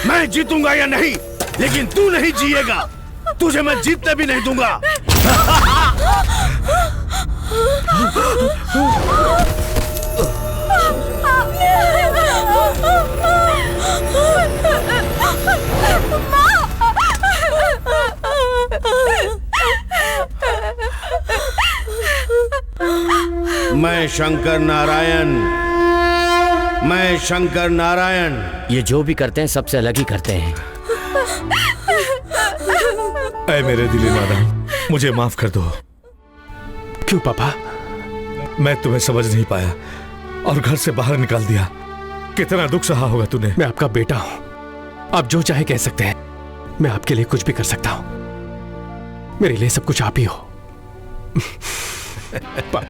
मैं जीतूंगा या नहीं, लेकिन तू नहीं जिएगा, तुझे मैं जीतने भी नहीं दूंगा। मैं शंकर नारायण। ये जो भी करते हैं सबसे अलग ही करते हैं। ऐ मेरे दिली नादान, मुझे माफ कर दो। क्यों पापा? मैं तुम्हें समझ नहीं पाया और घर से बाहर निकाल दिया। कितना दुख सहा होगा तूने। मैं आपका बेटा हूं, आप जो चाहे कह सकते हैं, मैं आपके लिए कुछ भी कर सकता हूं। मेरे लिए सब कुछ आप ही हो।